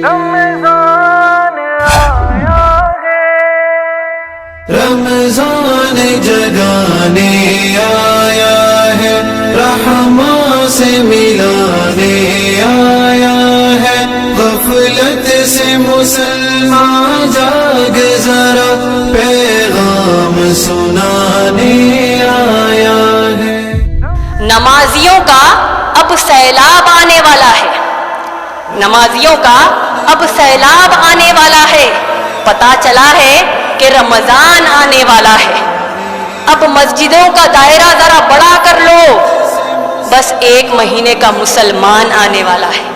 رمضان آیا ہے، رمضان جگانے آیا ہے، رحماں سے ملانے آیا ہے، غفلت سے مسلمان جاگ ذرا، پیغام سنانے آیا ہے۔ نمازیوں کا اب سیلاب آنے والا ہے، نمازیوں کا اب سیلاب آنے والا ہے، پتہ چلا ہے کہ رمضان آنے والا ہے، اب مسجدوں کا دائرہ ذرا بڑا کر لو، بس 1 مہینے کا مسلمان آنے والا ہے۔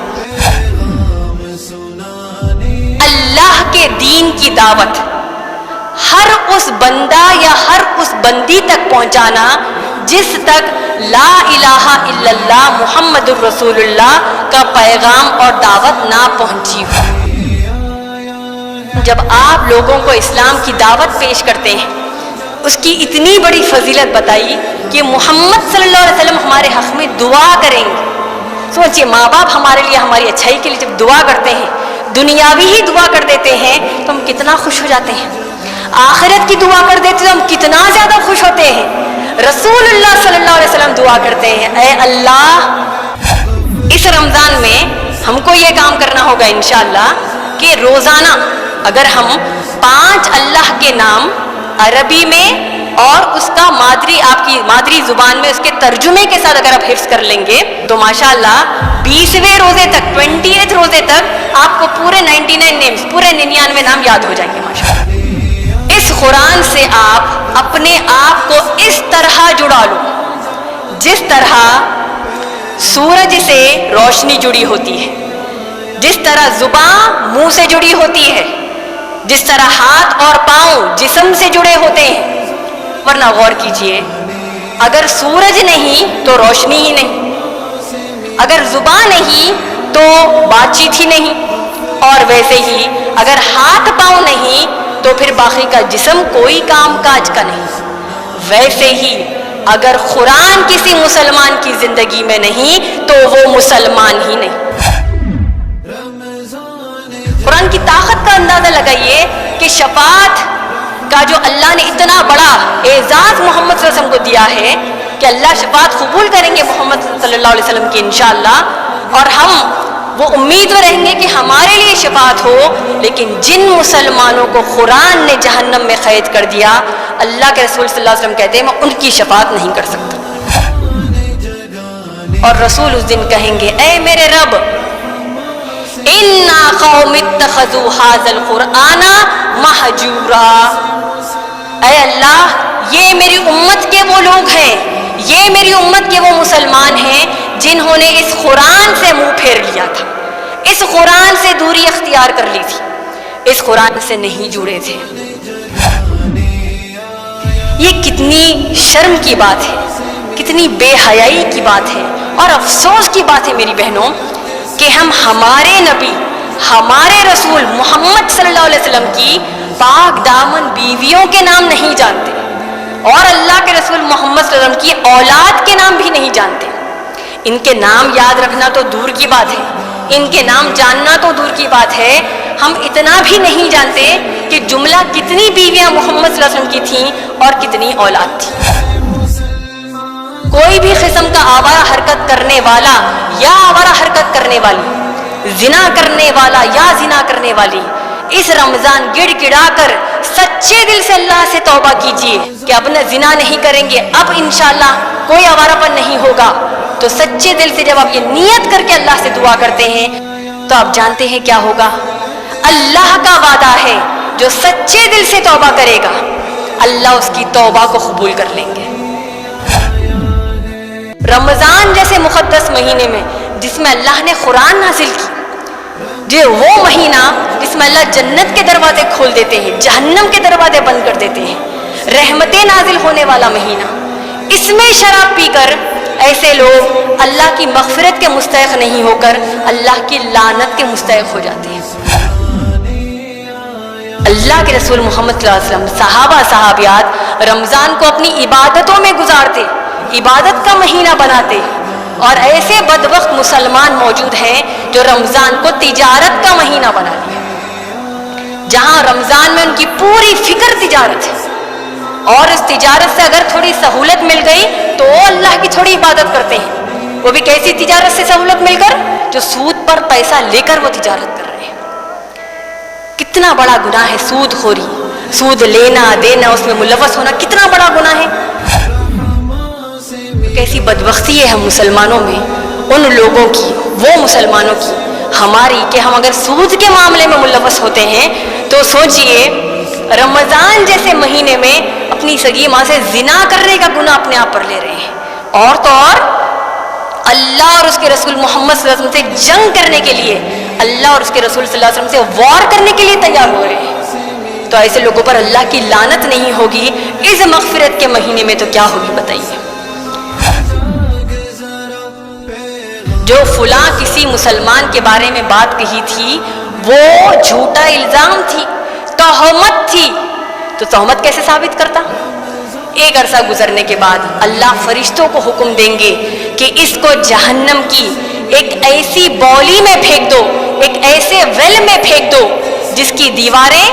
اللہ کے دین کی دعوت ہر اس بندہ یا ہر اس بندی تک پہنچانا جس تک لا الہ الا اللہ محمد الرسول اللہ کا پیغام اور دعوت نہ پہنچی ہو۔ جب آپ لوگوں کو اسلام کی دعوت پیش کرتے ہیں، اس کی اتنی بڑی فضیلت بتائی کہ محمد صلی اللہ علیہ وسلم ہمارے حق میں دعا کریں گے۔ سوچئے، ماں باپ ہمارے لیے، ہماری اچھائی کے لیے جب دعا کرتے ہیں، دنیاوی ہی دعا کر دیتے ہیں تو ہم کتنا خوش ہو جاتے ہیں، آخرت کی دعا کر دیتے تو ہم کتنا زیادہ خوش ہوتے ہیں۔ رسول اللہ صلی اللہ علیہ وسلم دعا کرتے ہیں، اے اللہ، اس رمضان میں ہم کو یہ کام کرنا ہوگا انشاءاللہ کہ روزانہ اگر ہم 5 اللہ کے نام عربی میں اور اس کا آپ کی مادری زبان میں اس کے ترجمے کے ساتھ اگر آپ حفظ کر لیں گے تو ماشاءاللہ 20ویں روزے تک، 20th روزے تک آپ کو پورے 99 نیمز، پورے 99 نام یاد ہو جائیں گے ماشاءاللہ۔ اس قرآن سے آپ اپنے آپ کو اس طرح جڑا لو جس طرح سورج سے روشنی جڑی ہوتی ہے، جس طرح زبان منہ سے جڑی ہوتی ہے، جس طرح ہاتھ اور پاؤں جسم سے جڑے ہوتے ہیں۔ ورنہ غور کیجئے، اگر سورج نہیں تو روشنی ہی نہیں، اگر زبان نہیں تو بات چیت ہی نہیں، اور ویسے ہی اگر ہاتھ پاؤں نہیں تو پھر باقی کا جسم کوئی کام کاج کا نہیں۔ ویسے ہی اگر قرآن کسی مسلمان کی زندگی میں نہیں تو وہ مسلمان ہی نہیں۔ قرآن کی طاقت کا اندازہ لگائیے کہ شفاعت کا جو اللہ نے اتنا بڑا اعزاز محمد صلی اللہ علیہ وسلم کو دیا ہے کہ اللہ شفاعت قبول کریں گے محمد صلی اللہ علیہ وسلم کی انشاءاللہ، اور ہم وہ امید میں رہیں گے کہ ہمارے لیے شفاعت ہو، لیکن جن مسلمانوں کو قرآن نے جہنم میں قید کر دیا، اللہ کے رسول صلی اللہ علیہ وسلم کہتے ہیں میں ان کی شفاعت نہیں کر سکتا۔ اور رسول اس دن کہیں گے، اے میرے رب، اِنَّا قَوْمِ اتَّخَذُوا هَذَا الْقُرْآنَ مَحْجُورًا، اے اللہ، یہ میری امت کے وہ لوگ ہیں، یہ میری امت کے وہ مسلمان ہیں جنہوں نے اس قرآن سے منہ پھیر لیا تھا، اس قرآن سے دوری اختیار کر لی تھی، اس قرآن سے نہیں جڑے تھے۔ یہ کتنی شرم کی بات ہے، کتنی بے حیائی کی بات ہے، اور افسوس کی بات ہے میری بہنوں کہ ہم ہمارے نبی، ہمارے رسول محمد صلی اللہ علیہ وسلم کی پاک دامن بیویوں کے نام نہیں جانتے، اور اللہ کے رسول محمد صلی اللہ علیہ وسلم کی اولاد کے نام بھی نہیں جانتے۔ ان کے نام یاد رکھنا تو دور کی بات ہے، ان کے نام جاننا تو دور کی بات ہے، ہم اتنا بھی نہیں جانتے کہ جملہ کتنی بیویاں محمد صلی اللہ علیہ وسلم کی تھیں اور کتنی اولاد تھی۔ کوئی بھی قسم کا آوارہ حرکت کرنے والا یا آوارہ حرکت کرنے والی، زنا کرنے والا یا زنا کرنے والی، اس رمضان گڑ گڑا کر سچے دل سے اللہ سے توبہ کیجئے کہ اب نہ زنا نہیں کریں گے، اب انشاءاللہ کوئی آوارہ پن نہیں ہوگا۔ تو سچے دل سے جب آپ یہ نیت کر کے اللہ سے دعا کرتے ہیں تو آپ جانتے ہیں کیا ہوگا، اللہ کا وعدہ ہے جو سچے دل سے توبہ کرے گا اللہ اس کی توبہ کو قبول کر لیں گے۔ رمضان جیسے مقدس مہینے میں جس میں اللہ نے قرآن نازل کی، جو وہ مہینہ جس میں اللہ جنت کے دروازے کھول دیتے ہیں، جہنم کے دروازے بند کر دیتے ہیں، رحمتیں نازل ہونے والا مہینہ، اس میں شراب پی کر ایسے لوگ اللہ کی مغفرت کے مستحق نہیں ہو کر اللہ کی لعنت کے مستحق ہو جاتے ہیں۔ اللہ کے رسول محمد صلی اللہ علیہ وسلم، صحابہ صحابیات رمضان کو اپنی عبادتوں میں گزارتے، عبادت کا مہینہ بناتے، اور ایسے بدبخت مسلمان موجود ہیں جو رمضان کو تجارت کا مہینہ بنا لیا، جہاں رمضان میں ان کی پوری فکر تجارت ہے، اور اس تجارت سے اگر تھوڑی سہولت مل گئی تو وہ اللہ کی تھوڑی عبادت کرتے ہیں، وہ بھی کیسی تجارت سے سہولت مل کر؟ جو سود پر پیسہ لے کر وہ تجارت کر رہے ہیں۔ کتنا بڑا گناہ ہے سود خوری، سود لینا دینا، اس میں ملوث ہونا کتنا بڑا گناہ ہے۔ کیسی بدبختی ہے ہم مسلمانوں میں، ان لوگوں کی، وہ مسلمانوں کی، ہماری، کہ ہم اگر سود کے معاملے میں ملوث ہوتے ہیں تو سوچئے رمضان جیسے مہینے میں اپنی سگی ماں سے زنا کرنے کا گناہ اپنے آپ پر لے رہے ہیں، اور تو اور اللہ اور اس کے رسول محمد صلی اللہ علیہ وسلم سے جنگ کرنے کے لیے، اللہ اور اس کے رسول صلی اللہ علیہ وسلم سے وار کرنے کے لیے تیار ہو رہے ہیں۔ تو ایسے لوگوں پر اللہ کی لعنت نہیں ہوگی اس مغفرت کے مہینے میں تو کیا ہوگی بتائیے؟ جو فلاں کسی مسلمان کے بارے میں بات کہی تھی وہ جھوٹا الزام تھی، تہمت تھی، تو تہمت کیسے ثابت کرتا؟ ایک عرصہ گزرنے کے بعد اللہ فرشتوں کو حکم دیں گے کہ اس کو جہنم کی ایک ایسی بولی میں پھینک دو، ایک ایسے ویل میں پھینک دو جس کی دیواریں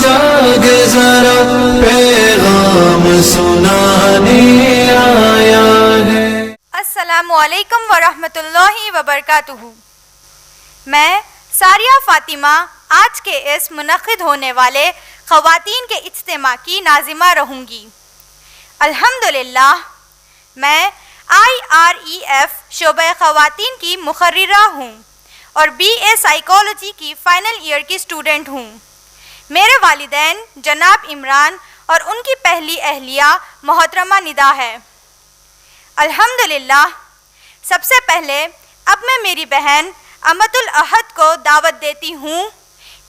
جاگ ذرا پیغام سنانے آیا ہے۔ السلام علیکم ورحمۃ اللہ وبرکاتہ۔ میں ساریہ فاطمہ آج کے اس منعقد ہونے والے خواتین کے اجتماع کی ناظمہ رہوں گی۔ الحمدللہ میں IREF شعبہ خواتین کی مقررہ ہوں اور BA سائیکالوجی کی فائنل ایئر کی اسٹوڈنٹ ہوں۔ میرے والدین جناب عمران اور ان کی پہلی اہلیہ محترمہ ندا ہے۔ الحمدللہ سب سے پہلے اب میں میری بہن امت الاحد کو دعوت دیتی ہوں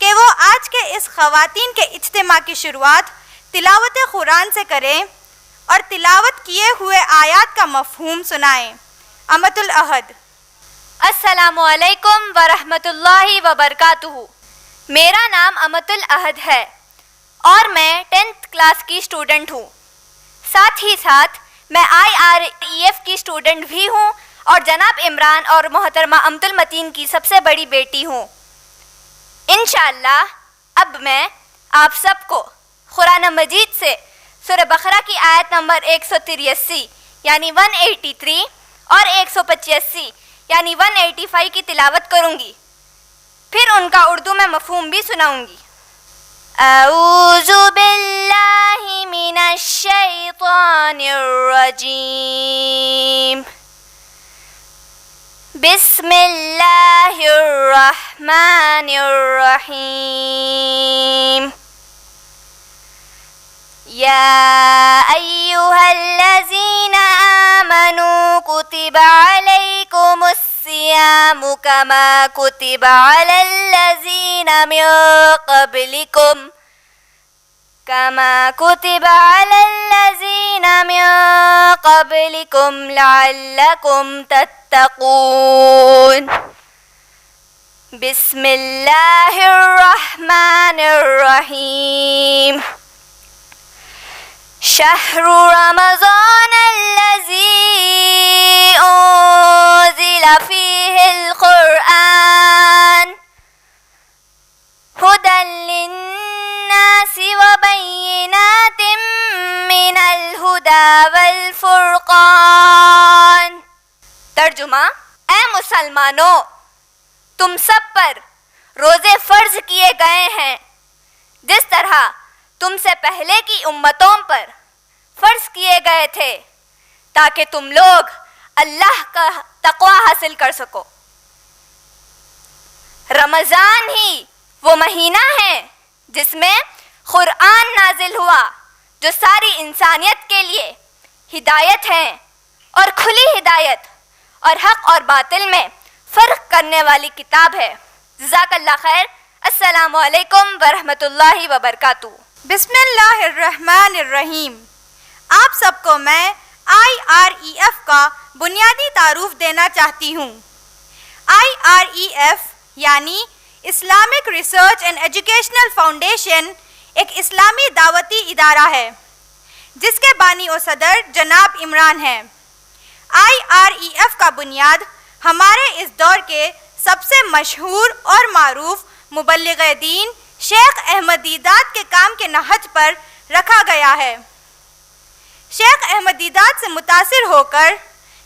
کہ وہ آج کے اس خواتین کے اجتماع کی شروعات تلاوت قرآن سے کریں اور تلاوت کیے ہوئے آیات کا مفہوم سنائیں۔ امت الاحد۔ السلام علیکم ورحمۃ اللہ وبرکاتہ۔ میرا نام امت الاحد ہے اور میں 10th کلاس کی اسٹوڈنٹ ہوں۔ ساتھ ہی ساتھ میں IREF کی اسٹوڈنٹ بھی ہوں اور جناب عمران اور محترمہ امت المتین کی سب سے بڑی بیٹی ہوں۔ انشاءاللہ اب میں آپ سب کو قرآن مجید سے سورہ بقرہ کی آیت نمبر 183 یعنی 183 اور 185 یعنی 185 کی تلاوت کروں گی، پھر ان کا اردو میں مفہوم بھی سناؤں گی۔ اعوذ باللہ من الشیطان الرجیم، بسم اللہ الرحمن الرحیم، یا ایہا الذین آمنوا کتب علیکم الصیام کما کتب علی الذین من قبلکم لعلکم تتقون۔ بسم اللہ الرحمن الرحیم، شہر رمضان الذی انزل فیہ القرآن ہدی للناس وبینات من الہدی والفرقان۔ ترجمہ: اے مسلمانوں، تم سب پر روزے فرض کیے گئے ہیں جس طرح تم سے پہلے کی امتوں پر فرض کیے گئے تھے تاکہ تم لوگ اللہ کا تقوی حاصل کر سکو۔ رمضان ہی وہ مہینہ ہے جس میں قرآن نازل ہوا جو ساری انسانیت کے لیے ہدایت ہے اور کھلی ہدایت اور حق اور باطل میں فرق کرنے والی کتاب ہے۔ جزاک اللہ خیر۔ السلام علیکم ورحمۃ اللہ وبرکاتہ۔ بسم اللہ الرحمن الرحیم۔ آپ سب کو میں IREF کا بنیادی تعارف دینا چاہتی ہوں۔ IREF یعنی Islamic research and educational foundation ایک اسلامی دعوتی ادارہ ہے جس کے بانی و صدر جناب عمران ہیں۔ IREF کا بنیاد ہمارے اس دور کے سب سے مشہور اور معروف مبلغ دین شیخ احمد دیدات کے کام کے نہج پر رکھا گیا ہے۔ شیخ احمد دیدات سے متاثر ہو کر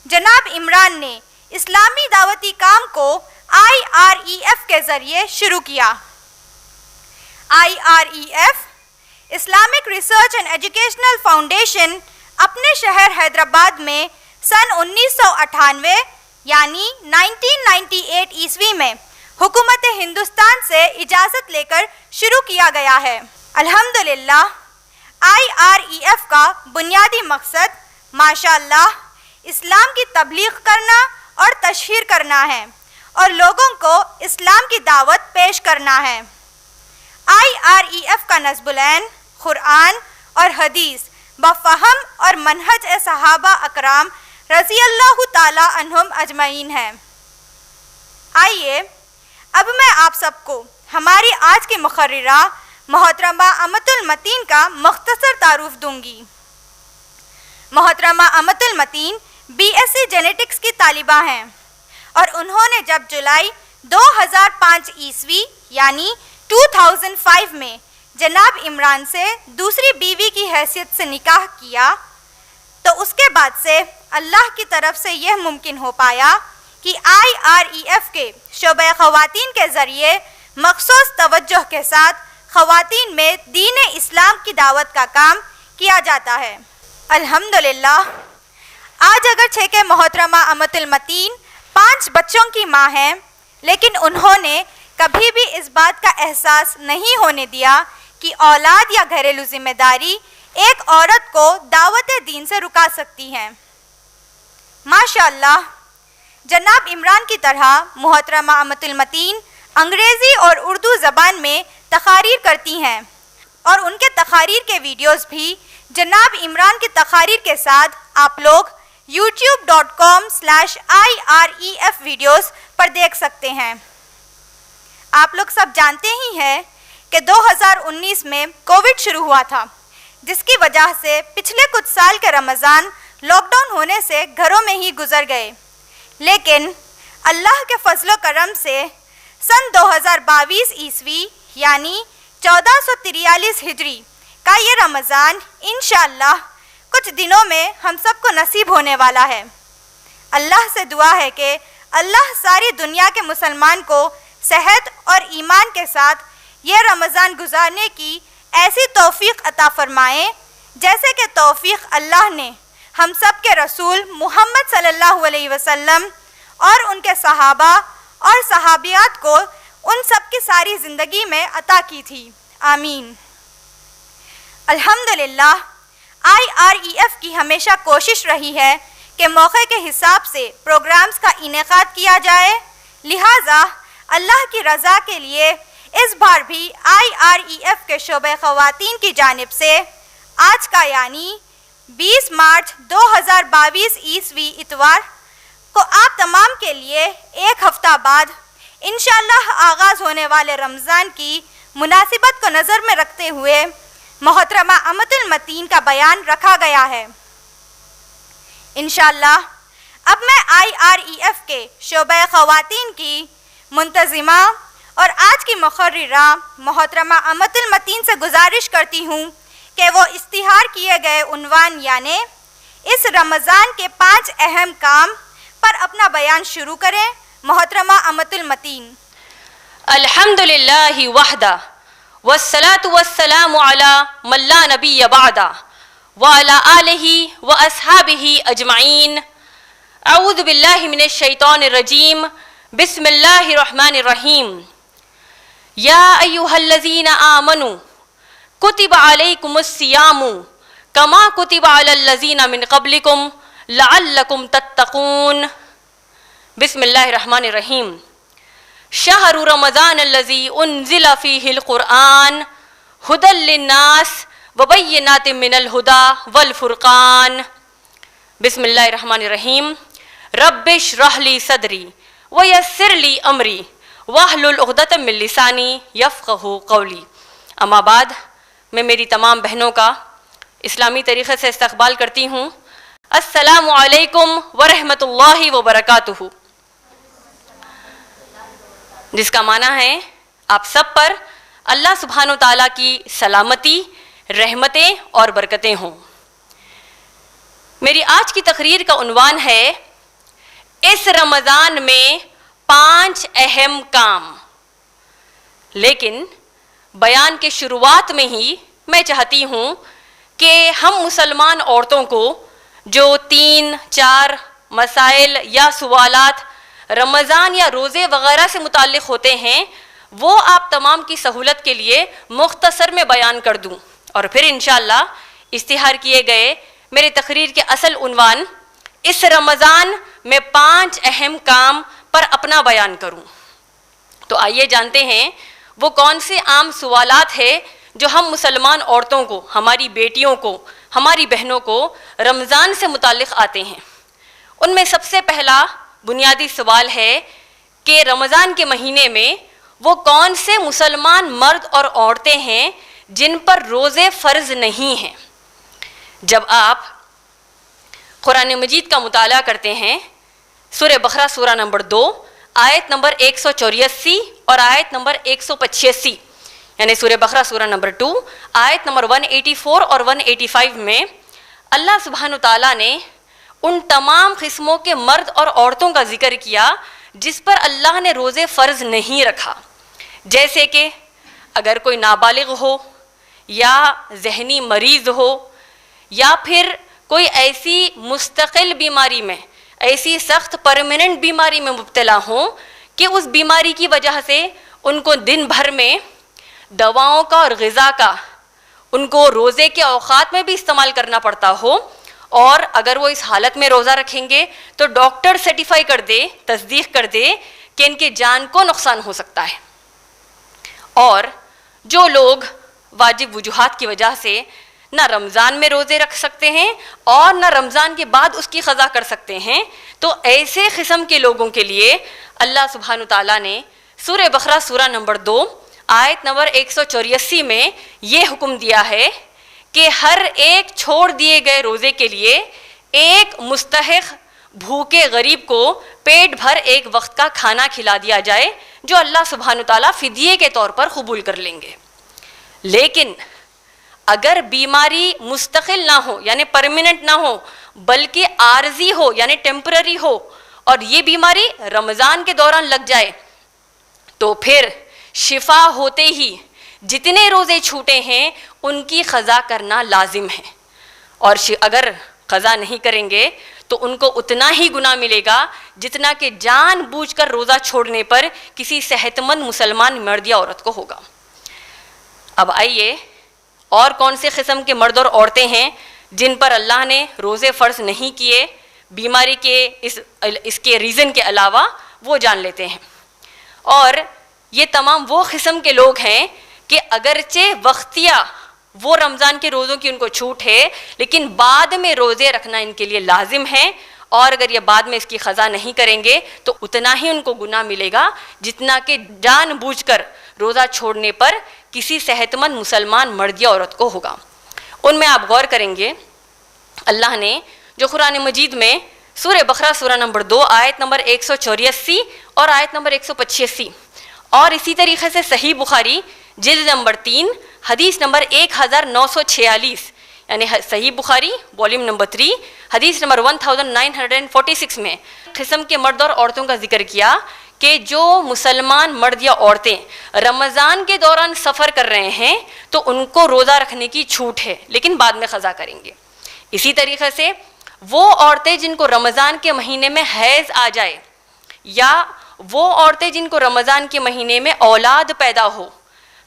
جناب عمران نے اسلامی دعوتی کام کو IREF کے ذریعے شروع کیا۔ IREF Islamic research and educational foundation اپنے شہر حیدرآباد میں سن 1998 یعنی 1998 عیسوی میں حکومت ہندوستان سے اجازت لے کر شروع کیا گیا ہے۔ الحمدللہ IREF کا بنیادی مقصد ماشاءاللہ اسلام کی تبلیغ کرنا اور تشہیر کرنا ہے اور لوگوں کو اسلام کی دعوت پیش کرنا ہے۔ IREF کا نصب العین قرآن اور حدیث بفہم اور منہج صحابہ اکرام رضی اللہ تعالی عنہم اجمعین ہے۔ آئیے اب میں آپ سب کو ہماری آج کی مقررہ محترمہ امت المتین کا مختصر تعارف دوں گی۔ محترمہ امت المتین BSc جینیٹکس کی طالبہ ہیں اور انہوں نے جب جولائی 2005 عیسوی یعنی 2005 میں جناب عمران سے دوسری بیوی کی حیثیت سے نکاح کیا تو اس کے بعد سے اللہ کی طرف سے یہ ممکن ہو پایا کہ IREF کے شعبہ خواتین کے ذریعے مخصوص توجہ کے ساتھ خواتین میں دین اسلام کی دعوت کا کام کیا جاتا ہے۔ الحمدللہ آج اگرچہ کہ محترمہ امت المتین 5 بچوں کی ماں ہیں، لیکن انہوں نے کبھی بھی اس بات کا احساس نہیں ہونے دیا کہ اولاد یا گھریلو ذمہ داری ایک عورت کو دعوت دین سے رکا سکتی ہیں۔ ماشاءاللہ جناب عمران کی طرح محترمہ امت المتین انگریزی اور اردو زبان میں تقاریر کرتی ہیں اور ان کے تقاریر کے ویڈیوز بھی جناب عمران کی تقاریر کے ساتھ آپ لوگ youtube.com/IREF ویڈیوز پر دیکھ سکتے ہیں۔ آپ لوگ سب جانتے ہی ہیں کہ 2019 میں کووڈ شروع ہوا تھا، جس کی وجہ سے پچھلے کچھ سال کے رمضان لاک ڈاؤن ہونے سے گھروں میں ہی گزر گئے، لیکن اللہ کے فضل و کرم سے سن 2022 عیسوی یعنی 1443 ہجری کا یہ رمضان انشاءاللہ کچھ دنوں میں ہم سب کو نصیب ہونے والا ہے۔ اللہ سے دعا ہے کہ اللہ ساری دنیا کے مسلمان کو صحت اور ایمان کے ساتھ یہ رمضان گزارنے کی ایسی توفیق عطا فرمائے جیسے کہ توفیق اللہ نے ہم سب کے رسول محمد صلی اللہ علیہ وسلم اور ان کے صحابہ اور صحابیات کو ان سب کی ساری زندگی میں عطا کی تھی، آمین۔ الحمدللہ IREF کی ہمیشہ کوشش رہی ہے کہ موقع کے حساب سے پروگرامز کا انعقاد کیا جائے، لہٰذا اللہ کی رضا کے لیے اس بار بھی IREF کے شعبہ خواتین کی جانب سے آج کا یعنی 20 مارچ 2022 عیسوی اتوار کو آپ تمام کے لیے ایک ہفتہ بعد انشاءاللہ آغاز ہونے والے رمضان کی مناسبت کو نظر میں رکھتے ہوئے محترمہ امت المتین کا بیان رکھا گیا ہے۔ انشاءاللہ اب میں IREF کے شعبہ خواتین کی منتظمہ اور آج کی مقررہ محترمہ امت المتین سے گزارش کرتی ہوں کہ وہ اشتہار کیے گئے عنوان یعنی اس رمضان کے 5 اہم کام پر اپنا بیان شروع کریں۔ محترمہ امت المتین۔ الحمدللہ وحدہ والصلاة والسلام علی من لا نبی بعدہ وعلی آلہ واصحابہ اجمعین۔ اعوذ باللہ من الشیطان الرجیم، بسم اللہ الرحمن الرحیم۔ یا ایہا الذین آمنوا کتب علیکم الصیام کما کتب علی الذین من قبلکم لعلکم تتقون۔ بسم اللہ الرحمن الرحیم۔ شہر رمضان الذی انزل فیہ القرآن ہدی للناس وبینات من الہدی والفرقان۔ بسم اللہ الرحمن الرحیم۔ رب اشرح لی صدری ویسر لی امری واحلل عقدۃ من لسانی یفقہوا قولی۔ اما بعد، میں میری تمام بہنوں کا اسلامی طریقے سے استقبال کرتی ہوں۔ السلام علیکم ورحمۃ اللہ وبرکاتہ، جس کا معنی ہے آپ سب پر اللہ سبحانہ و تعالیٰ کی سلامتی، رحمتیں اور برکتیں ہوں۔ میری آج کی تقریر کا عنوان ہے اس رمضان میں 5 اہم کام۔ لیکن بیان کے شروعات میں ہی میں چاہتی ہوں کہ ہم مسلمان عورتوں کو جو 3-4 مسائل یا سوالات رمضان یا روزے وغیرہ سے متعلق ہوتے ہیں وہ آپ تمام کی سہولت کے لیے مختصر میں بیان کر دوں، اور پھر انشاءاللہ اشتہار کیے گئے میرے تقریر کے اصل عنوان اس رمضان میں 5 اہم کام پر اپنا بیان کروں۔ تو آئیے جانتے ہیں وہ کون سے عام سوالات ہیں جو ہم مسلمان عورتوں کو، ہماری بیٹیوں کو، ہماری بہنوں کو رمضان سے متعلق آتے ہیں۔ ان میں سب سے پہلا بنیادی سوال ہے کہ رمضان کے مہینے میں وہ کون سے مسلمان مرد اور عورتیں ہیں جن پر روزے فرض نہیں ہیں۔ جب آپ قرآن مجید کا مطالعہ کرتے ہیں، سورہ بقرہ سورہ نمبر 2 آیت نمبر 184 اور آیت نمبر 185، یعنی سورہ بقرہ سورہ نمبر 2 آیت نمبر 184 اور 185 میں اللہ سبحانہ تعالیٰ نے ان تمام قسموں کے مرد اور عورتوں کا ذکر کیا جس پر اللہ نے روزے فرض نہیں رکھا، جیسے کہ اگر کوئی نابالغ ہو یا ذہنی مریض ہو یا پھر کوئی ایسی مستقل بیماری میں، ایسی سخت پرماننٹ بیماری میں مبتلا ہوں کہ اس بیماری کی وجہ سے ان کو دن بھر میں دواؤں کا اور غذا کا ان کو روزے کے اوقات میں بھی استعمال کرنا پڑتا ہو، اور اگر وہ اس حالت میں روزہ رکھیں گے تو ڈاکٹر سرٹیفائی کر دے، تصدیق کر دے کہ ان کی جان کو نقصان ہو سکتا ہے۔ اور جو لوگ واجب وجوہات کی وجہ سے نہ رمضان میں روزے رکھ سکتے ہیں اور نہ رمضان کے بعد اس کی قضا کر سکتے ہیں، تو ایسے قسم کے لوگوں کے لیے اللہ سبحانہ تعالیٰ نے سورہ بقرہ سورہ نمبر 2 آیت نمبر 184 میں یہ حکم دیا ہے کہ ہر ایک چھوڑ دیے گئے روزے کے لیے ایک مستحق بھوکے غریب کو پیٹ بھر ایک وقت کا کھانا کھلا دیا جائے جو اللہ سبحانہ تعالیٰ فدیے کے طور پر قبول کر لیں گے۔ لیکن اگر بیماری مستقل نہ ہو یعنی پرماننٹ نہ ہو بلکہ عارضی ہو یعنی ٹیمپرری ہو، اور یہ بیماری رمضان کے دوران لگ جائے، تو پھر شفا ہوتے ہی جتنے روزے چھوٹے ہیں ان کی قضا کرنا لازم ہے، اور اگر قضا نہیں کریں گے تو ان کو اتنا ہی گناہ ملے گا جتنا کہ جان بوجھ کر روزہ چھوڑنے پر کسی صحت مند مسلمان مرد یا عورت کو ہوگا۔ اب آئیے اور کون سے قسم کے مرد اور عورتیں ہیں جن پر اللہ نے روزے فرض نہیں کیے بیماری کے اس کے ریزن کے علاوہ، وہ جان لیتے ہیں۔ اور یہ تمام وہ قسم کے لوگ ہیں کہ اگرچہ وقتیہ وہ رمضان کے روزوں کی ان کو چھوٹ ہے لیکن بعد میں روزے رکھنا ان کے لیے لازم ہے، اور اگر یہ بعد میں اس کی قضا نہیں کریں گے تو اتنا ہی ان کو گناہ ملے گا جتنا کہ جان بوجھ کر روزہ چھوڑنے پر کسی صحت مند مسلمان مرد یا عورت کو ہوگا۔ ان میں آپ غور کریں گے اللہ نے جو قرآن مجید میں سورہ بقرہ سورہ نمبر 2 آیت نمبر 184 اور آیت نمبر 185، اور اسی طریقے سے صحیح بخاری جلد نمبر 3 حدیث نمبر 1946، یعنی صحیح بخاری والیوم نمبر 3 حدیث نمبر 1946 میں قسم کے مرد اور عورتوں کا ذکر کیا کہ جو مسلمان مرد یا عورتیں رمضان کے دوران سفر کر رہے ہیں تو ان کو روزہ رکھنے کی چھوٹ ہے لیکن بعد میں قضا کریں گے۔ اسی طریقے سے وہ عورتیں جن کو رمضان کے مہینے میں حیض آ جائے، یا وہ عورتیں جن کو رمضان کے مہینے میں اولاد پیدا ہو،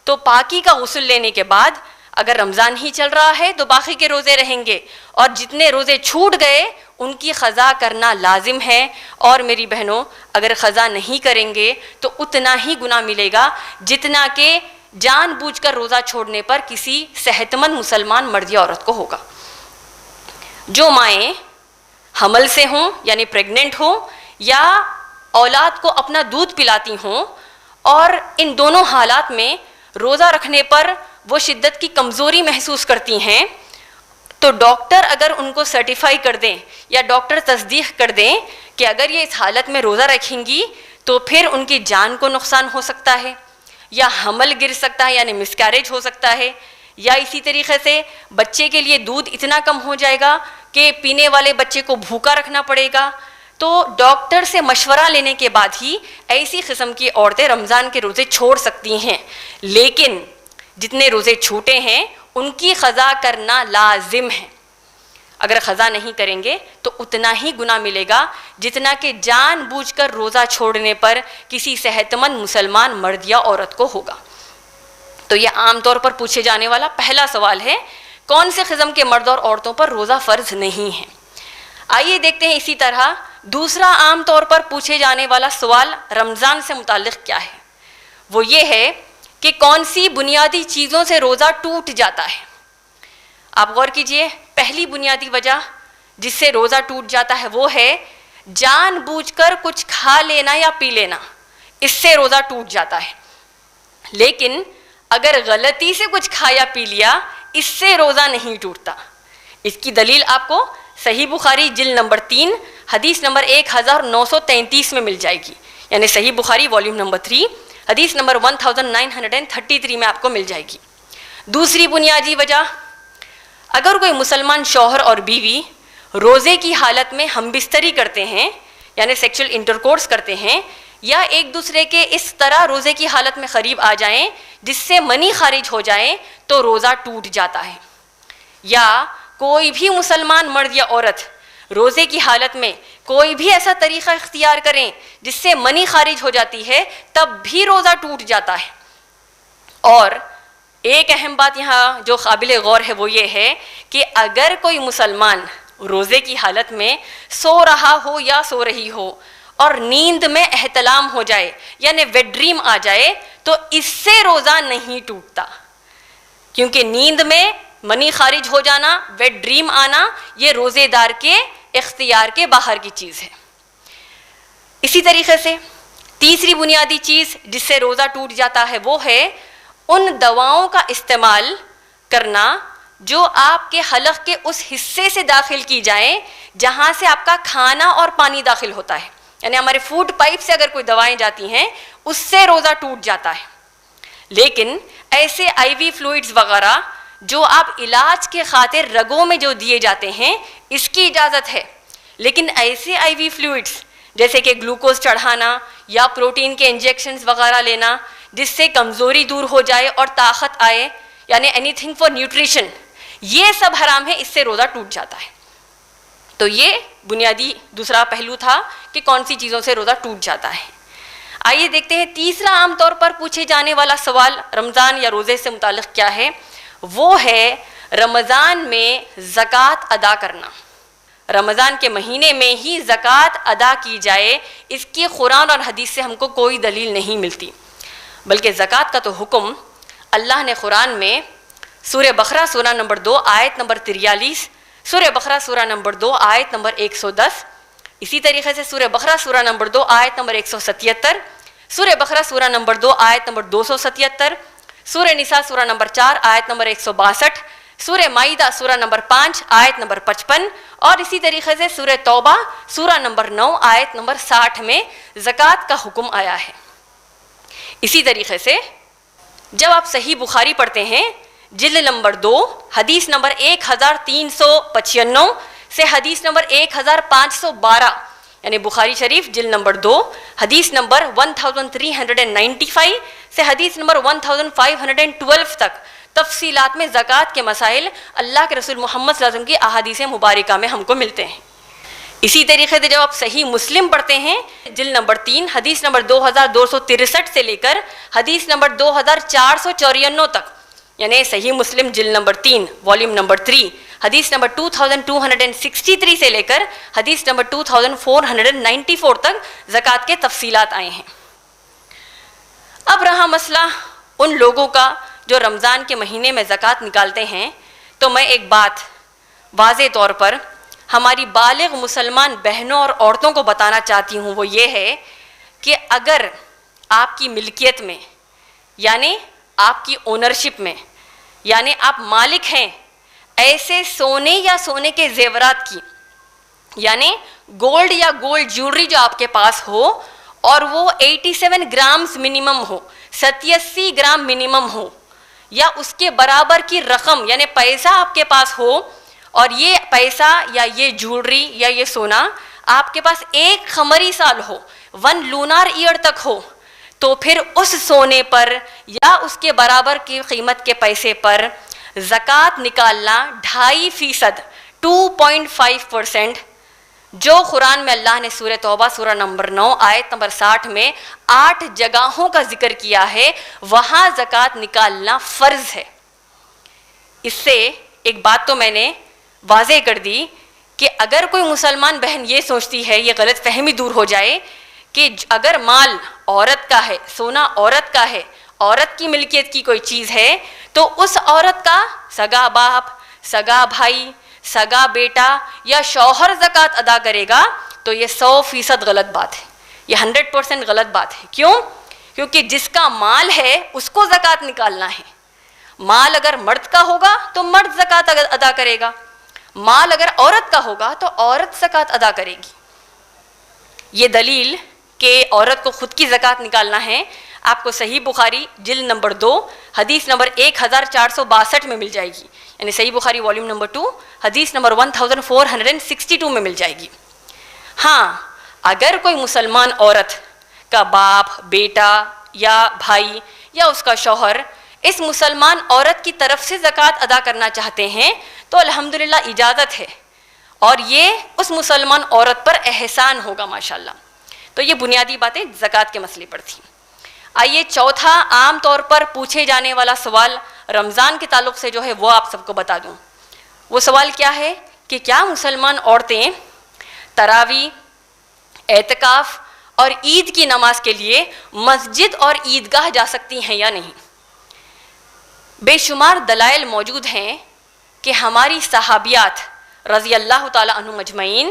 تو پاکی کا غسل لینے کے بعد اگر رمضان ہی چل رہا ہے تو باقی کے روزے رہیں گے، اور جتنے روزے چھوٹ گئے ان کی قضا کرنا لازم ہے، اور میری بہنوں اگر قضا نہیں کریں گے تو اتنا ہی گناہ ملے گا جتنا کہ جان بوجھ کر روزہ چھوڑنے پر کسی صحت مند مسلمان مرد یا عورت کو ہوگا۔ جو مائیں حمل سے ہوں یعنی پریگننٹ ہوں یا اولاد کو اپنا دودھ پلاتی ہوں، اور ان دونوں حالات میں روزہ رکھنے پر وہ شدت کی کمزوری محسوس کرتی ہیں، تو ڈاکٹر اگر ان کو سرٹیفائی کر دیں یا ڈاکٹر تصدیق کر دیں کہ اگر یہ اس حالت میں روزہ رکھیں گی تو پھر ان کی جان کو نقصان ہو سکتا ہے، یا حمل گر سکتا ہے یعنی مسکیریج ہو سکتا ہے، یا اسی طریقے سے بچے کے لیے دودھ اتنا کم ہو جائے گا کہ پینے والے بچے کو بھوکا رکھنا پڑے گا، تو ڈاکٹر سے مشورہ لینے کے بعد ہی ایسی قسم کی عورتیں رمضان کے روزے چھوڑ سکتی ہیں۔ لیکن جتنے روزے چھوٹے ہیں ان کی قضا کرنا لازم ہے۔ اگر قضا نہیں کریں گے تو اتنا ہی گناہ ملے گا جتنا کہ جان بوجھ کر روزہ چھوڑنے پر کسی صحت مند مسلمان مرد یا عورت کو ہوگا۔ تو یہ عام طور پر پوچھے جانے والا پہلا سوال ہے، کون سے قسم کے مرد اور عورتوں پر روزہ فرض نہیں ہے۔ آئیے دیکھتے ہیں اسی طرح دوسرا عام طور پر پوچھے جانے والا سوال رمضان سے متعلق کیا ہے۔ وہ یہ ہے کہ کون سی بنیادی چیزوں سے روزہ ٹوٹ جاتا ہے۔ آپ غور کیجئے، پہلی بنیادی وجہ جس سے روزہ ٹوٹ جاتا ہے وہ ہے جان بوجھ کر کچھ کھا لینا یا پی لینا، اس سے روزہ ٹوٹ جاتا ہے۔ لیکن اگر غلطی سے کچھ کھایا پی لیا اس سے روزہ نہیں ٹوٹتا۔ اس کی دلیل آپ کو صحیح بخاری جلد نمبر 3 حدیث نمبر 1933 میں مل جائے گی، یعنی صحیح بخاری والیوم نمبر 3 حدیث نمبر 1933 میں آپ کو مل جائے گی۔ دوسری بنیادی وجہ، اگر کوئی مسلمان شوہر اور بیوی روزے کی حالت میں ہم بستری کرتے ہیں یعنی سیکشل انٹرکورس کرتے ہیں، یا ایک دوسرے کے اس طرح روزے کی حالت میں قریب آ جائیں جس سے منی خارج ہو جائے تو روزہ ٹوٹ جاتا ہے۔ یا کوئی بھی مسلمان مرد یا عورت روزے کی حالت میں کوئی بھی ایسا طریقہ اختیار کریں جس سے منی خارج ہو جاتی ہے تب بھی روزہ ٹوٹ جاتا ہے۔ اور ایک اہم بات یہاں جو قابل غور ہے وہ یہ ہے کہ اگر کوئی مسلمان روزے کی حالت میں سو رہا ہو یا سو رہی ہو اور نیند میں احتلام ہو جائے یعنی ویٹ ڈریم آ جائے تو اس سے روزہ نہیں ٹوٹتا، کیونکہ نیند میں منی خارج ہو جانا، ویٹ ڈریم آنا، یہ روزے دار کے اختیار کے باہر کی چیز ہے۔ اسی طریقے سے تیسری بنیادی چیز جس سے روزہ ٹوٹ جاتا ہے وہ ہے ان دواؤں کا استعمال کرنا جو آپ کے حلق کے اس حصے سے داخل کی جائیں جہاں سے آپ کا کھانا اور پانی داخل ہوتا ہے، یعنی ہمارے فوڈ پائپ سے اگر کوئی دوائیں جاتی ہیں اس سے روزہ ٹوٹ جاتا ہے۔ لیکن ایسے آئی وی فلوئڈز وغیرہ جو آپ علاج کے خاطر رگوں میں جو دیے جاتے ہیں اس کی اجازت ہے، لیکن ایسے آئی وی فلوئڈز جیسے کہ گلوکوز چڑھانا یا پروٹین کے انجیکشنز وغیرہ لینا جس سے کمزوری دور ہو جائے اور طاقت آئے، یعنی اینی تھنگ فار نیوٹریشن، یہ سب حرام ہے، اس سے روزہ ٹوٹ جاتا ہے۔ تو یہ بنیادی دوسرا پہلو تھا کہ کون سی چیزوں سے روزہ ٹوٹ جاتا ہے۔ آئیے دیکھتے ہیں تیسرا عام طور پر پوچھے جانے والا سوال رمضان یا روزے سے متعلق کیا ہے۔ وہ ہے رمضان میں زکوٰۃ ادا کرنا۔ رمضان کے مہینے میں ہی زکوٰۃ ادا کی جائے، اس کی قرآن اور حدیث سے ہم کو کوئی دلیل نہیں ملتی، بلکہ زکوٰۃ کا تو حکم اللہ نے قرآن میں سورہ بقرہ سورہ نمبر 2 آیت نمبر 43، سورہ بقرہ سورہ نمبر 2 آیت نمبر 110، اسی طریقے سے سورہ بقرہ سورہ نمبر 2 آیت نمبر 177، سورہ بقرہ سورہ نمبر 2 آیت نمبر 277، سورہ نساء سورہ نمبر 4 آیت نمبر 162، سورہ مائدہ سورہ نمبر 5 آیت نمبر 55، اور اسی طریقے سے سورہ توبہ سورہ نمبر 9 آیت نمبر 60 میں زکوٰۃ کا حکم آیا ہے۔ اسی طریقے سے جب آپ صحیح بخاری پڑھتے ہیں جلد نمبر 2 حدیث نمبر 1395 سے حدیث نمبر 1512، یعنی بخاری شریف جلد نمبر 2 حدیث نمبر 1395 سے حدیث نمبر 1512 تک تفصیلات میں زکوٰۃ کے مسائل اللہ کے رسول محمد صلی اللہ علیہ وسلم کی احادیث مبارکہ میں ہم کو ملتے ہیں۔ اسی طریقے سے جب آپ صحیح مسلم پڑھتے ہیں جلد نمبر 3 حدیث نمبر 2263 سے لے کر حدیث نمبر 2454 تک، یعنی صحیح مسلم جلد نمبر 3 والیوم نمبر 3 حدیث نمبر 2263 سے لے کر حدیث نمبر 2494 تک زکوٰۃ کے تفصیلات آئے ہیں۔ اب رہا مسئلہ ان لوگوں کا جو رمضان کے مہینے میں زکوٰۃ نکالتے ہیں، تو میں ایک بات واضح طور پر ہماری بالغ مسلمان بہنوں اور عورتوں کو بتانا چاہتی ہوں، وہ یہ ہے کہ اگر آپ کی ملکیت میں یعنی آپ کی اونرشپ میں یعنی آپ مالک ہیں ایسے سونے یا سونے کے زیورات کی، یعنی گولڈ یا گولڈ جیولری جو آپ کے پاس ہو اور وہ 87 گرامز منیمم ہو، 87 گرام منیمم ہو، یا اس کے برابر کی رقم یعنی پیسہ آپ کے پاس ہو، اور یہ پیسہ یا یہ جیولری یا یہ سونا آپ کے پاس ایک قمری سال ہو، 1 لونار ایئر تک ہو، تو پھر اس سونے پر یا اس کے برابر کی قیمت کے پیسے پر زکوٰۃ نکالنا 2.5%، 2.5%، جو قرآن میں اللہ نے سورہ توبہ سورہ نمبر 9 آیت نمبر 60 میں 8 جگہوں کا ذکر کیا ہے، وہاں زکوٰۃ نکالنا فرض ہے۔ اس سے ایک بات تو میں نے واضح کر دی کہ اگر کوئی مسلمان بہن یہ سوچتی ہے، یہ غلط فہمی دور ہو جائے کہ اگر مال عورت کا ہے، سونا عورت کا ہے، عورت کی ملکیت کی کوئی چیز ہے، تو اس عورت کا سگا باپ، سگا بھائی، سگا بیٹا یا شوہر زکوٰۃ ادا کرے گا، تو یہ 100% غلط بات ہے، یہ 100% غلط بات ہے۔ کیوں؟ کیونکہ جس کا مال ہے اس کو زکوٰۃ نکالنا ہے۔ مال اگر مرد کا ہوگا تو مرد زکوٰۃ ادا کرے گا، مال اگر عورت کا ہوگا تو عورت زکوٰۃ ادا کرے گی۔ یہ دلیل کہ عورت کو خود کی زکوٰۃ نکالنا ہے آپ کو صحیح بخاری جلد نمبر 2 حدیث نمبر 1462 میں مل جائے گی، یعنی صحیح بخاری والیوم نمبر 2 حدیث نمبر 1462 میں مل جائے گی۔ ہاں، اگر کوئی مسلمان عورت کا باپ، بیٹا یا بھائی یا اس کا شوہر اس مسلمان عورت کی طرف سے زکوٰۃ ادا کرنا چاہتے ہیں تو الحمدللہ اجازت ہے، اور یہ اس مسلمان عورت پر احسان ہوگا ماشاءاللہ۔ تو یہ بنیادی باتیں زکوٰۃ کے مسئلے پر تھیں۔ آئیے چوتھا عام طور پر پوچھے جانے والا سوال رمضان کے تعلق سے جو ہے وہ آپ سب کو بتا دوں۔ وہ سوال کیا ہے کہ کیا مسلمان عورتیں تراویح، اعتکاف اور عید کی نماز کے لیے مسجد اور عیدگاہ جا سکتی ہیں یا نہیں؟ بے شمار دلائل موجود ہیں کہ ہماری صحابیات رضی اللہ تعالی عنہم اجمعین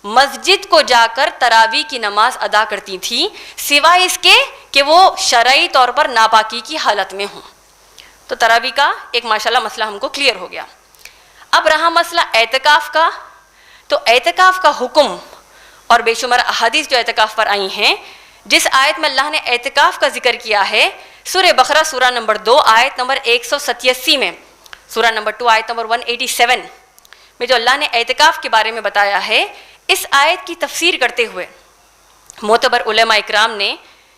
مسجد کو جا کر تراویح کی نماز ادا کرتی تھی، سوائے اس کے کہ وہ شرعی طور پر ناپاکی کی حالت میں ہوں۔ تو تراویح کا ایک ماشاءاللہ مسئلہ ہم کو کلیئر ہو گیا۔ اب رہا مسئلہ اعتکاف کا، تو اعتکاف کا حکم اور بے شمار احادیث جو اعتکاف پر آئی ہیں، جس آیت میں اللہ نے اعتکاف کا ذکر کیا ہے سورہ بقرہ سورہ نمبر 2 آیت نمبر 187 میں، سورہ نمبر 2 آیت نمبر 187 میں جو اللہ نے اعتکاف کے بارے میں بتایا ہے، اس آیت کی تفسیر کرتے ہوئے معتبر علماء اکرام نے،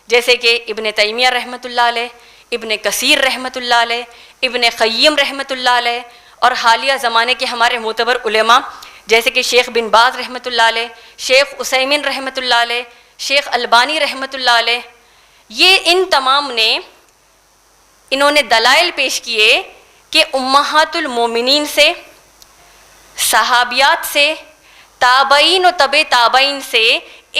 جیسے کہ ابن تیمیہ رحمۃ اللہ علیہ، ابن کثیر رحمۃ اللہ علیہ، ابن قیم رحمۃ اللہ علیہ، اور حالیہ زمانے کے ہمارے معتبر علماء جیسے کہ شیخ بن باز رحمۃ اللہ علیہ، شیخ عثیمین رحمۃ اللہ علیہ، شیخ البانی رحمۃ اللہ علیہ، یہ ان تمام نے انہوں نے دلائل پیش کیے کہ امہات المومنین سے، صحابیات سے، تابعین و تبع تابعین سے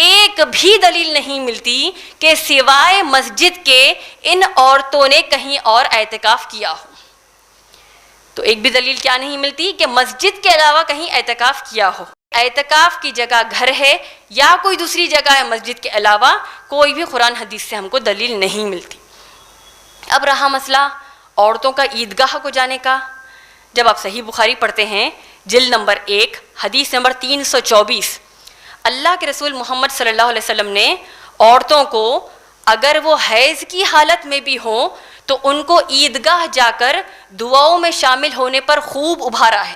ایک بھی دلیل نہیں ملتی کہ سوائے مسجد کے ان عورتوں نے کہیں اور اعتکاف کیا ہو۔ تو ایک بھی دلیل کیا نہیں ملتی کہ مسجد کے علاوہ کہیں اعتکاف کیا ہو۔ اعتکاف کی جگہ گھر ہے یا کوئی دوسری جگہ ہے مسجد کے علاوہ، کوئی بھی قرآن حدیث سے ہم کو دلیل نہیں ملتی۔ اب رہا مسئلہ عورتوں کا عیدگاہ کو جانے کا۔ جب آپ صحیح بخاری پڑھتے ہیں جلد نمبر 1 حدیث نمبر 324، اللہ کے رسول محمد صلی اللہ علیہ وسلم نے عورتوں کو اگر وہ حیض کی حالت میں بھی ہوں تو ان کو عیدگاہ جا کر دعاؤں میں شامل ہونے پر خوب ابھارا ہے،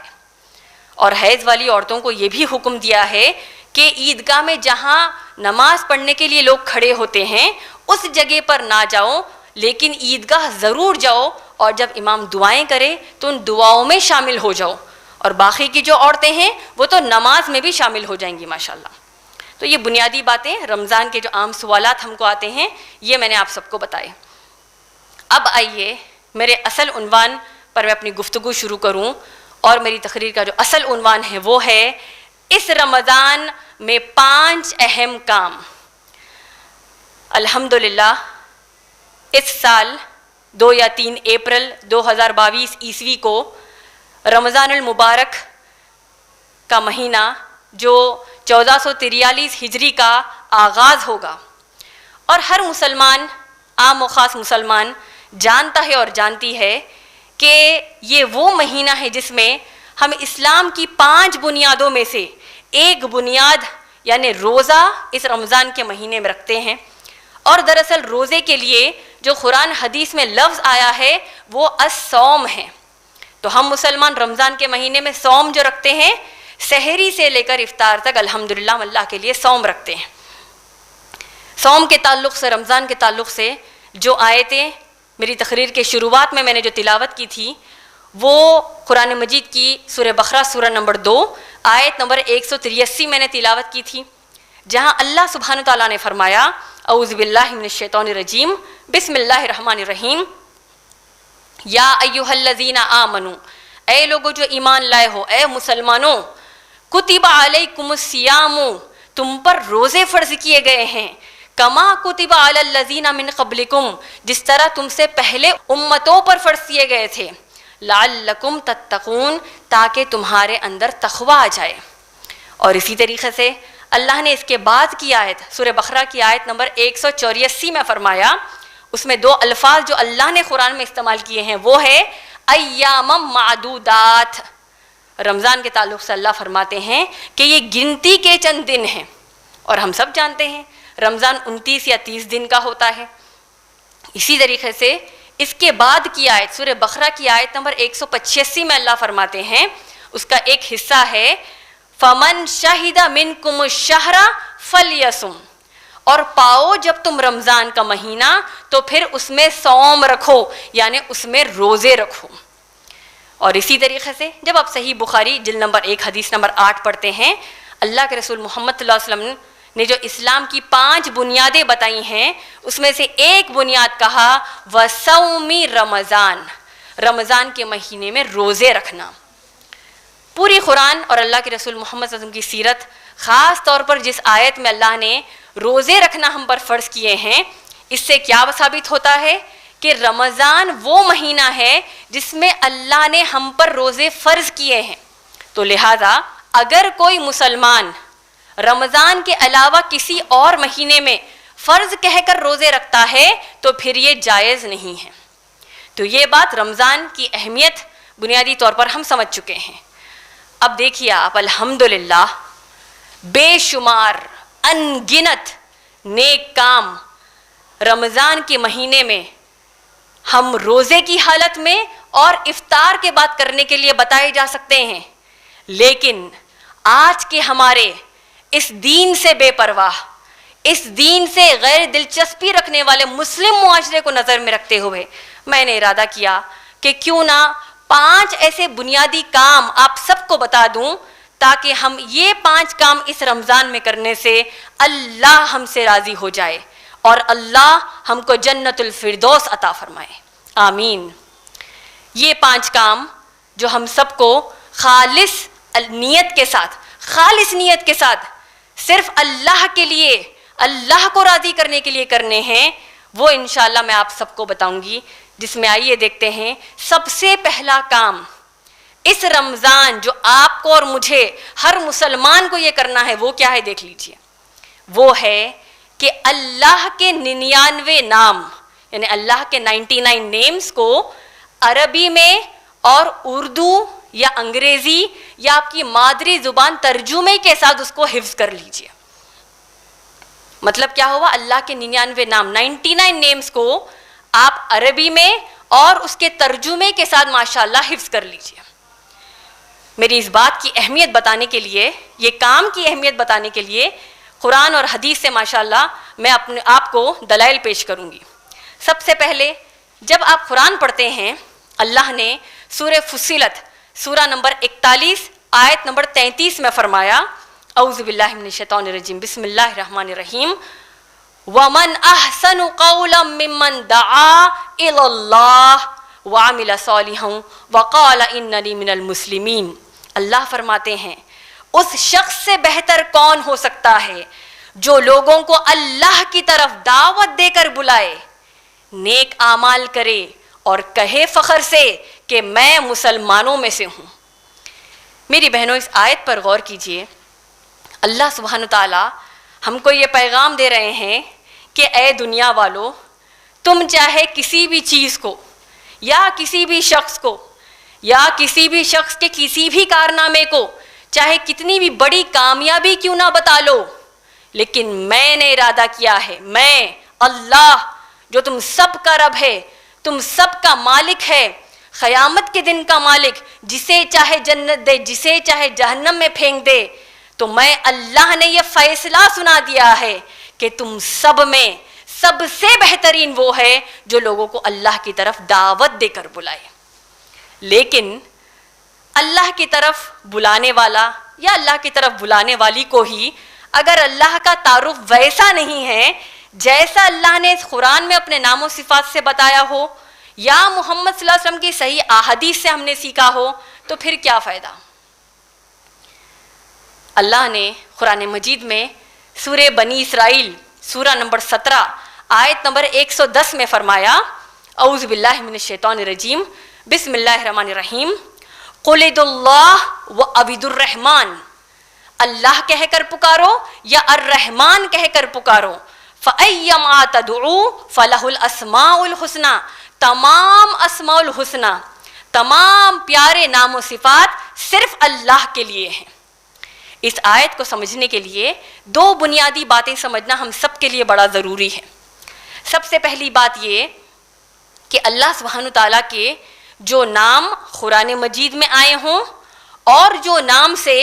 اور حیض والی عورتوں کو یہ بھی حکم دیا ہے کہ عیدگاہ میں جہاں نماز پڑھنے کے لیے لوگ کھڑے ہوتے ہیں اس جگہ پر نہ جاؤ، لیکن عیدگاہ ضرور جاؤ، اور جب امام دعائیں کرے تو ان دعاؤں میں شامل ہو جاؤ، اور باقی کی جو عورتیں ہیں وہ تو نماز میں بھی شامل ہو جائیں گی ماشاءاللہ۔ تو یہ بنیادی باتیں رمضان کے جو عام سوالات ہم کو آتے ہیں یہ میں نے آپ سب کو بتائے۔ اب آئیے میرے اصل عنوان پر میں اپنی گفتگو شروع کروں، اور میری تقریر کا جو اصل عنوان ہے وہ ہے اس رمضان میں 5 اہم کام۔ الحمدللہ اس سال 2 یا 3 اپریل 2022 عیسوی کو رمضان المبارک کا مہینہ جو 1443 ہجری کا آغاز ہوگا، اور ہر مسلمان، عام و خاص مسلمان جانتا ہے اور جانتی ہے کہ یہ وہ مہینہ ہے جس میں ہم اسلام کی 5 بنیادوں میں سے ایک بنیاد یعنی روزہ اس رمضان کے مہینے میں رکھتے ہیں. اور دراصل روزے کے لیے جو قرآن حدیث میں لفظ آیا ہے وہ الصوم ہے. تو ہم مسلمان رمضان کے مہینے میں صوم جو رکھتے ہیں سحری سے لے کر افطار تک الحمدللہ ہم اللہ کے لیے صوم رکھتے ہیں. صوم کے تعلق سے رمضان کے تعلق سے جو آیتیں میری تقریر کے شروعات میں نے جو تلاوت کی تھی وہ قرآن مجید کی سورہ بقرہ سورہ نمبر 2 آیت نمبر 183 میں نے تلاوت کی تھی، جہاں اللہ سبحانہ تعالیٰ نے فرمایا اعوذ باللہ من الشیطان الرجیم بسم اللہ الرحمن الرحیم یا ایھا الذین آمنوا، اے لوگو جو ایمان لائے ہو، اے مسلمانوں، کتب علیکم الصیام، تم پر روزے فرض کیے گئے ہیں، کما کتب علی الذین من قبلکم، جس طرح تم سے پہلے امتوں پر فرض کیے گئے تھے، لعلکم تتقون، تاکہ تمہارے اندر تقوی آ جائے. اور اسی طریقے سے اللہ نے اس کے بعد کی آیت سورہ بقرہ کی آیت نمبر 184 میں فرمایا، اس میں 2 الفاظ جو اللہ نے قرآن میں استعمال کیے ہیں وہ ہے ایام معدودات. رمضان کے تعلق سے اللہ فرماتے ہیں کہ یہ گنتی کے چند دن ہیں، اور ہم سب جانتے ہیں رمضان 29 یا 30 دن کا ہوتا ہے. اسی طریقے سے اس کے بعد کی آیت سورہ بقرہ کی آیت نمبر 185 میں اللہ فرماتے ہیں، اس کا ایک حصہ ہے فمن شہد منکم الشہر فلیصم، اور پاؤ جب تم رمضان کا مہینہ تو پھر اس میں صوم رکھو، یعنی اس میں روزے رکھو. اور اسی طریقے سے جب آپ صحیح بخاری جلد نمبر 1 حدیث نمبر 8 پڑھتے ہیں، اللہ کے رسول محمد صلی اللہ علیہ وسلم نے جو اسلام کی 5 بنیادیں بتائی ہیں اس میں سے ایک بنیاد کہا وصوم رمضان، رمضان کے مہینے میں روزے رکھنا. پوری قرآن اور اللہ کے رسول محمد صلی اللہ علیہ وسلم کی سیرت، خاص طور پر جس آیت میں اللہ نے روزے رکھنا ہم پر فرض کیے ہیں، اس سے کیا ثابت ہوتا ہے کہ رمضان وہ مہینہ ہے جس میں اللہ نے ہم پر روزے فرض کیے ہیں. تو لہٰذا اگر کوئی مسلمان رمضان کے علاوہ کسی اور مہینے میں فرض کہہ کر روزے رکھتا ہے تو پھر یہ جائز نہیں ہے. تو یہ بات رمضان کی اہمیت بنیادی طور پر ہم سمجھ چکے ہیں. اب دیکھیے آپ الحمدللہ بے شمار ان گنت نیک کام رمضان کے مہینے میں ہم روزے کی حالت میں اور افطار کے بعد کرنے کے لیے بتائے جا سکتے ہیں، لیکن آج کے ہمارے اس دین سے بے پرواہ، اس دین سے غیر دلچسپی رکھنے والے مسلم معاشرے کو نظر میں رکھتے ہوئے میں نے ارادہ کیا کہ کیوں نہ 5 ایسے بنیادی کام آپ سب کو بتا دوں تاکہ ہم یہ 5 کام اس رمضان میں کرنے سے اللہ ہم سے راضی ہو جائے اور اللہ ہم کو جنت الفردوس عطا فرمائے. آمین. یہ 5 کام جو ہم سب کو خالص نیت کے ساتھ صرف اللہ کے لیے، اللہ کو راضی کرنے کے لیے کرنے ہیں، وہ انشاءاللہ میں آپ سب کو بتاؤں گی. جس میں آئیے دیکھتے ہیں سب سے پہلا کام اس رمضان جو آپ کو اور مجھے ہر مسلمان کو یہ کرنا ہے وہ کیا ہے دیکھ لیجئے. وہ ہے کہ اللہ کے 99 نام یعنی اللہ کے 99 نیمز کو عربی میں اور اردو یا انگریزی یا آپ کی مادری زبان ترجمے کے ساتھ اس کو حفظ کر لیجئے. مطلب کیا ہوا؟ اللہ کے 99 نام 99 نیمز کو آپ عربی میں اور اس کے ترجمے کے ساتھ ماشاءاللہ حفظ کر لیجئے. میری اس بات کی اہمیت بتانے کے لیے، یہ کام کی اہمیت بتانے کے لیے قرآن اور حدیث سے ماشاءاللہ میں اپنے آپ کو دلائل پیش کروں گی. سب سے پہلے جب آپ قرآن پڑھتے ہیں، اللہ نے سورہ فصلت سورہ نمبر 41 آیت نمبر 33 میں فرمایا اعوذ باللہ من الشیطان الرجیم بسم اللہ الرحمن الرحیم وَمَنْ أَحْسَنُ قَوْلًا مِّمَّنْ دَعَا إِلَى اللَّهِ وَعَمِلَ صَالِحًا وَقَالَ إِنَّنِي مِنَ الْمُسْلِمِينَ. اللہ فرماتے ہیں اس شخص سے بہتر کون ہو سکتا ہے جو لوگوں کو اللہ کی طرف دعوت دے کر بلائے، نیک اعمال کرے اور کہے فخر سے کہ میں مسلمانوں میں سے ہوں. میری بہنوں اس آیت پر غور کیجئے. اللہ سبحانہ تعالیٰ ہم کو یہ پیغام دے رہے ہیں کہ اے دنیا والو، تم چاہے کسی بھی چیز کو یا کسی بھی شخص کو یا کسی بھی شخص کے کسی بھی کارنامے کو چاہے کتنی بھی بڑی کامیابی کیوں نہ بتا لو، لیکن میں نے ارادہ کیا ہے، میں اللہ جو تم سب کا رب ہے، تم سب کا مالک ہے، قیامت کے دن کا مالک، جسے چاہے جنت دے جسے چاہے جہنم میں پھینک دے، تو میں اللہ نے یہ فیصلہ سنا دیا ہے کہ تم سب میں سب سے بہترین وہ ہے جو لوگوں کو اللہ کی طرف دعوت دے کر بلائے۔ لیکن اللہ کی طرف بلانے والا یا اللہ کی طرف بلانے والی کو ہی اگر اللہ کا تعارف ویسا نہیں ہے جیسا اللہ نے اس قرآن میں اپنے نام و صفات سے بتایا ہو یا محمد صلی اللہ علیہ وسلم کی صحیح احادیث سے ہم نے سیکھا ہو، تو پھر کیا فائدہ؟ اللہ نے قرآن مجید میں سورہ بنی اسرائیل سورہ نمبر 17 آیت نمبر 110 میں فرمایا، اعوذ باللہ من الشیطان الرجیم، بسم اللہ الرحمن الرحیم، قل ادعوا اللہ وعبدوا الرحمن، اللہ کہہ کر پکارو یا الرحمن کہہ کر پکارو، فَأَيَّمَا تَدْعُوا فَلَهُ الْأَسْمَاءُ الْحُسْنَى، تمام اسماء الحسنى، تمام پیارے نام و صفات صرف اللہ کے لیے ہیں۔ اس آیت کو سمجھنے کے لیے دو بنیادی باتیں سمجھنا ہم سب کے لیے بڑا ضروری ہے۔ سب سے پہلی بات یہ کہ اللہ سبحانہ تعالیٰ کے جو نام قرآن مجید میں آئے ہوں اور جو نام سے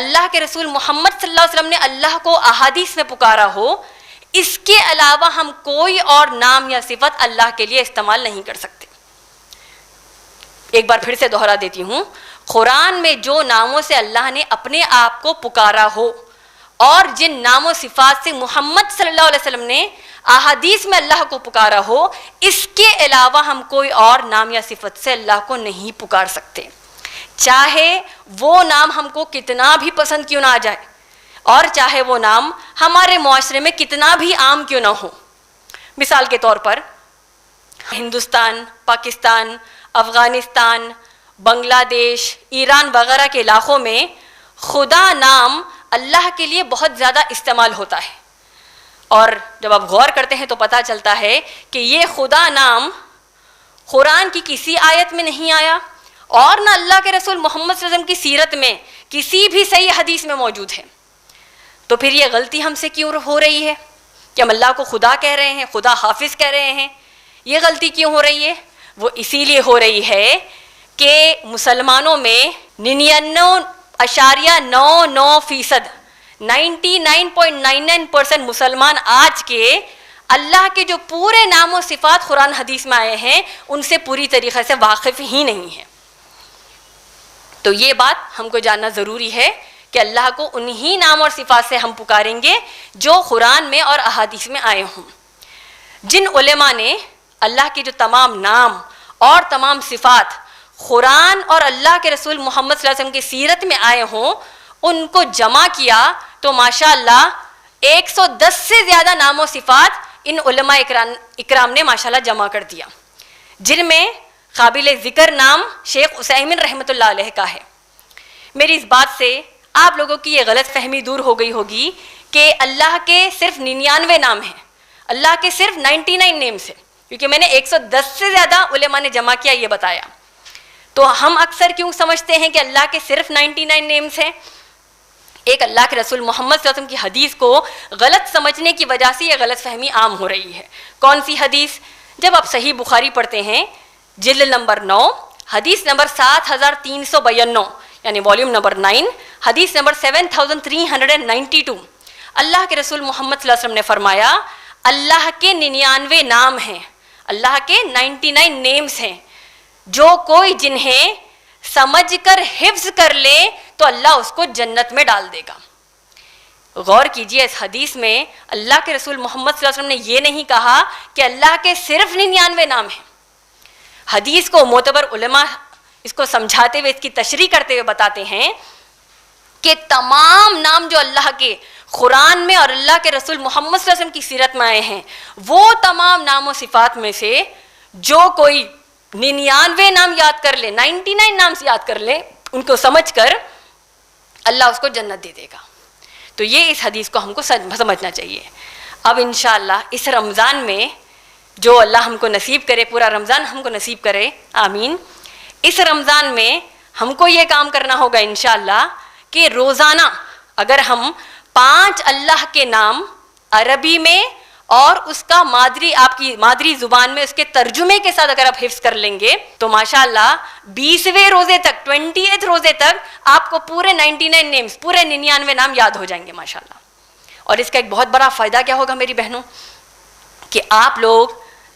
اللہ کے رسول محمد صلی اللہ علیہ وسلم نے اللہ کو احادیث میں پکارا ہو، اس کے علاوہ ہم کوئی اور نام یا صفت اللہ کے لیے استعمال نہیں کر سکتے۔ ایک بار پھر سے دوہرا دیتی ہوں، قرآن میں جو ناموں سے اللہ نے اپنے آپ کو پکارا ہو اور جن نام و صفات سے محمد صلی اللہ علیہ وسلم نے احادیث میں اللہ کو پکارا ہو، اس کے علاوہ ہم کوئی اور نام یا صفت سے اللہ کو نہیں پکار سکتے، چاہے وہ نام ہم کو کتنا بھی پسند کیوں نہ آ جائے اور چاہے وہ نام ہمارے معاشرے میں کتنا بھی عام کیوں نہ ہو۔ مثال کے طور پر ہندوستان، پاکستان، افغانستان، بنگلہ دیش، ایران وغیرہ کے علاقوں میں خدا نام اللہ کے لیے بہت زیادہ استعمال ہوتا ہے، اور جب آپ غور کرتے ہیں تو پتہ چلتا ہے کہ یہ خدا نام قرآن کی کسی آیت میں نہیں آیا اور نہ اللہ کے رسول محمد صلی اللہ علیہ وسلم کی سیرت میں کسی بھی صحیح حدیث میں موجود ہے۔ تو پھر یہ غلطی ہم سے کیوں ہو رہی ہے کہ ہم اللہ کو خدا کہہ رہے ہیں، خدا حافظ کہہ رہے ہیں؟ یہ غلطی کیوں ہو رہی ہے؟ وہ اسی لیے ہو رہی ہے کہ مسلمانوں میں 99.99% 99.99% مسلمان آج کے اللہ کے جو پورے نام و صفات قرآن حدیث میں آئے ہیں ان سے پوری طریقے سے واقف ہی نہیں ہے۔ تو یہ بات ہم کو جاننا ضروری ہے کہ اللہ کو انہی نام اور صفات سے ہم پکاریں گے جو قرآن میں اور احادیث میں آئے ہوں۔ جن علماء نے اللہ کے جو تمام نام اور تمام صفات قرآن اور اللہ کے رسول محمد صلی اللہ علیہ وسلم کی سیرت میں آئے ہوں ان کو جمع کیا تو ماشاءاللہ 110 سے زیادہ نام و صفات ان علماء اکرام نے ماشاءاللہ جمع کر دیا، جن میں قابل ذکر نام شیخ عثیمین رحمۃ اللہ علیہ کا ہے۔ میری اس بات سے آپ لوگوں کی یہ غلط فہمی دور ہو گئی ہوگی کہ اللہ کے صرف 99 نام ہیں، اللہ کے صرف 99 نیمز ہیں، کیونکہ میں نے 110 سے زیادہ علماء نے جمع کیا یہ بتایا۔ تو ہم اکثر کیوں سمجھتے ہیں کہ اللہ کے صرف 99 نیمز ہیں؟ ایک اللہ کے رسول محمد صلی اللہ علیہ وسلم کی حدیث کو غلط سمجھنے کی وجہ سے یہ غلط فہمی عام ہو رہی ہے۔ کون سی حدیث؟ جب آپ صحیح بخاری پڑھتے ہیں جلد نمبر 9 حدیث نمبر 7392 یعنی والیوم نمبر 9 حدیث نمبر 7392، اللہ کے رسول محمد صلی اللہ علیہ وسلم نے فرمایا اللہ کے 99 نام ہیں، اللہ کے 99 نیمز ہیں، جو کوئی جنہیں سمجھ کر حفظ کر لے تو اللہ اس کو جنت میں ڈال دے گا۔ غور کیجئے، اس حدیث میں اللہ کے رسول محمد صلی اللہ علیہ وسلم نے یہ نہیں کہا کہ اللہ کے صرف 99 نام ہیں۔ حدیث کو معتبر علماء اس کو سمجھاتے ہوئے، اس کی تشریح کرتے ہوئے بتاتے ہیں کہ تمام نام جو اللہ کے قرآن میں اور اللہ کے رسول محمد صلی اللہ علیہ وسلم کی سیرت میں آئے ہیں، وہ تمام نام و صفات میں سے جو کوئی 99 نام یاد کر لے، 99 نام سے یاد کر لے، ان کو سمجھ کر اللہ اس کو جنت دے دے گا۔ تو یہ اس حدیث کو ہم کو سمجھنا چاہیے۔ اب انشاءاللہ اس رمضان میں جو اللہ ہم کو نصیب کرے، پورا رمضان ہم کو نصیب کرے، آمین، اس رمضان میں ہم کو یہ کام کرنا ہوگا انشاءاللہ کہ روزانہ اگر ہم 5 اللہ کے نام عربی میں اور اس کا آپ کی مادری زبان میں اس کے ترجمے کے ساتھ اگر آپ حفظ کر لیں گے تو ماشاءاللہ 20ویں روزے تک 20th روزے تک آپ کو پورے 99 نیمز پورے 99 نام یاد ہو جائیں گے ماشاءاللہ. اور اس کا ایک بہت بڑا فائدہ کیا ہوگا میری بہنوں کہ آپ لوگ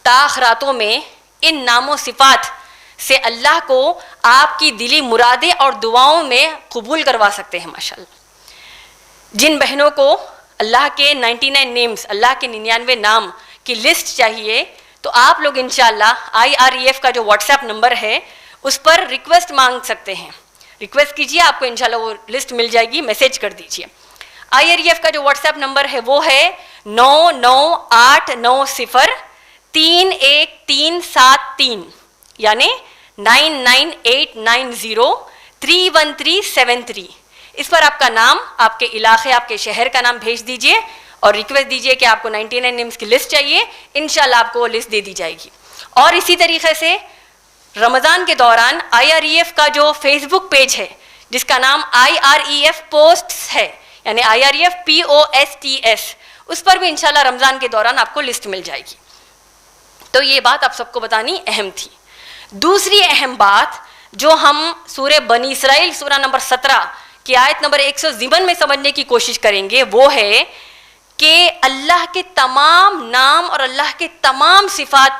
تاخراتوں میں ان نام و صفات سے اللہ کو آپ کی دلی مرادیں اور دعاؤں میں قبول کروا سکتے ہیں ماشاءاللہ. جن بہنوں کو اللہ کے 99 نیمز اللہ کے 99 نام کی لسٹ چاہیے تو آپ لوگ انشاءاللہ IREF کا جو واٹس ایپ نمبر ہے اس پر ریکویسٹ مانگ سکتے ہیں. ریکویسٹ کیجیے, آپ کو انشاءاللہ وہ لسٹ مل جائے گی, میسیج کر دیجیے. IREF کا جو واٹس ایپ نمبر ہے وہ ہے 9989031373 یعنی 9989031373. اس پر آپ کا نام, آپ کے علاقے, آپ کے شہر کا نام بھیج دیجئے اور ریکویسٹ دیجئے کہ آپ کو 99 نیمز کی لسٹ چاہیے. انشاءاللہ آپ کو وہ لسٹ دے دی جائے گی. اور اسی طریقے سے رمضان کے دوران IREF کا جو فیس بک پیج ہے جس کا نام IREF پوسٹس ہے یعنی IREF POSTS, اس پر بھی انشاءاللہ رمضان کے دوران آپ کو لسٹ مل جائے گی. تو یہ بات آپ سب کو بتانی اہم تھی. دوسری اہم بات جو ہم سورہ بنی اسرائیل سورہ نمبر 17 کی آیت نمبر 100 میں سمجھنے کی کوشش کریں گے وہ ہے کہ اللہ کے تمام نام اور اللہ کے تمام صفات,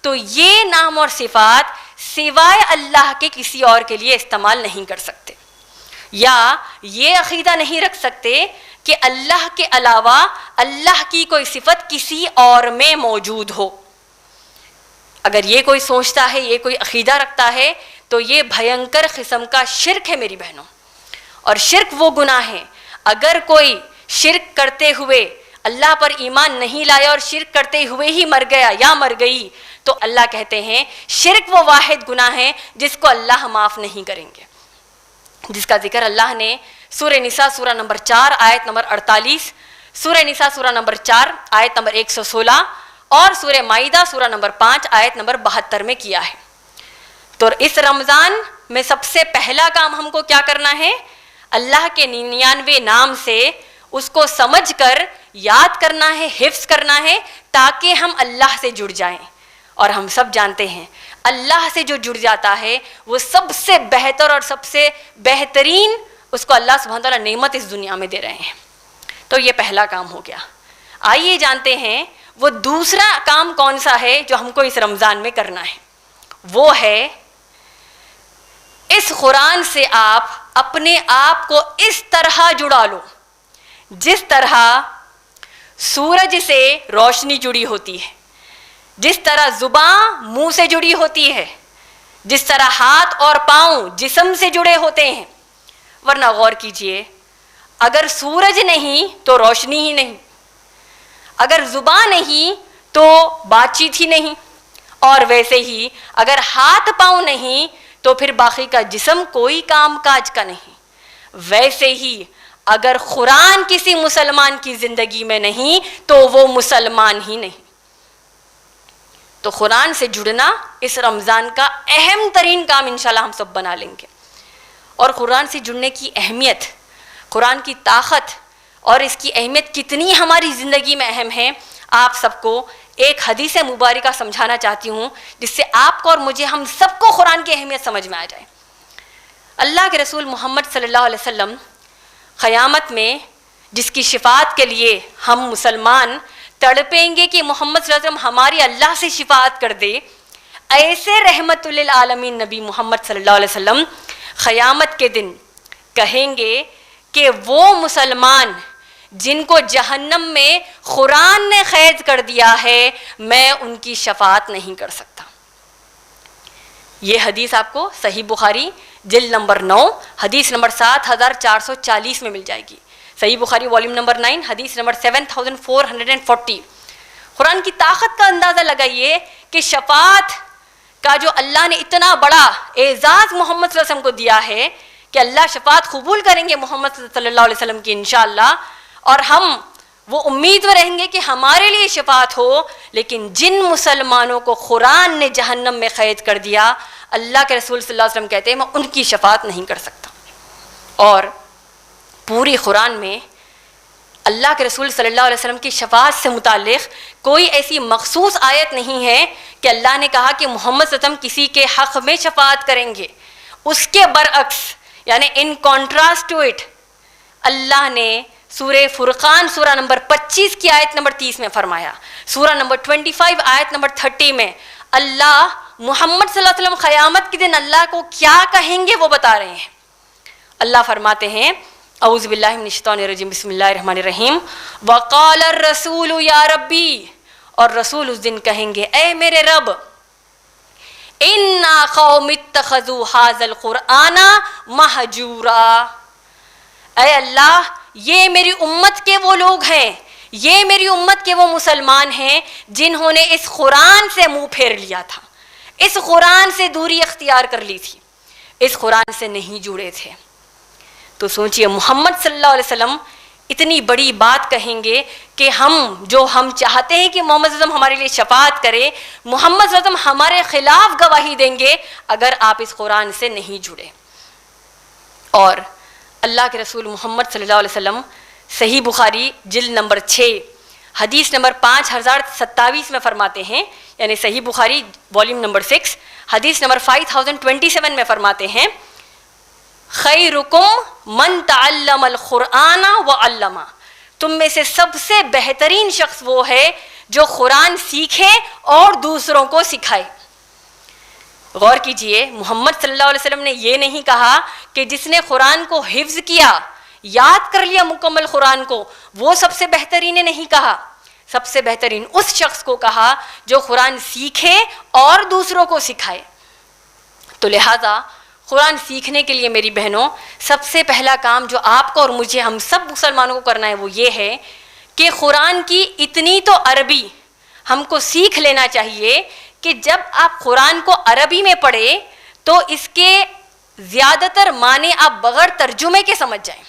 تو یہ نام اور صفات سوائے اللہ کے کسی اور کے لیے استعمال نہیں کر سکتے, یا یہ عقیدہ نہیں رکھ سکتے کہ اللہ کے علاوہ اللہ کی کوئی صفت کسی اور میں موجود ہو. اگر یہ کوئی سوچتا ہے, یہ کوئی عقیدہ رکھتا ہے تو یہ بھینکر قسم کا شرک ہے میری بہنوں. اور شرک وہ گناہ ہے, اگر کوئی شرک کرتے ہوئے اللہ پر ایمان نہیں لایا اور شرک کرتے ہوئے ہی مر گیا یا مر گئی تو اللہ کہتے ہیں شرک وہ واحد گناہ ہے جس کو اللہ معاف نہیں کریں گے, جس کا ذکر اللہ نے سورہ نساء سورہ نمبر 4 آیت نمبر 48, سورہ نساء سورہ نمبر 4 آیت نمبر 116 اور سورہ مائدہ سورہ نمبر 5 آیت نمبر 72 میں کیا ہے. تو اس رمضان میں سب سے پہلا کام ہم کو کیا کرنا ہے, اللہ کے 99 نام سے اس کو سمجھ کر یاد کرنا ہے, حفظ کرنا ہے تاکہ ہم اللہ سے جڑ جائیں. اور ہم سب جانتے ہیں اللہ سے جو جڑ جاتا ہے وہ سب سے بہتر اور سب سے بہترین اس کو اللہ سبحانہ تعالیٰ نعمت اس دنیا میں دے رہے ہیں. تو یہ پہلا کام ہو گیا. آئیے جانتے ہیں وہ دوسرا کام کون سا ہے جو ہم کو اس رمضان میں کرنا ہے. وہ ہے اس قرآن سے آپ اپنے آپ کو اس طرح جڑا لو جس طرح سورج سے روشنی جڑی ہوتی ہے, جس طرح زبان منہ سے جڑی ہوتی ہے, جس طرح ہاتھ اور پاؤں جسم سے جڑے ہوتے ہیں. ورنہ غور کیجئے, اگر سورج نہیں تو روشنی ہی نہیں, اگر زبان نہیں تو بات چیت ہی نہیں, اور ویسے ہی اگر ہاتھ پاؤں نہیں تو پھر باقی کا جسم کوئی کام کاج کا نہیں. ویسے ہی اگر قرآن کسی مسلمان کی زندگی میں نہیں تو وہ مسلمان ہی نہیں. تو قرآن سے جڑنا اس رمضان کا اہم ترین کام انشاءاللہ ہم سب بنا لیں گے. اور قرآن سے جڑنے کی اہمیت, قرآن کی طاقت اور اس کی اہمیت کتنی ہماری زندگی میں اہم ہے, آپ سب کو ایک حدیث مبارکہ سمجھانا چاہتی ہوں جس سے آپ کو اور مجھے, ہم سب کو قرآن کی اہمیت سمجھ میں آ جائے. اللہ کے رسول محمد صلی اللہ علیہ وسلم قیامت میں جس کی شفاعت کے لیے ہم مسلمان تڑپیں گے کہ محمد صلی اللہ علیہ وسلم ہماری اللہ سے شفاعت کر دے, ایسے رحمت للعالمین نبی محمد صلی اللہ علیہ وسلم قیامت کے دن کہیں گے کہ وہ مسلمان جن کو جہنم میں قرآن نے قید کر دیا ہے میں ان کی شفاعت نہیں کر سکتا. یہ حدیث آپ کو صحیح بخاری جلد نمبر 9 حدیث نمبر 7440 میں مل جائے گی. صحیح بخاری والیوم نمبر 9 حدیث نمبر 7440. قرآن کی طاقت کا اندازہ لگائیے کہ شفاعت کا جو اللہ نے اتنا بڑا اعزاز محمد صلی اللہ علیہ وسلم کو دیا ہے کہ اللہ شفاعت قبول کریں گے محمد صلی اللہ علیہ وسلم کی انشاءاللہ, اور ہم وہ امید میں رہیں گے کہ ہمارے لیے شفاعت ہو. لیکن جن مسلمانوں کو قرآن نے جہنم میں قید کر دیا اللہ کے رسول صلی اللہ علیہ وسلم کہتے ہیں میں ان کی شفاعت نہیں کر سکتا. اور پوری قرآن میں اللہ کے رسول صلی اللہ علیہ وسلم کی شفاعت سے متعلق کوئی ایسی مخصوص آیت نہیں ہے کہ اللہ نے کہا کہ محمد صلی اللہ علیہ وسلم کسی کے حق میں شفاعت کریں گے. اس کے برعکس یعنی ان کانٹراسٹ ٹو اٹ اللہ نے سورہ فرقان سورہ نمبر 25 کی آیت نمبر 30 میں فرمایا, سورہ نمبر 25 آیت نمبر 30 میں اللہ محمد صلی اللہ علیہ وسلم قیامت کے دن اللہ کو کیا کہیں گے وہ بتا رہے ہیں. اللہ فرماتے ہیں اعوذ باللہ من الشیطان الرجیم بسم اللہ الرحمن الرحیم وقال الرسول یا ربی, اور رسول اس دن کہیں گے اے میرے رب انا قوم اتخذوا ھذا القرآن مہجورا, اے اللہ یہ میری امت کے وہ لوگ ہیں, یہ میری امت کے وہ مسلمان ہیں جنہوں نے اس قرآن سے منہ پھیر لیا تھا, اس قرآن سے دوری اختیار کر لی تھی, اس قرآن سے نہیں جڑے تھے. تو سوچئے محمد صلی اللہ علیہ وسلم اتنی بڑی بات کہیں گے کہ ہم چاہتے ہیں کہ محمد صلی اللہ علیہ وسلم ہمارے لیے شفاعت کرے, محمد صلی اللہ علیہ وسلم ہمارے خلاف گواہی دیں گے اگر آپ اس قرآن سے نہیں جڑے. اور اللہ کے رسول محمد صلی اللہ علیہ وسلم صحیح بخاری جلد نمبر 6 حدیث نمبر 5027 میں فرماتے ہیں, یعنی صحیح بخاری والیوم نمبر 6 حدیث نمبر 5027 میں فرماتے ہیں خیرکم من تعلم القرآن وعلمہ, تم میں سے سب سے بہترین شخص وہ ہے جو قرآن سیکھے اور دوسروں کو سکھائے. غور کیجئے محمد صلی اللہ علیہ وسلم نے یہ نہیں کہا کہ جس نے قرآن کو حفظ کیا, یاد کر لیا مکمل قرآن کو, وہ سب سے بہترین نے نہیں کہا, سب سے بہترین اس شخص کو کہا جو قرآن سیکھے اور دوسروں کو سکھائے. تو لہذا قرآن سیکھنے کے لیے میری بہنوں سب سے پہلا کام جو آپ کو اور مجھے ہم سب مسلمانوں کو کرنا ہے وہ یہ ہے کہ قرآن کی اتنی تو عربی ہم کو سیکھ لینا چاہیے کہ جب آپ قرآن کو عربی میں پڑھیں تو اس کے زیادہ تر معنی آپ بغیر ترجمے کے سمجھ جائیں.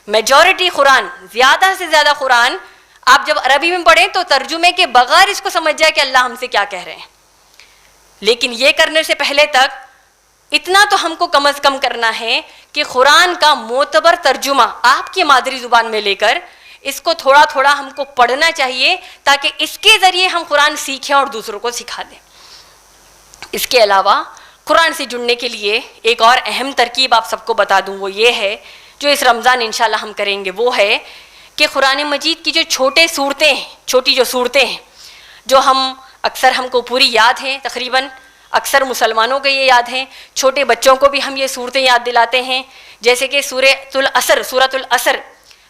میجورٹی قرآن, زیادہ سے زیادہ قرآن آپ جب عربی میں پڑھیں تو ترجمے کے بغیر اس کو سمجھ جائے کہ اللہ ہم سے کیا کہہ رہے ہیں. لیکن یہ کرنے سے پہلے تک اتنا تو ہم کو کم از کم کرنا ہے کہ قرآن کا معتبر ترجمہ آپ کی مادری زبان میں لے کر اس کو تھوڑا تھوڑا ہم کو پڑھنا چاہیے تاکہ اس کے ذریعے ہم قرآن سیکھیں اور دوسروں کو سکھا دیں. اس کے علاوہ قرآن سے جڑنے کے لیے ایک اور اہم ترکیب آپ سب کو بتا دوں, وہ یہ ہے جو اس رمضان انشاءاللہ ہم کریں گے, وہ ہے کہ قرآن مجید کی جو چھوٹی جو صورتیں ہیں جو اکثر ہم کو پوری یاد ہیں, تقریباً اکثر مسلمانوں کو یہ یاد ہیں, چھوٹے بچوں کو بھی ہم یہ صورتیں یاد دلاتے ہیں, جیسے کہ سورۃ العصر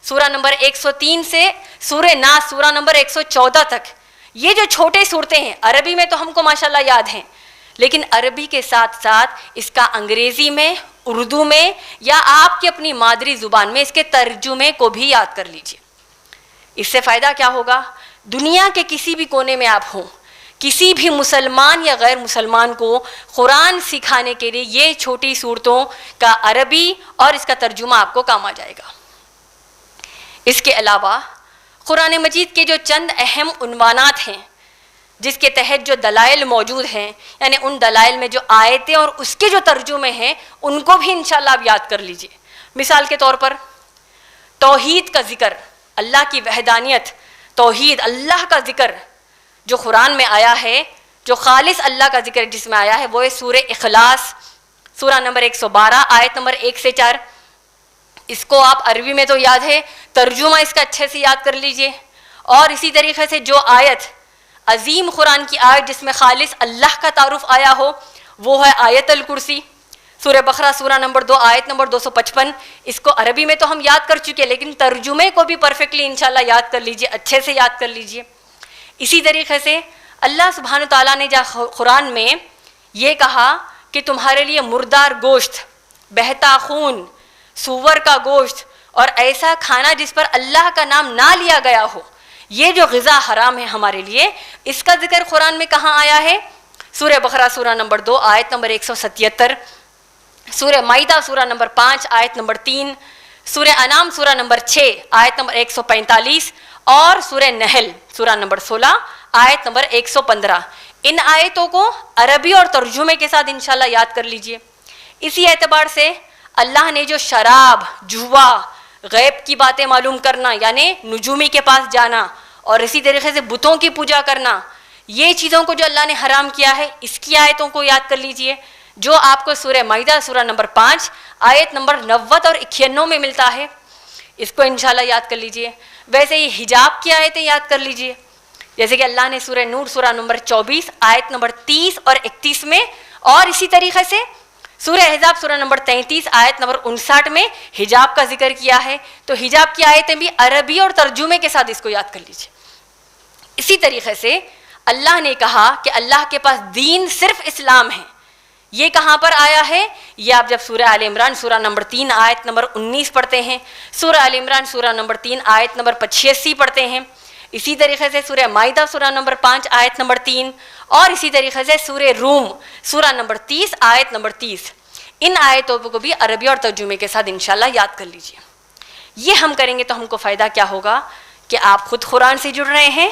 سورہ نمبر 103 سے سورہ ناس سورہ نمبر 114 تک. یہ جو چھوٹے صورتیں ہیں عربی میں تو ہم کو ماشاءاللہ یاد ہیں, لیکن عربی کے ساتھ ساتھ اس کا انگریزی میں, اردو میں یا آپ کی اپنی مادری زبان میں اس کے ترجمے کو بھی یاد کر لیجئے. اس سے فائدہ کیا ہوگا, دنیا کے کسی بھی کونے میں آپ ہوں, کسی بھی مسلمان یا غیر مسلمان کو قرآن سکھانے کے لیے یہ چھوٹی صورتوں کا عربی اور اس کا ترجمہ آپ کو کام آ جائے گا. اس کے علاوہ قرآن مجید کے جو چند اہم عنوانات ہیں جس کے تحت جو دلائل موجود ہیں, یعنی ان دلائل میں جو آیتیں اور اس کے جو ترجمے ہیں ان کو بھی انشاءاللہ آپ یاد کر لیجئے. مثال کے طور پر توحید کا ذکر, اللہ کی وحدانیت, توحید اللہ کا ذکر جو قرآن میں آیا ہے, جو خالص اللہ کا ذکر جس میں آیا ہے وہ ہے سورہ اخلاص سورہ نمبر 112 آیت نمبر 1 سے 4. اس کو آپ عربی میں تو یاد ہے, ترجمہ اس کا اچھے سے یاد کر لیجئے. اور اسی طریقے سے جو آیت عظیم قرآن کی آیت جس میں خالص اللہ کا تعارف آیا ہو وہ ہے آیت الکرسی سورہ بقرہ سورہ نمبر 2 آیت نمبر 255. اس کو عربی میں تو ہم یاد کر چکے, لیکن ترجمے کو بھی پرفیکٹلی انشاءاللہ یاد کر لیجئے, اچھے سے یاد کر لیجئے. اسی طریقے سے اللہ سبحانہ تعالیٰ نے قرآن میں یہ کہا کہ تمہارے لیے مردار گوشت, بہتا خون, سور کا گوشت اور ایسا کھانا جس پر اللہ کا نام نہ لیا گیا ہو, یہ جو غذا حرام ہے ہمارے لیے, اس کا ذکر قرآن میں کہاں آیا ہے؟ سورہ بقرہ سورہ نمبر 2 آیت نمبر 177, سورہ مائدہ سورہ نمبر 5 آیت نمبر 3, سورہ انعام سورہ نمبر 6 آیت نمبر 145 اور سورہ نحل سورہ نمبر 16 آیت نمبر 115. ان آیتوں کو عربی اور ترجمے کے ساتھ انشاءاللہ یاد کر لیجئے. اسی اعتبار سے اللہ نے جو شراب، جوا، غیب کی باتیں معلوم کرنا یعنی نجومی کے پاس جانا اور اسی طریقے سے بتوں کی پوجا کرنا، یہ چیزوں کو جو اللہ نے حرام کیا ہے اس کی آیتوں کو یاد کر لیجئے، جو آپ کو سورہ مائدہ سورہ نمبر 5 آیت نمبر 90 اور 91 میں ملتا ہے. اس کو انشاءاللہ یاد کر لیجئے. ویسے ہی حجاب کی آیتیں یاد کر لیجئے، جیسے کہ اللہ نے سورہ نور سورہ نمبر 24 آیت نمبر 30 اور 31 میں، اور اسی طریقے سے سورہ احزاب سورہ نمبر 33 آیت نمبر 59 میں حجاب کا ذکر کیا ہے. تو حجاب کی آیتیں بھی عربی اور ترجمے کے ساتھ اس کو یاد کر لیجئے. اسی طریقے سے اللہ نے کہا کہ اللہ کے پاس دین صرف اسلام ہے. یہ کہاں پر آیا ہے؟ یہ آپ جب سورہ آل عمران سورہ نمبر 3 آیت نمبر 19 پڑھتے ہیں، سورہ آل عمران سورہ نمبر 3 آیت نمبر 85 پڑھتے ہیں، اسی طریقے سے سورہ مائدہ سورہ نمبر 5 آیت نمبر 3، اور اسی طریقے سے سورہ روم سورہ نمبر 30 آیت نمبر 30. ان آیتوں کو بھی عربی اور ترجمے کے ساتھ انشاءاللہ یاد کر لیجئے. یہ ہم کریں گے تو ہم کو فائدہ کیا ہوگا کہ آپ خود قرآن سے جڑ رہے ہیں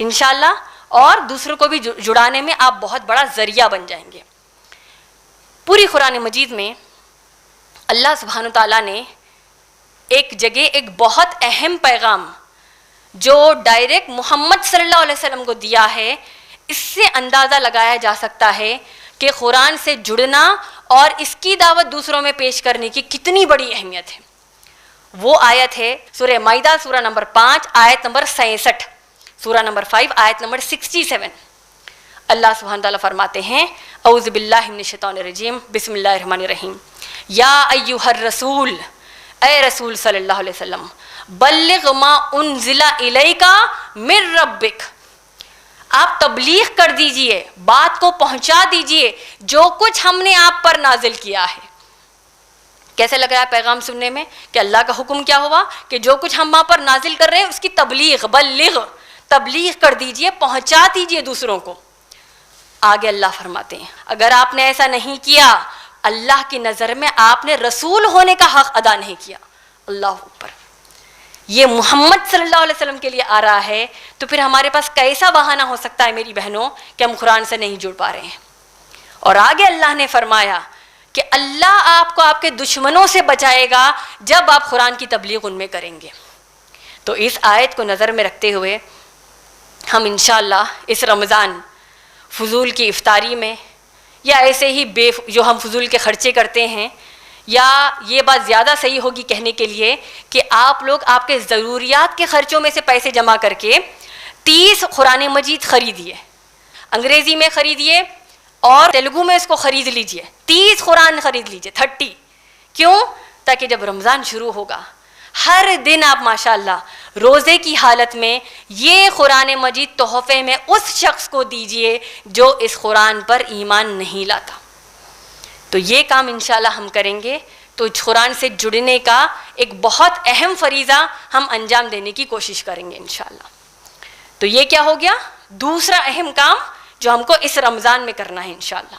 انشاءاللہ، اور دوسروں کو بھی جڑانے میں آپ بہت بڑا ذریعہ بن جائیں گے. پوری قرآن مجید میں اللہ سبحانہ تعالیٰ نے ایک جگہ ایک بہت اہم پیغام جو ڈائریکٹ محمد صلی اللہ علیہ وسلم کو دیا ہے، اس سے اندازہ لگایا جا سکتا ہے کہ قرآن سے جڑنا اور اس کی دعوت دوسروں میں پیش کرنے کی کتنی بڑی اہمیت ہے. وہ آیت ہے سورہ مائدہ سورہ نمبر 5 آیت نمبر 66، سورہ نمبر 5 آیت نمبر 67. اللہ سبحانہ تعالیٰ فرماتے ہیں اعوذ باللہ من الشیطان الرجیم بسم اللہ الرحمن الرحیم یا ایہا الرسول، اے رسول صلی اللہ علیہ وسلم، بلغ ما انزل الیک من ربک، آپ تبلیغ کر دیجئے، بات کو پہنچا دیجئے جو کچھ ہم نے آپ پر نازل کیا ہے. کیسے لگا ہے پیغام سننے میں کہ اللہ کا حکم کیا ہوا کہ جو کچھ ہم وہاں پر نازل کر رہے ہیں اس کی تبلیغ، بلغ، تبلیغ کر دیجئے، پہنچا دیجئے دوسروں کو. آگے اللہ فرماتے ہیں اگر آپ نے ایسا نہیں کیا اللہ کی نظر میں آپ نے رسول ہونے کا حق ادا نہیں کیا. اللہ اکبر. یہ محمد صلی اللہ علیہ وسلم کے لیے آ رہا ہے تو پھر ہمارے پاس کیسا بہانہ ہو سکتا ہے میری بہنوں کہ ہم قرآن سے نہیں جڑ پا رہے ہیں. اور آگے اللہ نے فرمایا کہ اللہ آپ کو آپ کے دشمنوں سے بچائے گا جب آپ قرآن کی تبلیغ ان میں کریں گے. تو اس آیت کو نظر میں رکھتے ہوئے ہم انشاءاللہ اس رمضان فضول کی افطاری میں یا ایسے ہی جو ہم فضول کے خرچے کرتے ہیں، یا یہ بات زیادہ صحیح ہوگی کہنے کے لیے کہ آپ لوگ آپ کے ضروریات کے خرچوں میں سے پیسے جمع کر کے 30 قرآن مجید خریدیے، انگریزی میں خریدیے اور تیلگو میں اس کو خرید لیجئے. 30 قرآن خرید لیجئے، 30. کیوں؟ تاکہ جب رمضان شروع ہوگا ہر دن آپ ماشاءاللہ روزے کی حالت میں یہ قرآن مجید تحفے میں اس شخص کو دیجئے جو اس قرآن پر ایمان نہیں لاتا. تو یہ کام انشاءاللہ ہم کریں گے تو قرآن سے جڑنے کا ایک بہت اہم فریضہ ہم انجام دینے کی کوشش کریں گے انشاءاللہ. تو یہ کیا ہو گیا؟ دوسرا اہم کام جو ہم کو اس رمضان میں کرنا ہے انشاءاللہ.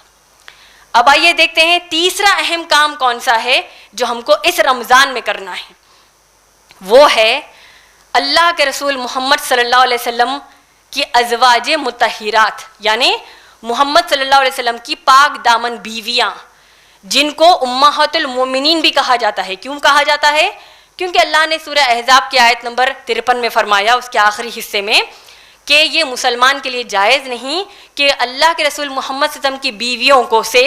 اب آئیے دیکھتے ہیں تیسرا اہم کام کون سا ہے جو ہم کو اس رمضان میں کرنا ہے. وہ ہے اللہ کے رسول محمد صلی اللہ علیہ وسلم کی ازواج مطہرات، یعنی محمد صلی اللہ علیہ وسلم کی پاک دامن بیویاں، جن کو امہات المومنین بھی کہا جاتا ہے. کیوں کہا جاتا ہے؟ کیونکہ اللہ نے سورہ احزاب کی آیت نمبر 53 میں فرمایا اس کے آخری حصے میں کہ یہ مسلمان کے لیے جائز نہیں کہ اللہ کے رسول محمد صلی اللہ علیہ وسلم کی بیویوں کو سے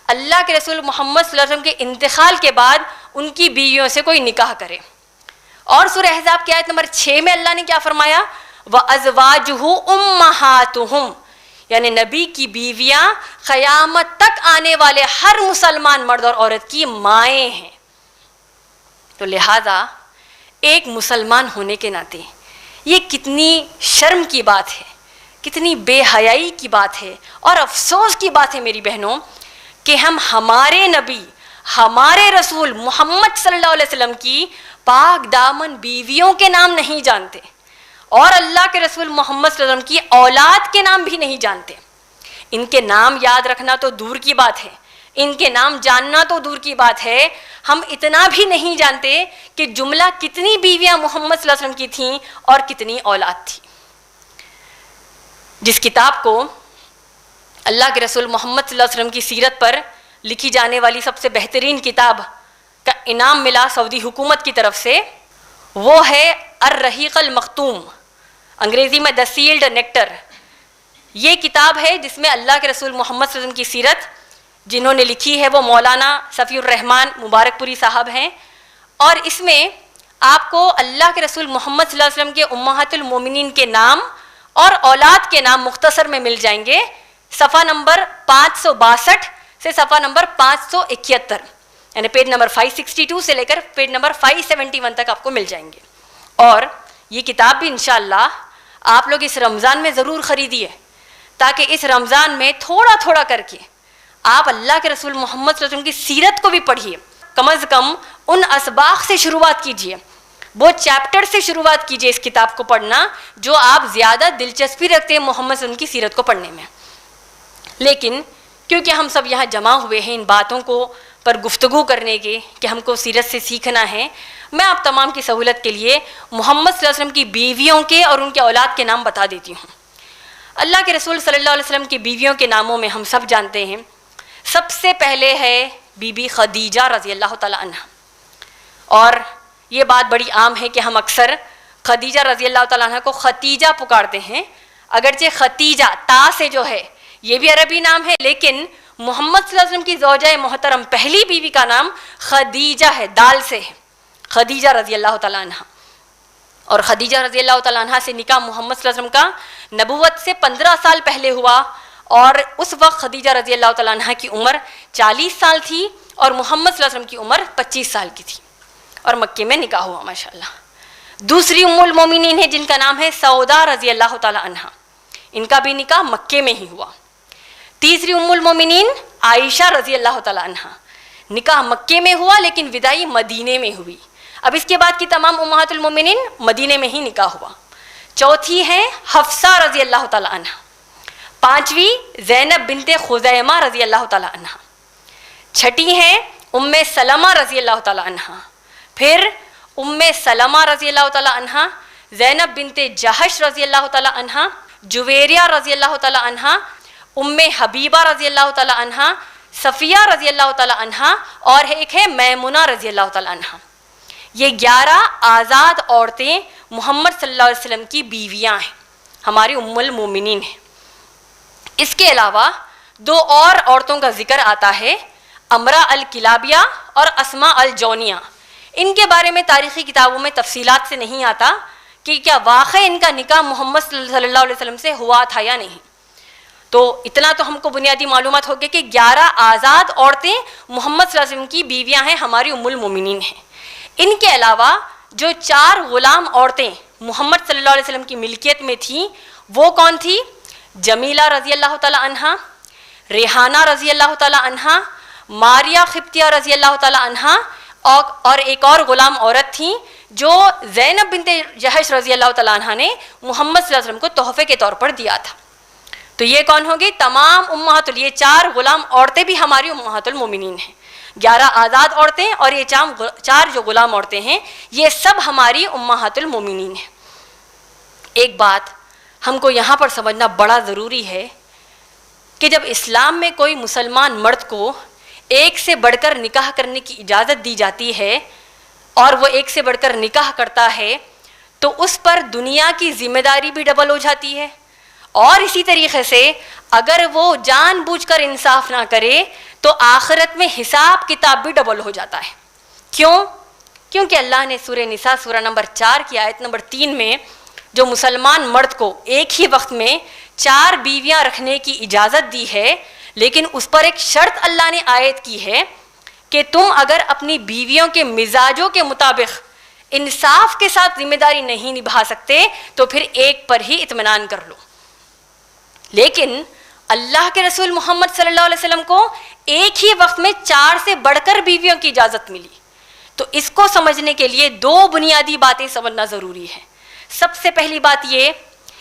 اللہ کے رسول محمد صلی اللہ علیہ وسلم کے انتقال کے بعد ان کی بیویوں سے کوئی نکاح کرے. اور سورہ احزاب کی آیت نمبر 6 میں اللہ نے کیا فرمایا؟ وَأَزْوَاجُهُ أُمَّهَاتُهُمْ، یعنی نبی کی بیویاں قیامت تک آنے والے ہر مسلمان مرد اور عورت کی مائیں ہیں. تو لہذا ایک مسلمان ہونے کے ناطے یہ کتنی شرم کی بات ہے، کتنی بے حیائی کی بات ہے اور افسوس کی بات ہے میری بہنوں کہ ہم ہمارے نبی، ہمارے رسول محمد صلی اللہ علیہ وسلم کی پاک دامن بیویوں کے نام نہیں جانتے اور اللہ کے رسول محمد صلی اللہ علیہ وسلم کی اولاد کے نام بھی نہیں جانتے. ان کے نام یاد رکھنا تو دور کی بات ہے، ان کے نام جاننا تو دور کی بات ہے، ہم اتنا بھی نہیں جانتے کہ جملہ کتنی بیویاں محمد صلی اللہ علیہ وسلم کی تھیں اور کتنی اولاد تھی. جس کتاب کو اللہ کے رسول محمد صلی اللہ علیہ وسلم کی سیرت پر لکھی جانے والی سب سے بہترین کتاب کا انعام ملا سعودی حکومت کی طرف سے، وہ ہے الرحیق المختوم، انگریزی میں دا سیلڈ نیکٹر۔ یہ کتاب ہے جس میں اللہ کے رسول محمد صلی اللہ علیہ وسلم کی سیرت جنہوں نے لکھی ہے وہ مولانا صفی الرحمان مبارک پوری صاحب ہیں، اور اس میں آپ کو اللہ کے رسول محمد صلی اللہ علیہ وسلم کے امہات المومنین کے نام اور اولاد کے نام مختصر میں مل جائیں گے، صفحہ نمبر 562 سے صفحہ نمبر 571، یعنی پیج نمبر 562 سے لے کر پیج نمبر 571 تک آپ کو مل جائیں گے۔ اور یہ کتاب بھی انشاءاللہ آپ لوگ اس رمضان میں ضرور خریدیے، تاکہ اس رمضان میں تھوڑا تھوڑا کر کے آپ اللہ کے رسول محمد صلی اللہ علیہ وسلم کی سیرت کو بھی پڑھیے، کم از کم ان اسباق سے شروعات کیجیے، وہ چیپٹر سے شروعات کیجیے اس کتاب کو پڑھنا جو آپ زیادہ دلچسپی رکھتے ہیں محمد صلی اللہ علیہ وسلم کی سیرت کو پڑھنے میں۔ لیکن کیونکہ ہم سب یہاں جمع ہوئے ہیں ان باتوں کو پر گفتگو کرنے کے کہ ہم کو سیرت سے سیکھنا ہے، میں آپ تمام کی سہولت کے لیے محمد صلی اللہ علیہ وسلم کی بیویوں کے اور ان کے اولاد کے نام بتا دیتی ہوں۔ اللہ کے رسول صلی اللہ علیہ وسلم کی بیویوں کے ناموں میں ہم سب جانتے ہیں، سب سے پہلے ہے بی بی خدیجہ رضی اللہ تعالی عنہ، اور یہ بات بڑی عام ہے کہ ہم اکثر خدیجہ رضی اللہ تعالیٰ عنہ کو ختیجہ پکارتے ہیں، اگرچہ ختیجہ تا سے جو ہے یہ بھی عربی نام ہے، لیکن محمد صلی اللہ علیہ وسلم کی زوجہ محترم پہلی بیوی کا نام خدیجہ ہے، دال سے ہے، خدیجہ رضی اللہ تعالیٰ عنہ۔ اور خدیجہ رضی اللہ تعالیٰ عنہ سے نکاح محمد صلی اللہ علیہ وسلم کا نبوت سے 15 سال پہلے ہوا، اور اس وقت خدیجہ رضی اللہ تعالیٰ عنہ کی عمر 40 سال تھی اور محمد صلی اللہ علیہ وسلم کی عمر 25 سال کی تھی، اور مکے میں نکاح ہوا ماشاءاللہ۔ دوسری ام المومنین ہے جن کا نام ہے سودا رضی اللہ تعالیٰ عنہ، ان کا بھی نکاح مکے میں ہی ہوا۔ تیسری ام المومنین عائشہ رضی اللہ تعالیٰ عنہ، نکاح مکے میں ہوا لیکن وداعی مدینے میں ہوئی۔ اب اس کے بعد کی تمام امہات المومنین مدینے میں ہی نکاح ہوا۔ چوتھی ہے حفصہ رضی اللہ تعالیٰ عنہ، پانچویں زینب بنت خزیمہ رضی اللہ تعالیٰ عنہ، چھٹی ہیں ام سلمہ رضی اللہ تعالیٰ عنہ، پھر ام سلمہ رضی اللہ تعالیٰ عنہ، زینب بنت جہش رضی اللہ تعالیٰ عنہ، جویریہ رضی اللہ تعالیٰ عنہ، ام حبیبہ رضی اللہ تعالیٰ عنہ، صفیہ رضی اللہ تعالیٰ عنہ، اور ایک ہے میمونہ رضی اللہ تعالیٰ عنہ۔ یہ 11 آزاد عورتیں محمد صلی اللہ علیہ وسلم کی بیویاں ہیں، ہماری ام المومنین ہیں۔ اس کے علاوہ 2 اور عورتوں کا ذکر آتا ہے، امرہ الکلابیہ اور اسماء الجونیہ۔ ان کے بارے میں تاریخی کتابوں میں تفصیلات سے نہیں آتا کہ کیا واقع ان کا نکاح محمد صلی اللہ علیہ وسلم سے ہوا تھا یا نہیں، تو اتنا تو ہم کو بنیادی معلومات ہوگی کہ 11 آزاد عورتیں محمد صلی اللہ علیہ وسلم کی بیویاں ہیں، ہماری ام المومنین ہیں۔ ان کے علاوہ جو 4 غلام عورتیں محمد صلی اللہ علیہ وسلم کی ملکیت میں تھیں وہ کون تھی؟ جمیلہ رضی اللہ تعالی عنہ، ریحانہ رضی اللہ تعالی عنہ، ماریہ قبطیہ رضی اللہ تعالی عنہ، اور ایک اور غلام عورت تھیں جو زینب بنت جہش رضی اللہ تعالی عنہ نے محمد صلی اللہ علیہ وسلم کو تحفے کے طور پر دیا تھا۔ تو یہ کون ہوگی؟ تمام امہات، یہ 4 غلام عورتیں بھی ہماری امہات المومنین ہیں، 11 آزاد عورتیں اور یہ 4 جو غلام عورتیں ہیں یہ سب ہماری امہات المومنین ہیں۔ ایک بات ہم کو یہاں پر سمجھنا بڑا ضروری ہے کہ جب اسلام میں کوئی مسلمان مرد کو ایک سے بڑھ کر نکاح کرنے کی اجازت دی جاتی ہے اور وہ ایک سے بڑھ کر نکاح کرتا ہے تو اس پر دنیا کی ذمہ داری بھی ڈبل ہو جاتی ہے، اور اسی طریقے سے اگر وہ جان بوجھ کر انصاف نہ کرے تو آخرت میں حساب کتاب بھی ڈبل ہو جاتا ہے۔ کیوں؟ کیونکہ اللہ نے سورہ نساء سورہ نمبر 4 کی آیت نمبر 3 میں جو مسلمان مرد کو ایک ہی وقت میں 4 بیویاں رکھنے کی اجازت دی ہے، لیکن اس پر ایک شرط اللہ نے عائد کی ہے کہ تم اگر اپنی بیویوں کے مزاجوں کے مطابق انصاف کے ساتھ ذمہ داری نہیں نبھا سکتے تو پھر ایک پر ہی اطمینان کر لو۔ لیکن اللہ کے رسول محمد صلی اللہ علیہ وسلم کو ایک ہی وقت میں 4 سے بڑھ کر بیویوں کی اجازت ملی، تو اس کو سمجھنے کے لیے 2 بنیادی باتیں سمجھنا ضروری ہے۔ سب سے پہلی بات یہ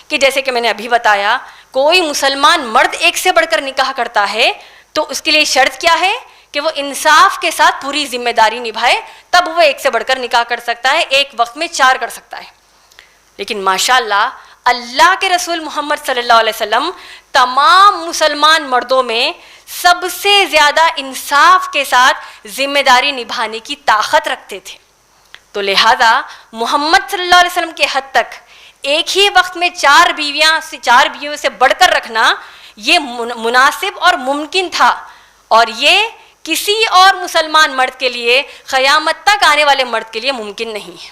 کہ جیسے کہ میں نے ابھی بتایا، کوئی مسلمان مرد ایک سے بڑھ کر نکاح کرتا ہے تو اس کے لیے شرط کیا ہے کہ وہ انصاف کے ساتھ پوری ذمہ داری نبھائے، تب وہ ایک سے بڑھ کر نکاح کر سکتا ہے، ایک وقت میں 4 کر سکتا ہے۔ لیکن ماشاءاللہ اللہ کے رسول محمد صلی اللہ علیہ وسلم تمام مسلمان مردوں میں سب سے زیادہ انصاف کے ساتھ ذمہ داری نبھانے کی طاقت رکھتے تھے. تو لہذا محمد صلی اللہ علیہ وسلم کے حد تک ایک ہی وقت میں 4 بیویوں سے بڑھ کر رکھنا یہ مناسب اور ممکن تھا, اور یہ کسی اور مسلمان مرد کے لیے, قیامت تک آنے والے مرد کے لیے ممکن نہیں ہے.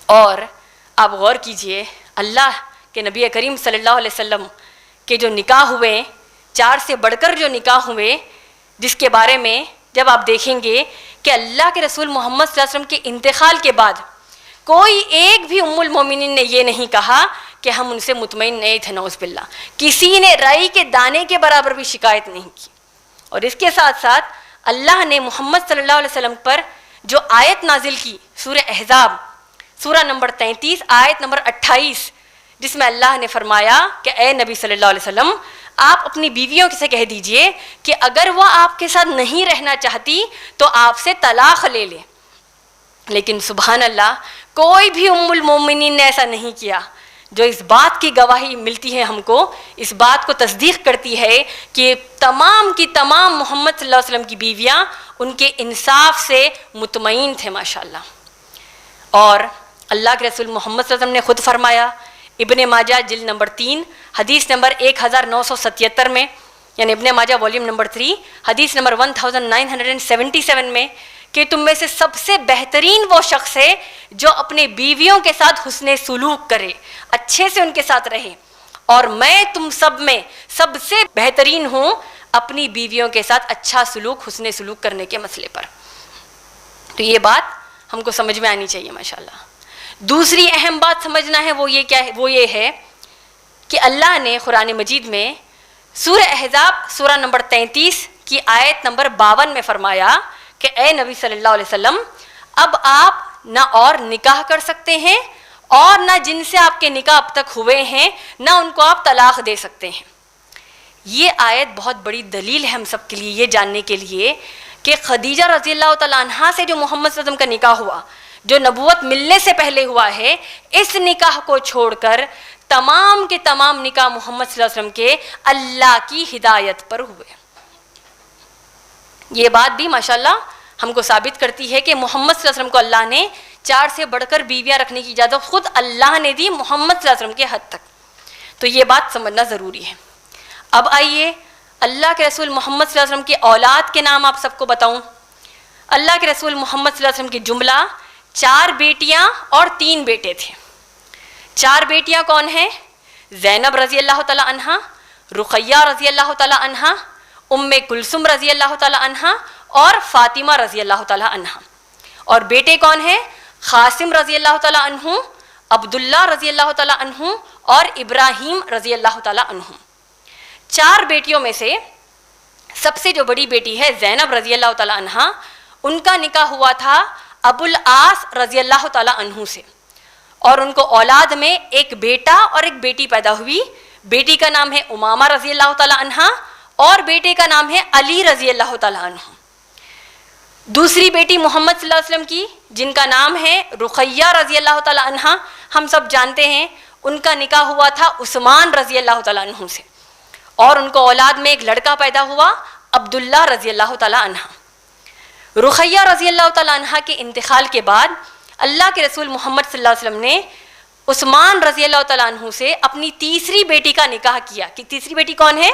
اور آپ غور کیجئے, اللہ کے نبی کریم صلی اللہ علیہ وسلم کے جو نکاح ہوئے, 4 سے بڑھ کر جو نکاح ہوئے, جس کے بارے میں جب آپ دیکھیں گے کہ اللہ کے رسول محمد صلی اللہ علیہ وسلم کے انتقال کے بعد کوئی ایک بھی ام المومنین نے یہ نہیں کہا کہ ہم ان سے مطمئن نہیں تھے, نعوذ باللہ. کسی نے رائی کے دانے کے برابر بھی شکایت نہیں کی. اور اس کے ساتھ ساتھ اللہ نے محمد صلی اللہ علیہ وسلم پر جو آیت نازل کی, سورہ احزاب سورہ نمبر 33 آیت نمبر 28, جس میں اللہ نے فرمایا کہ اے نبی صلی اللہ علیہ وسلم, آپ اپنی بیویوں سے کہہ دیجئے کہ اگر وہ آپ کے ساتھ نہیں رہنا چاہتی تو آپ سے طلاق لے لیں. لیکن سبحان اللہ, کوئی بھی ام المومنین نے ایسا نہیں کیا. جو اس بات کی گواہی ملتی ہے ہم کو, اس بات کو تصدیق کرتی ہے کہ تمام کی تمام محمد صلی اللہ علیہ وسلم کی بیویاں ان کے انصاف سے مطمئن تھے ماشاءاللہ. اور اللہ کے رسول محمد صلی اللہ علیہ وسلم نے خود فرمایا, ابن ماجہ جلد نمبر 3 حدیث نمبر 1977 میں, یعنی ابن ماجہ والیوم نمبر 3 حدیث نمبر 1977 میں, کہ تم میں سے سب سے بہترین وہ شخص ہے جو اپنے بیویوں کے ساتھ حسن سلوک کرے, اچھے سے ان کے ساتھ رہے, اور میں تم سب میں سب سے بہترین ہوں اپنی بیویوں کے ساتھ اچھا سلوک, حسن سلوک کرنے کے مسئلے پر. تو یہ بات ہم کو سمجھ میں آنی چاہیے ماشاءاللہ. دوسری اہم بات سمجھنا ہے وہ یہ ہے کہ اللہ نے قرآن مجید میں سورہ احزاب سورہ نمبر 33 کی آیت نمبر 52 میں فرمایا کہ اے نبی صلی اللہ علیہ وسلم, اب آپ نہ اور نکاح کر سکتے ہیں, اور نہ جن سے آپ کے نکاح اب تک ہوئے ہیں نہ ان کو آپ طلاق دے سکتے ہیں. یہ آیت بہت بڑی دلیل ہے ہم سب کے لیے یہ جاننے کے لیے کہ خدیجہ رضی اللہ تعالیٰ عنہا سے جو محمد صلی اللہ علیہ وسلم کا نکاح ہوا, جو نبوت ملنے سے پہلے ہوا ہے, اس نکاح کو چھوڑ کر تمام کے تمام نکاح محمد صلی اللہ علیہ وسلم کے اللہ کی ہدایت پر ہوئے. یہ بات بھی ماشاءاللہ ہم کو ثابت کرتی ہے کہ محمد صلی اللہ علیہ وسلم کو اللہ نے 4 سے بڑھ کر بیویاں رکھنے کی اجازت خود اللہ نے دی محمد صلی اللہ علیہ وسلم کے حد تک. تو یہ بات سمجھنا ضروری ہے. اب آئیے اللہ کے رسول محمد صلی اللہ علیہ وسلم کی اولاد کے نام آپ سب کو بتاؤں. اللہ کے رسول محمد صلی اللہ علیہ وسلم کی جملہ 4 بیٹیاں اور 3 بیٹے تھے. 4 بیٹیاں کون ہیں؟ زینب رضی اللہ تعالی عنہا, رقیہ رضی اللہ تعالی عنہا, ام کلثوم رضی اللہ تعالی عنہا اور فاطمہ رضی اللہ تعالی عنہا. اور بیٹے کون ہیں؟ قاسم رضی اللہ تعالی عنہ, عبداللہ رضی اللہ تعالی عنہ اور ابراہیم رضی اللہ تعالی عنہ. 4 بیٹیوں میں سے سب سے جو بڑی بیٹی ہے زینب رضی اللہ تعالی عنہا, ان کا نکاح ہوا تھا ابو العاص رضی اللہ تعالی عنہ سے, اور ان کو اولاد میں ایک بیٹا اور ایک بیٹی پیدا ہوئی. بیٹی کا نام ہے امامہ رضی اللہ تعالی عنہا اور بیٹے کا نام ہے علی رضی اللہ تعالی عنہ. دوسری بیٹی محمد صلی اللہ علیہ وسلم کی جن کا نام ہے رقیہ رضی اللہ تعالی عنہا, ہم سب جانتے ہیں ان کا نکاح ہوا تھا عثمان رضی اللہ تعالی عنہ سے, اور ان کو اولاد میں ایک لڑکا پیدا ہوا عبداللہ رضی اللہ تعالی عنہ. رقیہ رضی اللہ تعالی عنہ کے انتقال کے بعد اللہ کے رسول محمد صلی اللہ علیہ وسلم نے عثمان رضی اللہ تعالی عنہ سے اپنی تیسری بیٹی کا نکاح کیا. کہ تیسری بیٹی کون ہے؟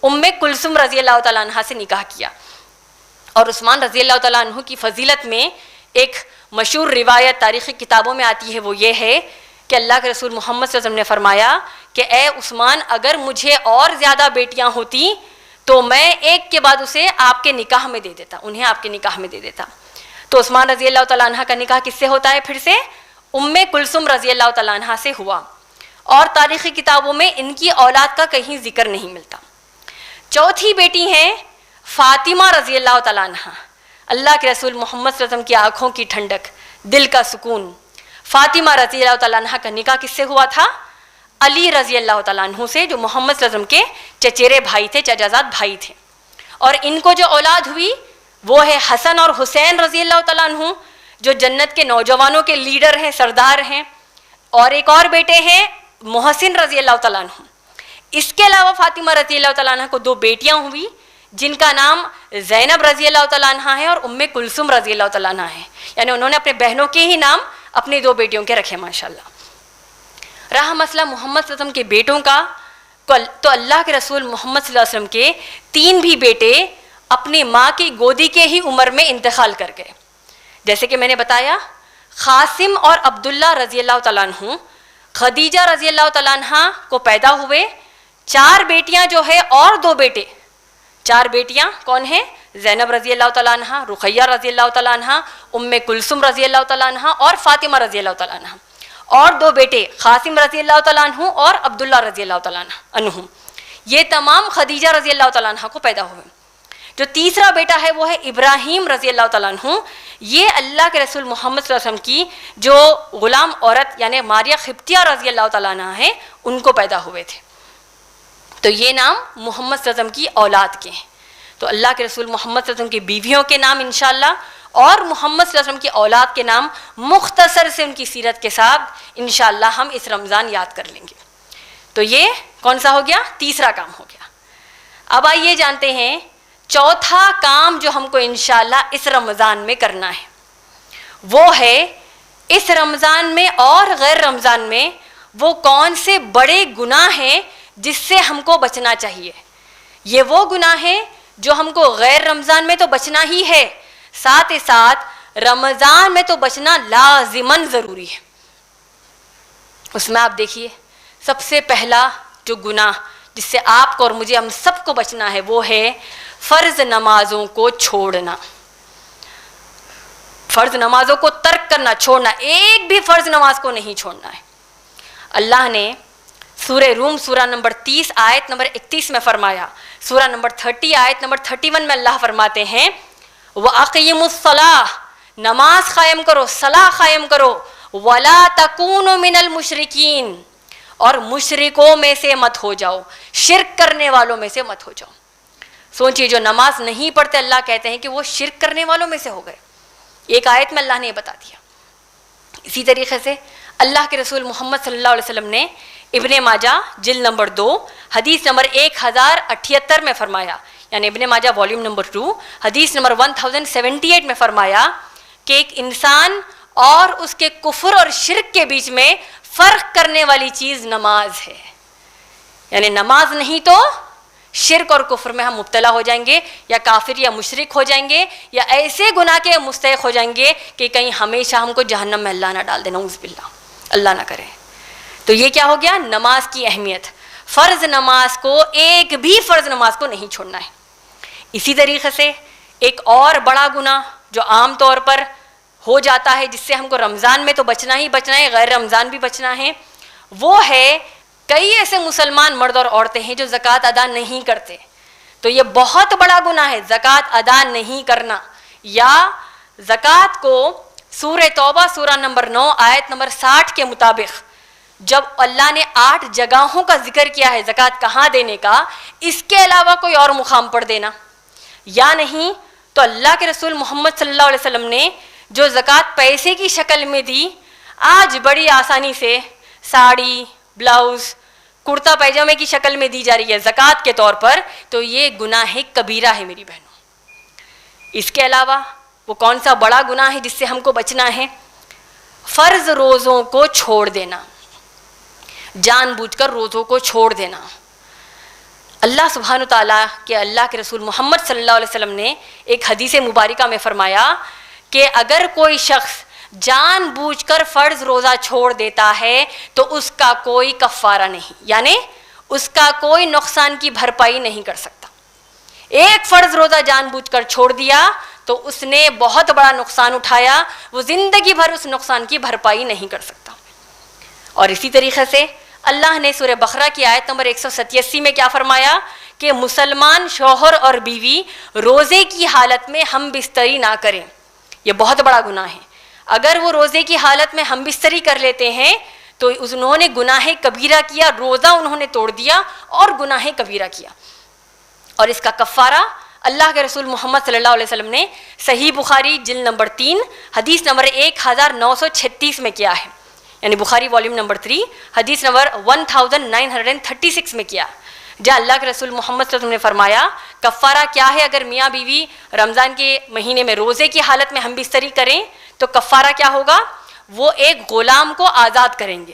ام کلثوم رضی اللہ تعالی عنہ سے نکاح کیا. اور عثمان رضی اللہ تعالیٰ عنہ کی فضیلت میں ایک مشہور روایت تاریخی کتابوں میں آتی ہے, وہ یہ ہے کہ اللہ کے رسول محمد صلی اللہ علیہ وسلم نے فرمایا کہ اے عثمان, اگر مجھے اور زیادہ بیٹیاں ہوتی تو میں ایک کے بعد اسے آپ کے نکاح میں دے دیتا, انہیں آپ کے نکاح میں دے دیتا. تو عثمان رضی اللہ تعالیٰ عنہ کا نکاح کس سے ہوتا ہے؟ پھر سے ام کلثوم رضی اللہ تعالیٰ عنہ سے ہوا, اور تاریخی کتابوں میں ان کی اولاد کا کہیں ذکر نہیں ملتا. چوتھی بیٹی ہیں فاطمہ رضی اللہ تعالیٰ عنہ, اللہ کے رسول محمد صلی اللہ علیہ وسلم کی آنکھوں کی ٹھنڈک, دل کا سکون. فاطمہ رضی اللہ تعالیٰ عنہ کا نکاح کس سے ہوا تھا؟ علی رضی اللہ تعالیٰ عنہ سے, جو محمد صلی اللہ علیہ وسلم کے چچیرے بھائی تھے, چچازاد بھائی تھے. اور ان کو جو اولاد ہوئی وہ ہے حسن اور حسین رضی اللہ تعالیٰ عنہ, جو جنت کے نوجوانوں کے لیڈر ہیں, سردار ہیں. اور ایک اور بیٹے ہیں محسن رضی اللہ تعالیٰ عنہ. اس کے علاوہ فاطمہ رضی اللہ تعالیٰ عنہ کو 2 بیٹیاں ہوئی جن کا نام زینب رضی اللہ تعالیٰ عنہ ہے اور ام کلثوم رضی اللہ تعالیٰ عنہ ہے. یعنی انہوں نے اپنے بہنوں کے ہی نام اپنی 2 بیٹیوں کے رکھے ماشاءاللہ. رہا مسئلہ محمد صلی اللہ علیہ وسلم کے بیٹوں کا، تو اللہ کے رسول محمد صلی اللہ علیہ وسلم کے 3 بھی بیٹے اپنی ماں کی گودی کے ہی عمر میں انتقال کر گئے. جیسے کہ میں نے بتایا قاسم اور عبداللہ رضی اللہ تعالیٰ عنہ خدیجہ رضی اللہ تعالیٰ عنہ کو پیدا ہوئے. 4 بیٹیاں جو ہے اور 2 بیٹے. 4 بیٹیاں کون ہیں؟ زینب رضی اللہ تعالیٰ عنہ، رقیہ رضی اللہ تعالیٰ عنہ، ام کلثوم رضی اللہ تعالیٰ عنہ اور فاطمہ رضی اللہ تعالیٰ عنہ. اور 2 بیٹے قاسم رضی اللہ تعالیٰ عنہ اور عبداللہ رضی اللہ تعالیٰ عنہ. یہ تمام خدیجہ رضی اللہ تعالیٰ عنہ کو پیدا ہوئے. جو تیسرا بیٹا ہے وہ ہے ابراہیم رضی اللہ تعالیٰ عنہ. یہ اللہ کے رسول محمد صلی اللہ علیہ وسلم کی جو غلام عورت یعنی ماریہ قبطیہ رضی اللہ تعالیٰ عنہ ہیں ان کو پیدا ہوئے تھے. تو یہ نام محمد صلی اللہ علیہ وسلم کی اولاد کے ہیں. تو اللہ کے رسول محمد صلی اللہ علیہ وسلم کی بیویوں کے نام انشاءاللہ اور محمد صلی اللہ علیہ وسلم کی اولاد کے نام مختصر سے ان کی سیرت کے ساتھ انشاءاللہ ہم اس رمضان یاد کر لیں گے. تو یہ کون سا ہو گیا؟ تیسرا کام ہو گیا. اب آئیے جانتے ہیں چوتھا کام جو ہم کو انشاءاللہ اس رمضان میں کرنا ہے وہ ہے اس رمضان میں اور غیر رمضان میں وہ کون سے بڑے گناہ ہیں جس سے ہم کو بچنا چاہیے. یہ وہ گناہ ہیں جو ہم کو غیر رمضان میں تو بچنا ہی ہے، ساتھ ہی ساتھ رمضان میں تو بچنا لازماً ضروری ہے. اس میں آپ دیکھیے سب سے پہلا جو گناہ جس سے آپ کو اور مجھے ہم سب کو بچنا ہے وہ ہے فرض نمازوں کو چھوڑنا. فرض نمازوں کو ترک کرنا، چھوڑنا. ایک بھی فرض نماز کو نہیں چھوڑنا ہے. اللہ نے سورہ روم سورہ نمبر 30 آیت نمبر 31 میں فرمایا، سورہ نمبر 30 آیت نمبر 31 میں اللہ فرماتے ہیں وَأَقِيمُوا الصَّلَاةَ، نماز قائم کرو، صلاح قائم کرو، وَلَا تَكُونُوا مِنَ الْمُشْرِكِينَ، اور مشرکوں میں سے مت ہو جاؤ، شرک کرنے والوں میں سے مت ہو جاؤ. سوچئے جو نماز نہیں پڑھتے اللہ کہتے ہیں کہ وہ شرک کرنے والوں میں سے ہو گئے. ایک آیت میں اللہ نے یہ بتا دیا. اسی طریقے سے اللہ کے رسول محمد صلی اللہ علیہ وسلم نے ابن ماجہ جلد نمبر 2 حدیث نمبر 1078 میں فرمایا، یعنی ابن ماجہ والیوم نمبر 2 حدیث نمبر 1078 میں فرمایا کہ ایک انسان اور اس کے کفر اور شرک کے بیچ میں فرق کرنے والی چیز نماز ہے. یعنی نماز نہیں تو شرک اور کفر میں ہم مبتلا ہو جائیں گے، یا کافر یا مشرک ہو جائیں گے، یا ایسے گناہ کے مستحق ہو جائیں گے کہ کہیں ہمیشہ ہم کو جہنم میں اللہ نہ ڈال دے، نعوذ باللہ، اللہ نہ کرے. تو یہ کیا ہو گیا؟ نماز کی اہمیت. فرض نماز کو، ایک بھی فرض نماز کو نہیں چھوڑنا ہے. اسی طریقے سے ایک اور بڑا گناہ جو عام طور پر ہو جاتا ہے جس سے ہم کو رمضان میں تو بچنا ہی بچنا ہے، غیر رمضان بھی بچنا ہے، وہ ہے کئی ایسے مسلمان مرد اور عورتیں ہیں جو زکوٰۃ ادا نہیں کرتے. تو یہ بہت بڑا گناہ ہے زکوٰۃ ادا نہیں کرنا. یا زکوٰۃ کو سورہ توبہ سورہ نمبر 9 آیت نمبر 60 کے مطابق جب اللہ نے 8 جگہوں کا ذکر کیا ہے زکوٰۃ کہاں دینے کا، اس کے علاوہ کوئی اور مقام پر دینا یا نہیں، تو اللہ کے رسول محمد صلی اللہ علیہ وسلم نے جو زکوٰۃ پیسے کی شکل میں دی، آج بڑی آسانی سے ساڑی، بلاؤز، کرتا پیجامے کی شکل میں دی جا رہی ہے زکوٰۃ کے طور پر، تو یہ گناہ کبیرہ ہے میری بہنوں. اس کے علاوہ وہ کون سا بڑا گناہ ہے جس سے ہم کو بچنا ہے؟ فرض روزوں کو چھوڑ دینا، جان بوجھ کر روزوں کو چھوڑ دینا. اللہ سبحانہ تعالیٰ کے اللہ کے رسول محمد صلی اللہ علیہ وسلم نے ایک حدیث مبارکہ میں فرمایا کہ اگر کوئی شخص جان بوجھ کر فرض روزہ چھوڑ دیتا ہے تو اس کا کوئی کفارہ نہیں، یعنی اس کا کوئی نقصان کی بھرپائی نہیں کر سکتا. ایک فرض روزہ جان بوجھ کر چھوڑ دیا تو اس نے بہت بڑا نقصان اٹھایا، وہ زندگی بھر اس نقصان کی بھرپائی نہیں کر سکتا. اور اسی طریقے سے اللہ نے سورہ بقرہ کی آیت نمبر 187 میں کیا فرمایا کہ مسلمان شوہر اور بیوی روزے کی حالت میں ہم بستری نہ کریں. یہ بہت بڑا گناہ ہے. اگر وہ روزے کی حالت میں ہم بستری کر لیتے ہیں تو انہوں نے گناہ کبیرہ کیا، روزہ انہوں نے توڑ دیا اور گناہ کبیرہ کیا. اور اس کا کفارہ اللہ کے رسول محمد صلی اللہ علیہ وسلم نے صحیح بخاری جلد نمبر 3 حدیث نمبر 1936 میں کیا ہے. یعنی بخاری والیوم نمبر 3 حدیث نمبر 1936 میں کیا، جہاں اللہ کے رسول محمد صلی اللہ علیہ وسلم نے فرمایا کفارہ کیا ہے اگر میاں بیوی رمضان کے مہینے میں روزے کی حالت میں ہم بستری کریں تو کفارہ کیا ہوگا؟ وہ ایک غلام کو آزاد کریں گے،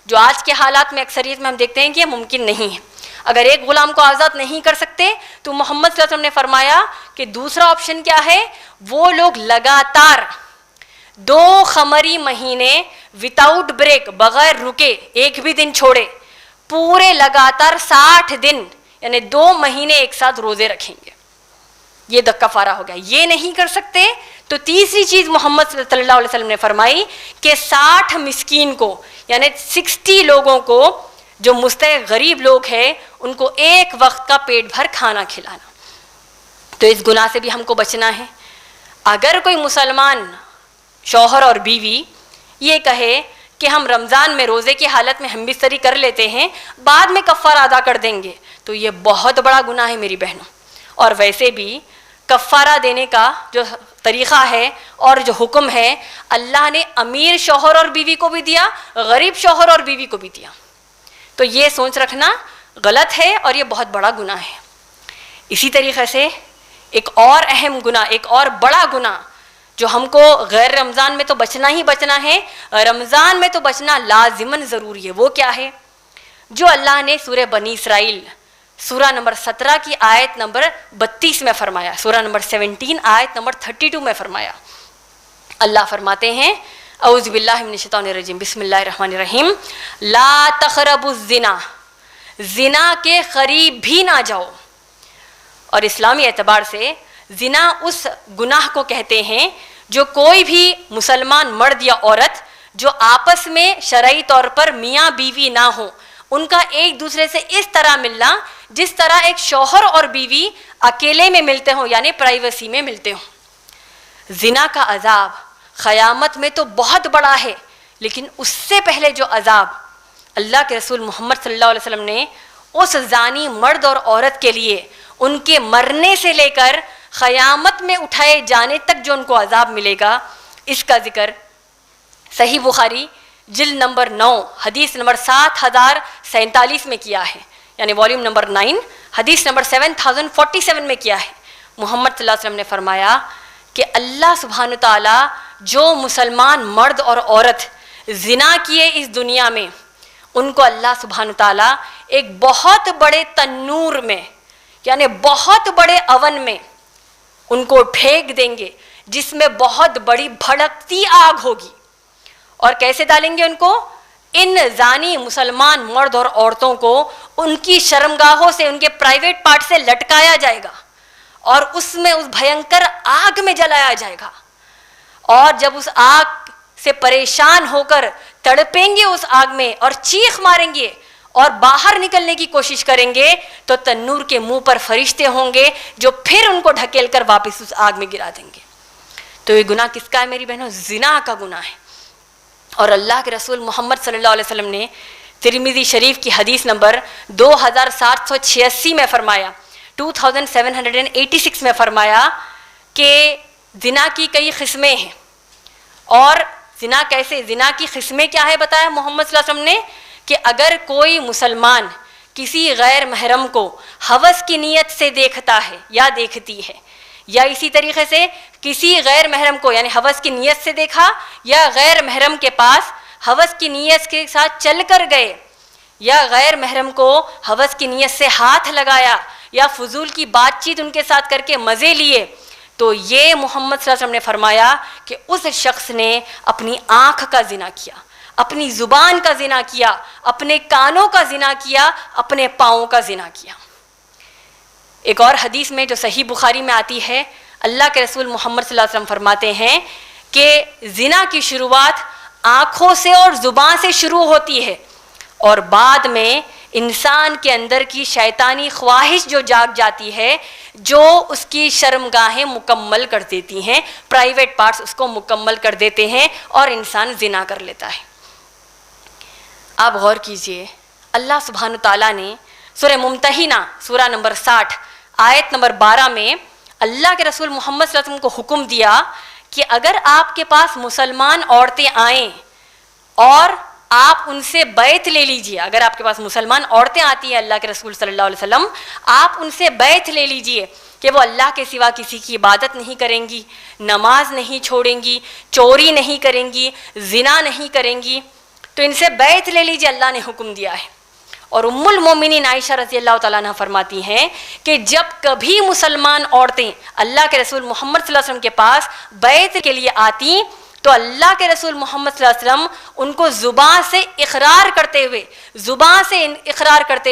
جو آج کے حالات میں اکثریت میں ہم دیکھتے ہیں کہ یہ ممکن نہیں ہے۔ اگر ایک غلام کو آزاد نہیں کر سکتے تو محمد صلی اللہ علیہ وسلم نے فرمایا کہ دوسرا آپشن کیا ہے، وہ لوگ لگاتار 2 قمری مہینے وداؤٹ بریک، بغیر رکے ایک بھی دن چھوڑے، پورے لگاتار 60 دن یعنی 2 مہینے ایک ساتھ روزے رکھیں گے، یہ کفارہ ہو گیا۔ یہ نہیں کر سکتے تو تیسری چیز محمد صلی اللہ علیہ وسلم نے فرمائی کہ 60 مسکین کو یعنی 60 لوگوں کو جو مستحق غریب لوگ ہیں ان کو ایک وقت کا پیٹ بھر کھانا کھلانا۔ تو اس گناہ سے بھی ہم کو بچنا ہے۔ اگر کوئی مسلمان شوہر اور بیوی یہ کہے کہ ہم رمضان میں روزے کی حالت میں ہم بستری کر لیتے ہیں، بعد میں کفارہ ادا کر دیں گے، تو یہ بہت بڑا گناہ ہے میری بہنوں۔ اور ویسے بھی کفارہ دینے کا جو طریقہ ہے اور جو حکم ہے، اللہ نے امیر شوہر اور بیوی کو بھی دیا، غریب شوہر اور بیوی کو بھی دیا۔ تو یہ سوچ رکھنا غلط ہے اور یہ بہت بڑا گناہ ہے۔ اسی طریقے سے ایک اور اہم گناہ، ایک اور بڑا گناہ جو ہم کو غیر رمضان میں تو بچنا ہی بچنا ہے، رمضان میں تو بچنا لازماً ضروری ہے، وہ کیا ہے؟ جو اللہ نے سورہ بنی اسرائیل سورہ نمبر 17 کی آیت نمبر 32 میں فرمایا، سورہ نمبر 17 آیت نمبر 32 میں فرمایا۔ اللہ فرماتے ہیں اعوذ باللہ من الشیطان الرجیم، بسم اللہ الرحمن الرحیم، لا تقربوا الزنا، زنا کے قریب بھی نہ جاؤ۔ اور اسلامی اعتبار سے زنا اس گناہ کو کہتے ہیں جو کوئی بھی مسلمان مرد یا عورت جو آپس میں شرعی طور پر میاں بیوی نہ ہو، ان کا ایک دوسرے سے اس طرح ملنا جس طرح ایک شوہر اور بیوی اکیلے میں ملتے ہوں، یعنی پرائیویسی میں ملتے ہوں۔ زنا کا عذاب قیامت میں تو بہت بڑا ہے، لیکن اس سے پہلے جو عذاب اللہ کے رسول محمد صلی اللہ علیہ وسلم نے اس زانی مرد اور عورت کے لیے ان کے مرنے سے لے کر قیامت میں اٹھائے جانے تک جو ان کو عذاب ملے گا، اس کا ذکر صحیح بخاری جلد نمبر 9 حدیث نمبر 7047 میں کیا ہے، یعنی والیوم نمبر 9 حدیث نمبر 7047 میں کیا ہے۔ محمد صلی اللہ علیہ وسلم نے فرمایا کہ اللہ سبحانہ تعالیٰ جو مسلمان مرد اور عورت زنا کیے اس دنیا میں، ان کو اللہ سبحانہ تعالیٰ ایک بہت بڑے تنور میں یعنی بہت بڑے اون میں ان کو پھینک دیں گے، جس میں بہت بڑی بھڑکتی آگ ہوگی۔ اور کیسے ڈالیں گے ان کو؟ ان زانی مسلمان مرد اور عورتوں کو ان کی شرمگاہوں سے، ان کے پرائیویٹ پارٹ سے لٹکایا جائے گا اور اس میں اس بھینکر آگ میں جلایا جائے گا۔ اور جب اس آگ سے پریشان ہو کر تڑپیں گے اس آگ میں اور چیخ ماریں گے اور باہر نکلنے کی کوشش کریں گے، تو تنور کے منہ پر فرشتے ہوں گے جو پھر ان کو ڈھکیل کر واپس اس آگ میں گرا دیں گے۔ تو یہ گناہ کس کا ہے میری بہنوں؟ زنا کا گناہ ہے۔ اور اللہ کے رسول محمد صلی اللہ علیہ وسلم نے ترمذی شریف کی حدیث نمبر 2786 میں فرمایا، 2786 میں فرمایا کہ زنا کی کئی قسمیں ہیں۔ اور زنا کیسے؟ زنا کی قسمیں کیا ہے بتایا محمد صلی اللہ علیہ وسلم نے کہ اگر کوئی مسلمان کسی غیر محرم کو ہوس کی نیت سے دیکھتا ہے یا دیکھتی ہے، یا اسی طریقے سے کسی غیر محرم کو یعنی ہوس کی نیت سے دیکھا یا غیر محرم کے پاس ہوس کی نیت کے ساتھ چل کر گئے، یا غیر محرم کو ہوس کی نیت سے ہاتھ لگایا یا فضول کی بات چیت ان کے ساتھ کر کے مزے لیے، تو یہ محمد صلی اللہ علیہ وسلم نے فرمایا کہ اس شخص نے اپنی آنکھ کا زنا کیا، اپنی زبان کا زنا کیا، اپنے کانوں کا زنا کیا، اپنے پاؤں کا زنا کیا۔ ایک اور حدیث میں جو صحیح بخاری میں آتی ہے، اللہ کے رسول محمد صلی اللہ علیہ وسلم فرماتے ہیں کہ زنا کی شروعات آنکھوں سے اور زبان سے شروع ہوتی ہے، اور بعد میں انسان کے اندر کی شیطانی خواہش جو جاگ جاتی ہے، جو اس کی شرمگاہیں مکمل کر دیتی ہیں، پرائیویٹ پارٹس اس کو مکمل کر دیتے ہیں اور انسان زنا کر لیتا ہے۔ آپ غور کیجئے، اللہ سبحانہ تعالیٰ نے سورہ ممتحنہ سورہ نمبر 60 آیت نمبر 12 میں اللہ کے رسول محمد صلی اللہ علیہ وسلم کو حکم دیا کہ اگر آپ کے پاس مسلمان عورتیں آئیں اور آپ ان سے بیعت لے لیجئے. اگر آپ کے پاس مسلمان عورتیں آتی ہیں اللہ کے رسول صلی اللہ علیہ وسلم, آپ ان سے بیعت لے لیجئے کہ وہ اللہ کے سوا کسی کی عبادت نہیں کریں گی, نماز نہیں چھوڑیں گی, چوری نہیں کریں گی, زنا نہیں کریں گی. تو ان سے بیعت لے لیجئے, اللہ نے حکم دیا ہے. اور ام المومنین عائشہ رضی اللہ تعالیٰ عنہ فرماتی ہیں کہ جب کبھی مسلمان عورتیں اللہ کے رسول محمد صلی اللہ علیہ وسلم کے پاس بیعت کے لیے آتی تو اللہ کے رسول محمد صلی اللہ علیہ وسلم ان کو زبان سے اقرار کرتے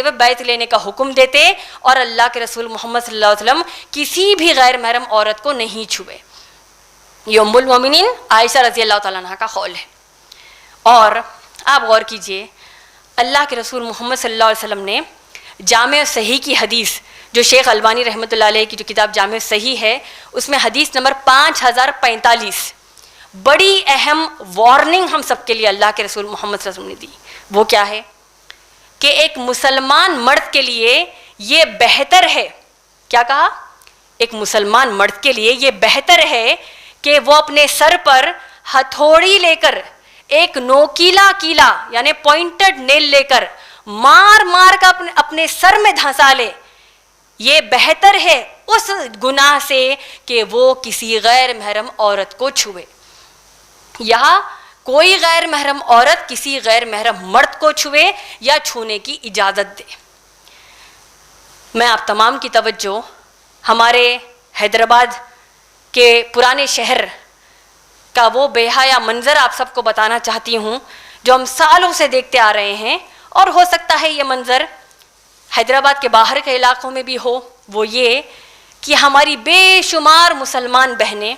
ہوئے بیعت لینے کا حکم دیتے, اور اللہ کے رسول محمد صلی اللہ علیہ وسلم کسی بھی غیر محرم عورت کو نہیں چھوئے. یہ ام المومنین عائشہ رضی اللہ تعالیٰ عنہ کا قول ہے. اور آپ غور کیجئے, اللہ کے رسول محمد صلی اللہ علیہ وسلم نے جامع صحیح کی حدیث, جو شیخ البانی رحمۃ اللہ علیہ کی جو کتاب جامع صحیح ہے, اس میں حدیث نمبر 5045 بڑی اہم وارننگ ہم سب کے لیے اللہ کے رسول محمد صلی اللہ علیہ وسلم نے دی. وہ کیا ہے کہ ایک مسلمان مرد کے لیے یہ بہتر ہے, کیا کہا, ایک مسلمان مرد کے لیے یہ بہتر ہے کہ وہ اپنے سر پر ہتھوڑی لے کر, ایک نوکیلا کیلا یعنی پوائنٹڈ نیل لے کر مار مار کر اپنے سر میں دھنسا لے. یہ بہتر ہے اس گناہ سے کہ وہ کسی غیر محرم عورت کو چھوئے. یہاں کوئی غیر محرم عورت کسی غیر محرم مرد کو چھوئے یا چھونے کی اجازت دے. میں آپ تمام کی توجہ ہمارے حیدرآباد کے پرانے شہر کا وہ بے حیا منظر آپ سب کو بتانا چاہتی ہوں جو ہم سالوں سے دیکھتے آ رہے ہیں, اور ہو سکتا ہے یہ منظر حیدرآباد کے باہر کے علاقوں میں بھی ہو. وہ یہ کہ ہماری بے شمار مسلمان بہنیں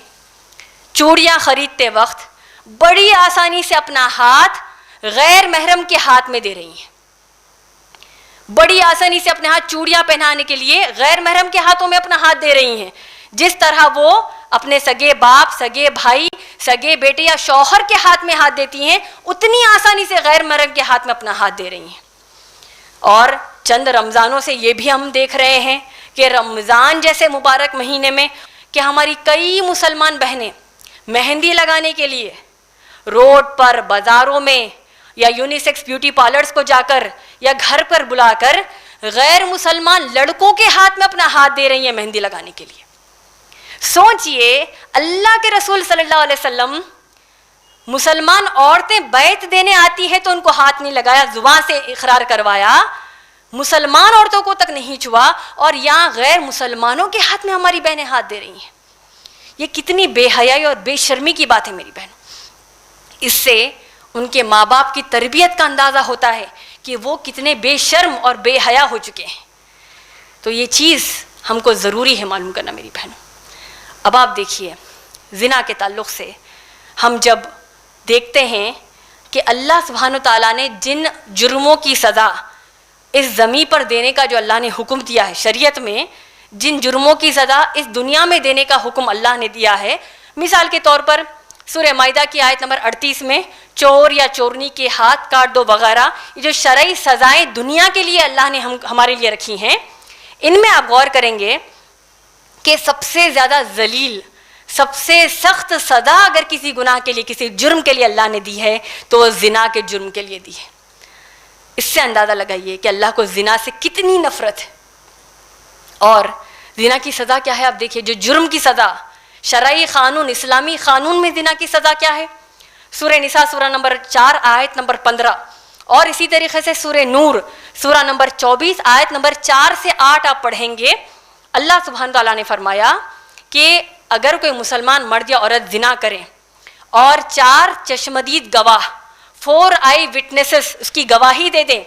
چوڑیاں خریدتے وقت بڑی آسانی سے اپنا ہاتھ غیر محرم کے ہاتھ میں دے رہی ہیں. بڑی آسانی سے اپنے ہاتھ چوڑیاں پہنانے کے لیے غیر محرم کے ہاتھوں میں اپنا ہاتھ دے رہی ہیں. جس طرح وہ اپنے سگے باپ, سگے بھائی, سگے بیٹے یا شوہر کے ہاتھ میں ہاتھ دیتی ہیں, اتنی آسانی سے غیر محرم کے ہاتھ میں اپنا ہاتھ دے رہی ہیں. اور چند رمضانوں سے یہ بھی ہم دیکھ رہے ہیں کہ رمضان جیسے مبارک مہینے میں کہ ہماری کئی مسلمان بہنیں مہندی لگانے کے لیے روڈ پر, بازاروں میں, یا یونیسیکس بیوٹی پارلرز کو جا کر یا گھر پر بلا کر غیر مسلمان لڑکوں کے ہاتھ میں اپنا ہاتھ دے رہی ہیں مہندی لگانے کے لیے. سوچئے اللہ کے رسول صلی اللہ علیہ وسلم مسلمان عورتیں بیعت دینے آتی ہے تو ان کو ہاتھ نہیں لگایا, زبان سے اقرار کروایا, مسلمان عورتوں کو تک نہیں چھوا, اور یہاں غیر مسلمانوں کے ہاتھ میں ہماری بہنیں ہاتھ دے رہی ہیں. یہ کتنی بے حیائی اور بے شرمی کی بات ہے میری بہن. اس سے ان کے ماں باپ کی تربیت کا اندازہ ہوتا ہے کہ وہ کتنے بے شرم اور بے حیا ہو چکے ہیں. تو یہ چیز ہم کو ضروری ہے معلوم کرنا میری بہنوں. اب آپ دیکھیے, زنا کے تعلق سے ہم جب دیکھتے ہیں کہ اللہ سبحانہ تعالیٰ نے جن جرموں کی سزا اس زمین پر دینے کا جو اللہ نے حکم دیا ہے شریعت میں, جن جرموں کی سزا اس دنیا میں دینے کا حکم اللہ نے دیا ہے, مثال کے طور پر سورہ مائدہ کی آیت نمبر 38 میں چور یا چورنی کے ہاتھ کاٹ دو وغیرہ, یہ جو شرعی سزائیں دنیا کے لیے اللہ نے ہمارے لیے رکھی ہیں, ان میں آپ غور کریں گے کہ سب سے زیادہ ذلیل, سب سے سخت سزا اگر کسی گناہ کے لیے, کسی جرم کے لیے اللہ نے دی ہے تو زنا کے جرم کے لیے دی ہے. اس سے اندازہ لگائیے کہ اللہ کو زنا سے کتنی نفرت ہے. اور زنا کی سزا کیا ہے آپ دیکھیے, جو جرم کی سزا شرعی قانون, اسلامی قانون میں زنا کی سزا کیا ہے, سورہ نساء سورہ نمبر 4 آیت نمبر 15, اور اسی طریقے سے سورہ نور سورہ نمبر 24 آیت نمبر 4 سے 8 آپ پڑھیں گے. اللہ سبحانہ تعالیٰ نے فرمایا کہ اگر کوئی مسلمان مرد یا عورت زنا کریں اور 4 چشمدید گواہ 4 آئی وٹنسز اس کی گواہی دے دیں,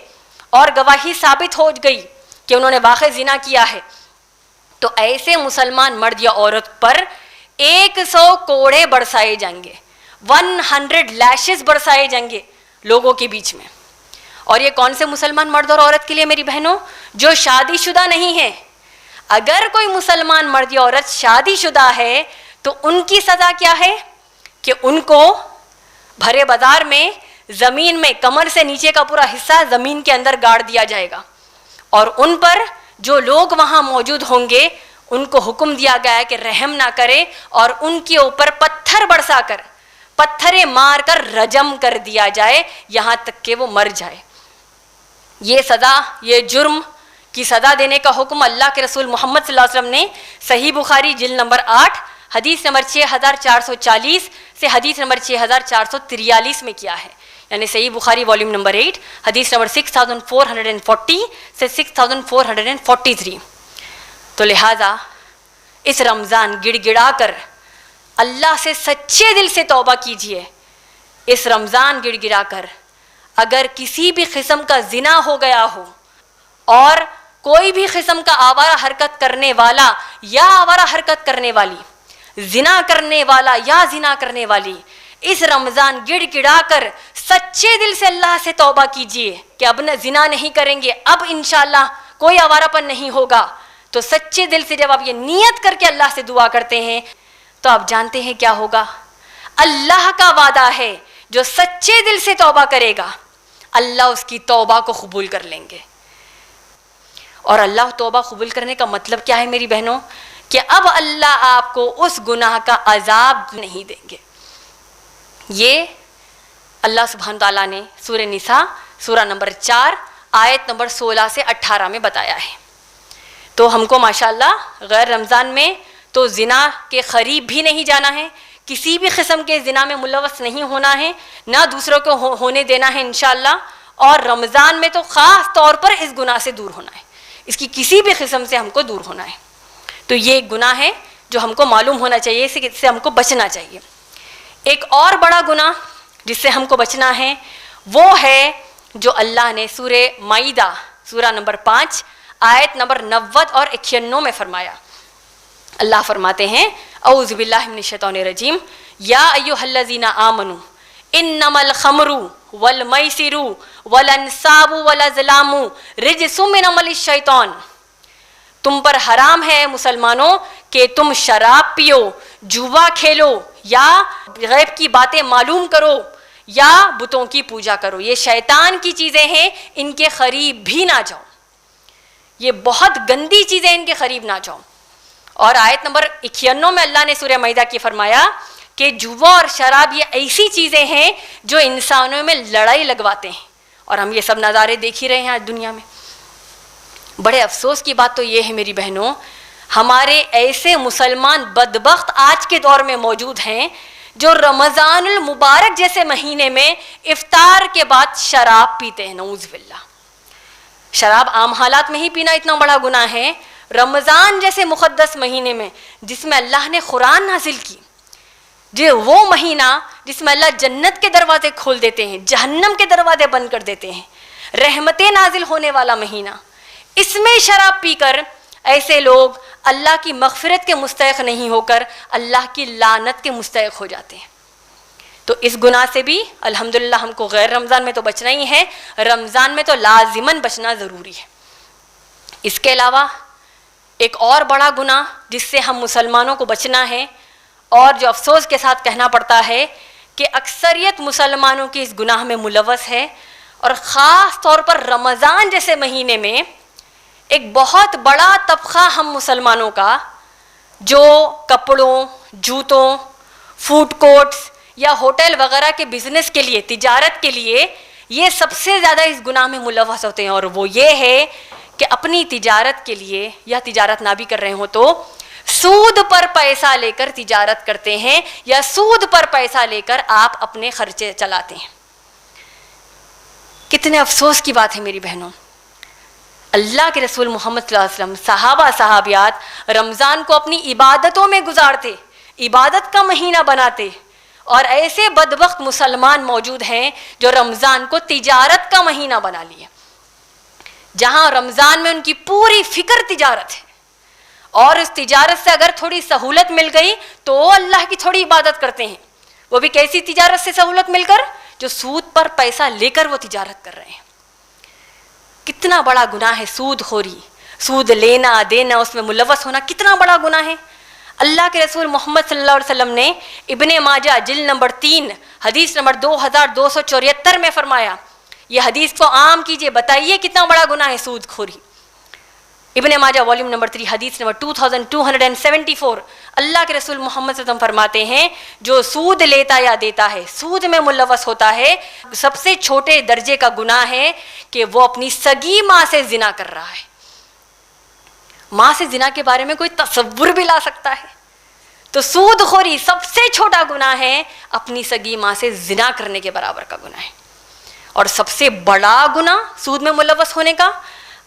اور گواہی ثابت ہو گئی کہ انہوں نے واقع زنا کیا ہے, تو ایسے مسلمان مرد یا عورت پر 100 کوڑے برسائے جائیں گے, 100 لیشز برسائے جائیں گے لوگوں کے بیچ میں. اور یہ کون سے مسلمان مرد اور عورت کے لیے میری بہنوں, جو شادی شدہ نہیں ہیں. اگر کوئی مسلمان مرد یا عورت شادی شدہ ہے تو ان کی سزا کیا ہے کہ ان کو بھرے بازار میں زمین میں کمر سے نیچے کا پورا حصہ زمین کے اندر گاڑ دیا جائے گا, اور ان پر جو لوگ وہاں موجود ہوں گے ان کو حکم دیا گیا ہے کہ رحم نہ کرے, اور ان کے اوپر پتھر برسا کر پتھریں مار کر رجم کر دیا جائے یہاں تک کہ وہ مر جائے. یہ سزا، یہ جرم کی سزا دینے کا حکم اللہ کے رسول محمد صلی اللہ علیہ وسلم نے صحیح بخاری جلد نمبر 8 حدیث نمبر 6440 سے حدیث نمبر 6443 میں کیا ہے. یعنی صحیح بخاری والیوم نمبر 8 حدیث نمبر 6440 سے 6443. تو لہٰذا اس رمضان گڑ گڑا کر اللہ سے سچے دل سے توبہ کیجئے. اس رمضان گڑ گڑا کر اگر کسی بھی قسم کا زنا ہو گیا ہو اور کوئی بھی قسم کا آوارہ حرکت کرنے والا یا آوارہ حرکت کرنے والی، زنا کرنے والا یا زنا کرنے والی اس رمضان گڑ گڑا کر سچے دل سے اللہ سے توبہ کیجئے کہ اب نہ زنا نہیں کریں گے، اب انشاءاللہ کوئی آوارہ پن نہیں ہوگا. تو سچے دل سے جب آپ یہ نیت کر کے اللہ سے دعا کرتے ہیں تو آپ جانتے ہیں کیا ہوگا. اللہ کا وعدہ ہے جو سچے دل سے توبہ کرے گا اللہ اس کی توبہ کو قبول کر لیں گے. اور اللہ توبہ قبول کرنے کا مطلب کیا ہے میری بہنوں؟ کہ اب اللہ آپ کو اس گناہ کا عذاب نہیں دیں گے. یہ اللہ سبحانہ تعالیٰ نے سورہ نساء سورہ نمبر 4 آیت نمبر 16 سے 18 میں بتایا ہے. تو ہم کو ماشاءاللہ غیر رمضان میں تو زنا کے قریب بھی نہیں جانا ہے، کسی بھی قسم کے زنا میں ملوث نہیں ہونا ہے، نہ دوسروں کو ہونے دینا ہے انشاءاللہ. اور رمضان میں تو خاص طور پر اس گناہ سے دور ہونا ہے، اس کی کسی بھی قسم سے ہم کو دور ہونا ہے. تو یہ ایک گناہ ہے جو ہم کو معلوم ہونا چاہیے، اس سے ہم کو بچنا چاہیے. ایک اور بڑا گناہ جس سے ہم کو بچنا ہے وہ ہے جو اللہ نے سورہ مائدہ سورہ نمبر 5 آیت نمبر 90 اور 91 میں فرمایا. اللہ فرماتے ہیں اعوذ باللہ من الشیطان الرجیم یا ایھا الذین آمنوا انما الخمر والمیسر والانصاب والازلام رجس من عمل الشیطان. تم پر حرام ہے مسلمانوں کہ تم شراب پیو، جوا کھیلو یا غیب کی باتیں معلوم کرو یا بتوں کی پوجا کرو. یہ شیطان کی چیزیں ہیں، ان کے قریب بھی نہ جاؤ. یہ بہت گندی چیزیں، ان کے قریب نہ جاؤ. اور آیت نمبر 91 میں اللہ نے سورہ مائدہ کی فرمایا کہ جوا اور شراب یہ ایسی چیزیں ہیں جو انسانوں میں لڑائی لگواتے ہیں. اور ہم یہ سب نظارے دیکھ ہی رہے ہیں آج دنیا میں. بڑے افسوس کی بات تو یہ ہے میری بہنوں، ہمارے ایسے مسلمان بدبخت آج کے دور میں موجود ہیں جو رمضان المبارک جیسے مہینے میں افطار کے بعد شراب پیتے ہیں. نعوذ باللہ. شراب عام حالات میں ہی پینا اتنا بڑا گناہ ہے، رمضان جیسے مقدس مہینے میں جس میں اللہ نے قرآن نازل کی، جو وہ مہینہ جس میں اللہ جنت کے دروازے کھول دیتے ہیں، جہنم کے دروازے بند کر دیتے ہیں، رحمتیں نازل ہونے والا مہینہ، اس میں شراب پی کر ایسے لوگ اللہ کی مغفرت کے مستحق نہیں ہو کر اللہ کی لعنت کے مستحق ہو جاتے ہیں. تو اس گناہ سے بھی الحمدللہ ہم کو غیر رمضان میں تو بچنا ہی ہے، رمضان میں تو لازماً بچنا ضروری ہے. اس کے علاوہ ایک اور بڑا گناہ جس سے ہم مسلمانوں کو بچنا ہے اور جو افسوس کے ساتھ کہنا پڑتا ہے کہ اکثریت مسلمانوں کی اس گناہ میں ملوث ہے، اور خاص طور پر رمضان جیسے مہینے میں ایک بہت بڑا طبقہ ہم مسلمانوں کا جو کپڑوں، جوتوں، فوڈ کورٹس یا ہوٹل وغیرہ کے بزنس کے لیے، تجارت کے لیے یہ سب سے زیادہ اس گناہ میں ملوث ہوتے ہیں. اور وہ یہ ہے کہ اپنی تجارت کے لیے یا تجارت نہ بھی کر رہے ہوں تو سود پر پیسہ لے کر تجارت کرتے ہیں یا سود پر پیسہ لے کر آپ اپنے خرچے چلاتے ہیں. کتنے افسوس کی بات ہے میری بہنوں. اللہ کے رسول محمد صلی اللہ علیہ وسلم، صحابہ صحابیات رمضان کو اپنی عبادتوں میں گزارتے، عبادت کا مہینہ بناتے، اور ایسے بدبخت مسلمان موجود ہیں جو رمضان کو تجارت کا مہینہ بنا لیے، جہاں رمضان میں ان کی پوری فکر تجارت ہے، اور اس تجارت سے اگر تھوڑی سہولت مل گئی تو اللہ کی تھوڑی عبادت کرتے ہیں. وہ بھی کیسی تجارت سے سہولت مل کر؟ جو سود پر پیسہ لے کر وہ تجارت کر رہے ہیں. کتنا بڑا گناہ ہے سود خوری، سود لینا دینا، اس میں ملوث ہونا کتنا بڑا گناہ ہے. اللہ کے رسول محمد صلی اللہ علیہ وسلم نے ابن ماجہ جلد نمبر 3 حدیث نمبر 2274 میں فرمایا، یہ حدیث کو عام کیجئے، بتائیے کتنا بڑا گناہ ہے سود خوری. ابن ماجہ والیوم نمبر 3 حدیث نمبر 2274 اللہ کے رسول محمد صلی اللہ علیہ وسلم فرماتے ہیں جو سود لیتا یا دیتا ہے، سود میں ملوث ہوتا ہے، سب سے چھوٹے درجے کا گناہ ہے کہ وہ اپنی سگی ماں سے زنا کر رہا ہے۔ ماں سے زنا کے بارے میں کوئی تصور بھی لا سکتا ہے؟ تو سود خوری سب سے چھوٹا گناہ ہے، اپنی سگی ماں سے زنا کرنے کے برابر کا گناہ ہے۔ اور سب سے بڑا گناہ سود میں ملوث ہونے کا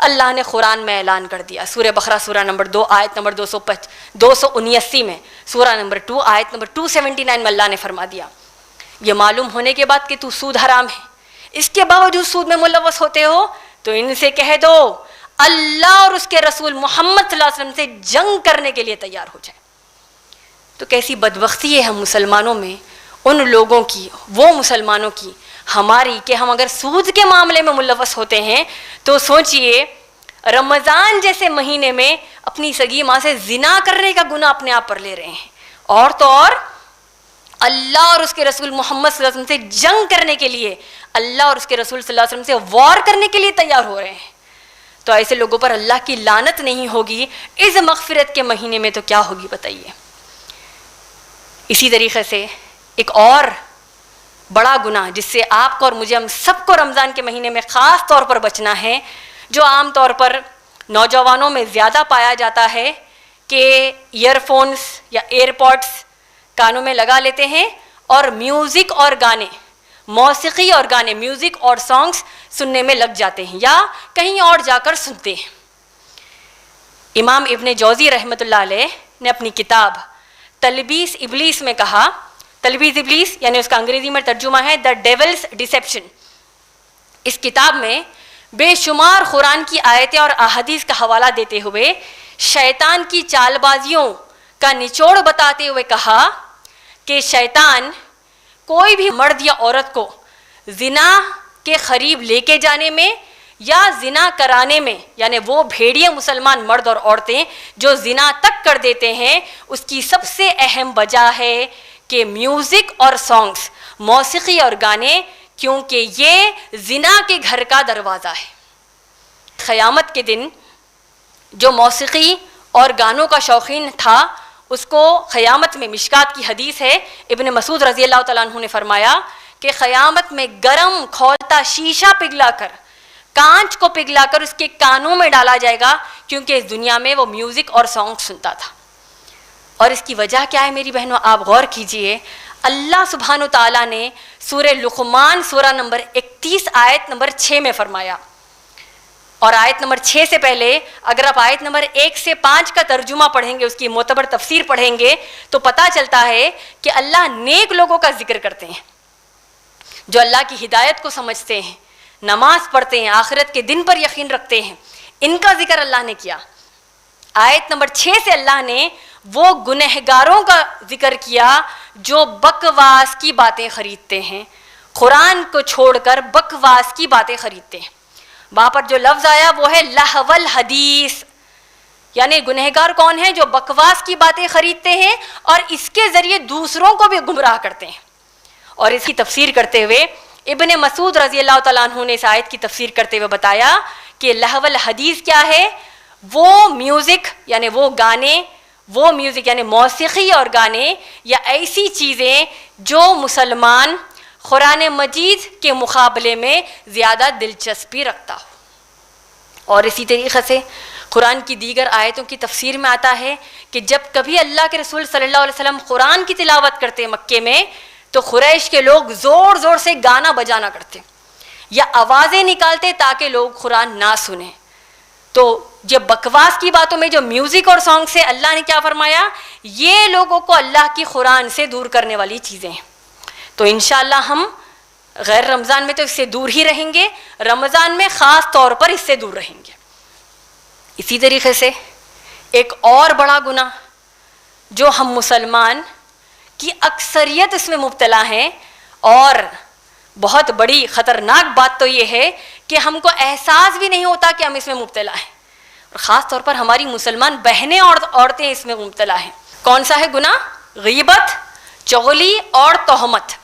اللہ نے قرآن میں اعلان کر دیا، سورہ بقرہ سورہ نمبر 2 آیت نمبر 279 میں، سورہ نمبر 2 آیت نمبر 279 میں اللہ نے فرما دیا، یہ معلوم ہونے کے بعد کہ تو سود حرام ہے، اس کے باوجود سود میں ملوث ہوتے ہو، تو ان سے کہہ دو اللہ اور اس کے رسول محمد صلی اللہ علیہ وسلم سے جنگ کرنے کے لیے تیار ہو جائے۔ تو کیسی بدبختی ہے ہم مسلمانوں میں، ان لوگوں کی، وہ مسلمانوں کی، ہماری، کہ ہم اگر سود کے معاملے میں ملوث ہوتے ہیں تو سوچئے رمضان جیسے مہینے میں اپنی سگی ماں سے زنا کرنے کا گناہ اپنے آپ پر لے رہے ہیں، اور تو اور اللہ اور اس کے رسول محمد صلی اللہ علیہ وسلم سے جنگ کرنے کے لیے، اللہ اور اس کے رسول صلی اللہ علیہ وسلم سے وار کرنے کے لیے تیار ہو رہے ہیں۔ تو ایسے لوگوں پر اللہ کی لعنت نہیں ہوگی اس مغفرت کے مہینے میں تو کیا ہوگی بتائیے۔ اسی طریقے سے ایک اور بڑا گناہ جس سے آپ کو اور مجھے، ہم سب کو رمضان کے مہینے میں خاص طور پر بچنا ہے، جو عام طور پر نوجوانوں میں زیادہ پایا جاتا ہے کہ ایئر فونز یا ایئر پوڈس کانوں میں لگا لیتے ہیں اور میوزک اور گانے، موسیقی اور گانے، میوزک اور سانگز سننے میں لگ جاتے ہیں یا کہیں اور جا کر سنتے ہیں۔ امام ابن جوزی رحمۃ اللہ علیہ نے اپنی کتاب تلبیس ابلیس میں کہا، تلبیس ابلیس یعنی اس کا انگریزی میں ترجمہ ہے دا ڈیولز ڈیسیپشن، اس کتاب میں بے شمار قرآن کی آیتیں اور احادیث کا حوالہ دیتے ہوئے شیطان کی چال بازیوں کا نچوڑ بتاتے ہوئے کہا کہ شیطان کوئی بھی مرد یا عورت کو زنا کے قریب لے کے جانے میں یا زنا کرانے میں، یعنی وہ بھیڑیے مسلمان مرد اور عورتیں جو زنا تک کر دیتے ہیں، اس کی سب سے اہم وجہ ہے کہ میوزک اور سانگز، موسیقی اور گانے، کیونکہ یہ زنا کے گھر کا دروازہ ہے۔ قیامت کے دن جو موسیقی اور گانوں کا شوقین تھا، اس کو قیامت میں، مشکات کی حدیث ہے، ابن مسعود رضی اللہ تعالیٰ عنہ نے فرمایا کہ قیامت میں گرم کھولتا شیشہ پگھلا کر، کانچ کو پگھلا کر اس کے کانوں میں ڈالا جائے گا، کیونکہ اس دنیا میں وہ میوزک اور سانگ سنتا تھا۔ اور اس کی وجہ کیا ہے میری بہنوں؟ آپ غور کیجئے، اللہ سبحانہ تعالیٰ نے سورہ لقمان سورہ نمبر 31 آیت نمبر 6 میں فرمایا، اور آیت نمبر 6 سے پہلے اگر آپ آیت نمبر 1 سے 5 کا ترجمہ پڑھیں گے، اس کی معتبر تفسیر پڑھیں گے، تو پتہ چلتا ہے کہ اللہ نیک لوگوں کا ذکر کرتے ہیں، جو اللہ کی ہدایت کو سمجھتے ہیں، نماز پڑھتے ہیں، آخرت کے دن پر یقین رکھتے ہیں، ان کا ذکر اللہ نے کیا۔ آیت نمبر 6 سے اللہ نے وہ گنہگاروں کا ذکر کیا جو بکواس کی باتیں خریدتے ہیں، قرآن کو چھوڑ کر بکواس کی باتیں خریدتے ہیں۔ وہاں پر جو لفظ آیا وہ ہے لہو الحدیث، یعنی گنہگار کون ہیں؟ جو بکواس کی باتیں خریدتے ہیں اور اس کے ذریعے دوسروں کو بھی گمراہ کرتے ہیں۔ اور اس کی تفسیر کرتے ہوئے ابن مسعود رضی اللہ تعالیٰ عنہ نے اس آیت کی تفسیر کرتے ہوئے بتایا کہ لہو الحدیث کیا ہے؟ وہ میوزک یعنی وہ گانے، وہ میوزک یعنی موسیقی اور گانے یا ایسی چیزیں جو مسلمان قرآن مجید کے مقابلے میں زیادہ دلچسپی رکھتا ہو۔ اور اسی طریقے سے قرآن کی دیگر آیتوں کی تفسیر میں آتا ہے کہ جب کبھی اللہ کے رسول صلی اللہ علیہ وسلم قرآن کی تلاوت کرتے مکے میں، تو قریش کے لوگ زور زور سے گانا بجانا کرتے یا آوازیں نکالتے تاکہ لوگ قرآن نہ سنیں۔ تو جب بکواس کی باتوں میں جو میوزک اور سانگ سے اللہ نے کیا فرمایا؟ یہ لوگوں کو اللہ کی قرآن سے دور کرنے والی چیزیں ہیں۔ تو انشاءاللہ ہم غیر رمضان میں تو اس سے دور ہی رہیں گے، رمضان میں خاص طور پر اس سے دور رہیں گے۔ اسی طریقے سے ایک اور بڑا گناہ جو ہم مسلمان کی اکثریت اس میں مبتلا ہیں، اور بہت بڑی خطرناک بات تو یہ ہے کہ ہم کو احساس بھی نہیں ہوتا کہ ہم اس میں مبتلا ہیں، اور خاص طور پر ہماری مسلمان بہنیں اور عورتیں اس میں مبتلا ہیں۔ کون سا ہے گناہ؟ غیبت، چغلی اور تہمت۔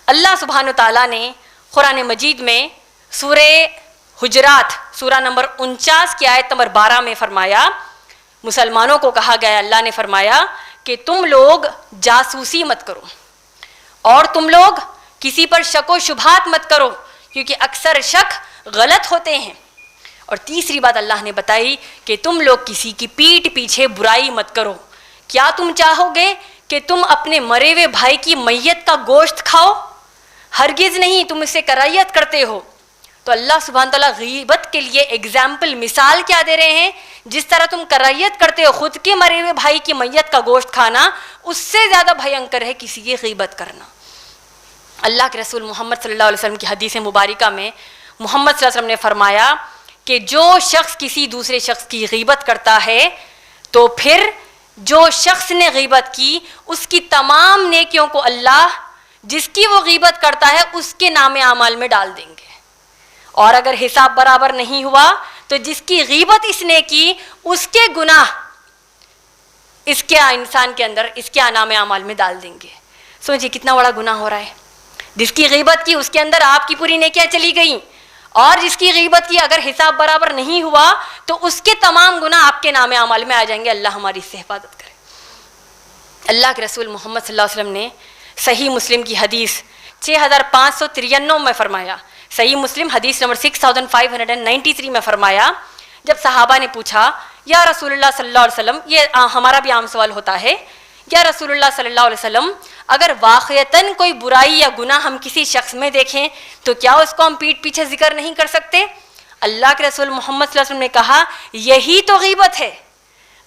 اللہ سبحانہ تعالیٰ نے قرآن مجید میں سورہ حجرات سورہ نمبر 49 کی آیت نمبر 12 میں فرمایا، مسلمانوں کو کہا گیا، اللہ نے فرمایا کہ تم لوگ جاسوسی مت کرو اور تم لوگ کسی پر شک و شبہات مت کرو، کیونکہ اکثر شک غلط ہوتے ہیں۔ اور تیسری بات اللہ نے بتائی کہ تم لوگ کسی کی پیٹھ پیچھے برائی مت کرو۔ کیا تم چاہو گے کہ تم اپنے مرے ہوئے بھائی کی میت کا گوشت کھاؤ؟ ہرگز نہیں، تم اسے کراہیت کرتے ہو۔ تو اللہ سبحانہ تعالیٰ غیبت کے لیے ایگزامپل، مثال کیا دے رہے ہیں؟ جس طرح تم کراہیت کرتے ہو خود کے مرے ہوئے بھائی کی میت کا گوشت کھانا، اس سے زیادہ بھینکر ہے کسی کی غیبت کرنا۔ اللہ کے رسول محمد صلی اللہ علیہ وسلم کی حدیث مبارکہ میں محمد صلی اللہ علیہ وسلم نے فرمایا کہ جو شخص کسی دوسرے شخص کی غیبت کرتا ہے تو پھر جو شخص نے غیبت کی اس کی تمام نیکیوں کو اللہ جس کی وہ غیبت کرتا ہے اس کے نام اعمال میں ڈال دیں گے، اور اگر حساب برابر نہیں ہوا تو جس کی غیبت اس نے کی اس کے گناہ اس کے انسان کے اندر اس کے نام اعمال میں ڈال دیں گے۔ سوچئے کتنا بڑا گناہ ہو رہا ہے۔ جس کی غیبت کی اس کے اندر آپ کی پوری نیکیاں چلی گئیں، اور جس کی غیبت کی اگر حساب برابر نہیں ہوا تو اس کے تمام گناہ آپ کے نام اعمال میں آ جائیں گے۔ اللہ ہماری اس سے حفاظت کرے۔ اللہ کے رسول محمد صلی اللہ علیہ وسلم نے صحیح مسلم کی حدیث 6593 میں فرمایا، صحیح مسلم حدیث نمبر 6593 میں فرمایا، جب صحابہ نے پوچھا یا رسول اللہ صلی اللہ علیہ وسلم، یہ ہمارا بھی عام سوال ہوتا ہے، یا رسول اللہ صلی اللہ علیہ وسلم اگر واقعتاً کوئی برائی یا گناہ ہم کسی شخص میں دیکھیں تو کیا اس کو ہم پیٹھ پیچھے ذکر نہیں کر سکتے؟ اللہ کے رسول محمد صلی اللہ علیہ وسلم نے کہا یہی تو غیبت ہے۔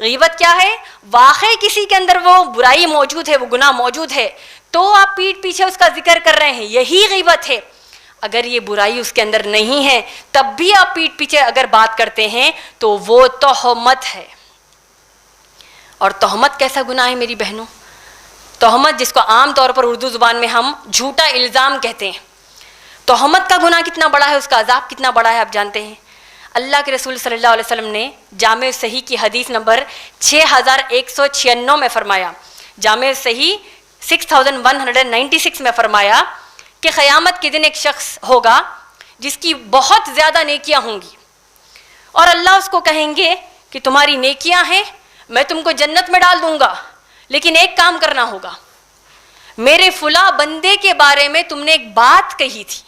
غیبت کیا ہے؟ واقعی کسی کے اندر وہ برائی موجود ہے، وہ گناہ موجود ہے، تو آپ پیٹھ پیچھے اس کا ذکر کر رہے ہیں، یہی غیبت ہے۔ اگر یہ برائی اس کے اندر نہیں ہے تب بھی آپ پیٹھ پیچھے اگر بات کرتے ہیں تو وہ تہمت ہے۔ اور تہمت کیسا گناہ ہے میری بہنوں؟ تہمت جس کو عام طور پر اردو زبان میں ہم جھوٹا الزام کہتے ہیں، تہمت کا گناہ کتنا بڑا ہے، اس کا عذاب کتنا بڑا ہے آپ جانتے ہیں؟ اللہ کے رسول صلی اللہ علیہ وسلم نے جامع صحیح کی حدیث نمبر 6196 میں فرمایا، جامع صحیح 6196 میں فرمایا کہ قیامت کے دن ایک شخص ہوگا جس کی بہت زیادہ نیکیاں ہوں گی، اور اللہ اس کو کہیں گے کہ تمہاری نیکیاں ہیں، میں تم کو جنت میں ڈال دوں گا، لیکن ایک کام کرنا ہوگا، میرے فلاں بندے کے بارے میں تم نے ایک بات کہی تھی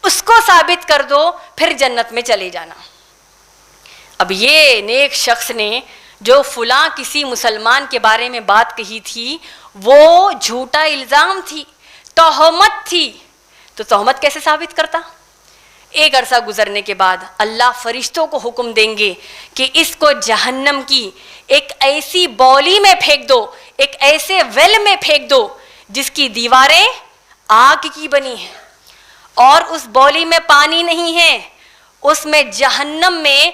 اس کو ثابت کر دو، پھر جنت میں چلے جانا۔ اب یہ نیک شخص نے جو فلاں کسی مسلمان کے بارے میں بات کہی تھی وہ جھوٹا الزام تھی، تہمت تھی، تو تہمت کیسے ثابت کرتا؟ ایک عرصہ گزرنے کے بعد اللہ فرشتوں کو حکم دیں گے کہ اس کو جہنم کی ایک ایسی بولی میں پھینک دو، ایک ایسے ویل میں پھینک دو جس کی دیواریں آگ کی بنی ہیں، اور اس بولی میں پانی نہیں ہے، اس میں جہنم میں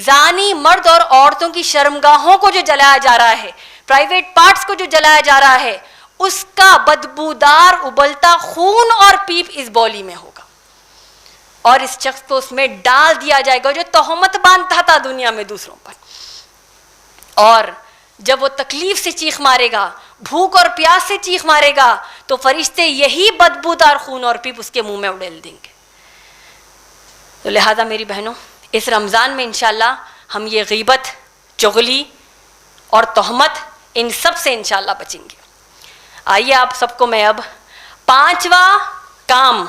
زانی مرد اور عورتوں کی شرمگاہوں کو جو جلایا جا رہا ہے، پرائیویٹ پارٹس کو جو جلایا جا رہا ہے، اس کا بدبودار ابلتا خون اور پیپ اس بولی میں ہوگا، اور اس شخص کو اس میں ڈال دیا جائے گا جو تہمت باندھتا تھا دنیا میں دوسروں پر۔ اور جب وہ تکلیف سے چیخ مارے گا، بھوک اور پیاس سے چیخ مارے گا، تو فرشتے یہی بدبودار خون اور پیپ اس کے منہ میں اڑیل دیں گے۔ تو لہذا میری بہنوں، اس رمضان میں انشاءاللہ ہم یہ غیبت، چغلی اور تہمت ان سب سے انشاءاللہ بچیں گے۔ آئیے آپ سب کو میں اب 5واں کام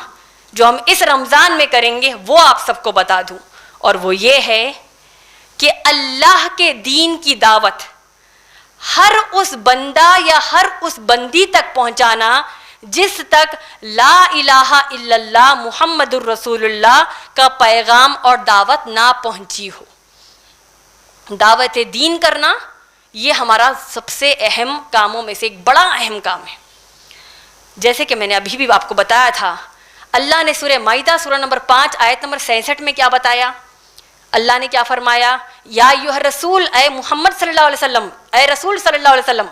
جو ہم اس رمضان میں کریں گے وہ آپ سب کو بتا دوں، اور وہ یہ ہے کہ اللہ کے دین کی دعوت ہر اس بندہ یا ہر اس بندی تک پہنچانا جس تک لا الہ الا اللہ محمد الرسول اللہ کا پیغام اور دعوت نہ پہنچی ہو۔ دعوت دین کرنا یہ ہمارا سب سے اہم کاموں میں سے ایک بڑا اہم کام ہے۔ جیسے کہ میں نے ابھی بھی آپ کو بتایا تھا، اللہ نے سورہ مائدہ سورہ نمبر 5 آیت نمبر 66 میں کیا بتایا؟ اللہ نے کیا فرمایا؟ یا ایھا رسول، اے محمد صلی اللہ علیہ وسلم، اے رسول صلی اللہ علیہ وسلم،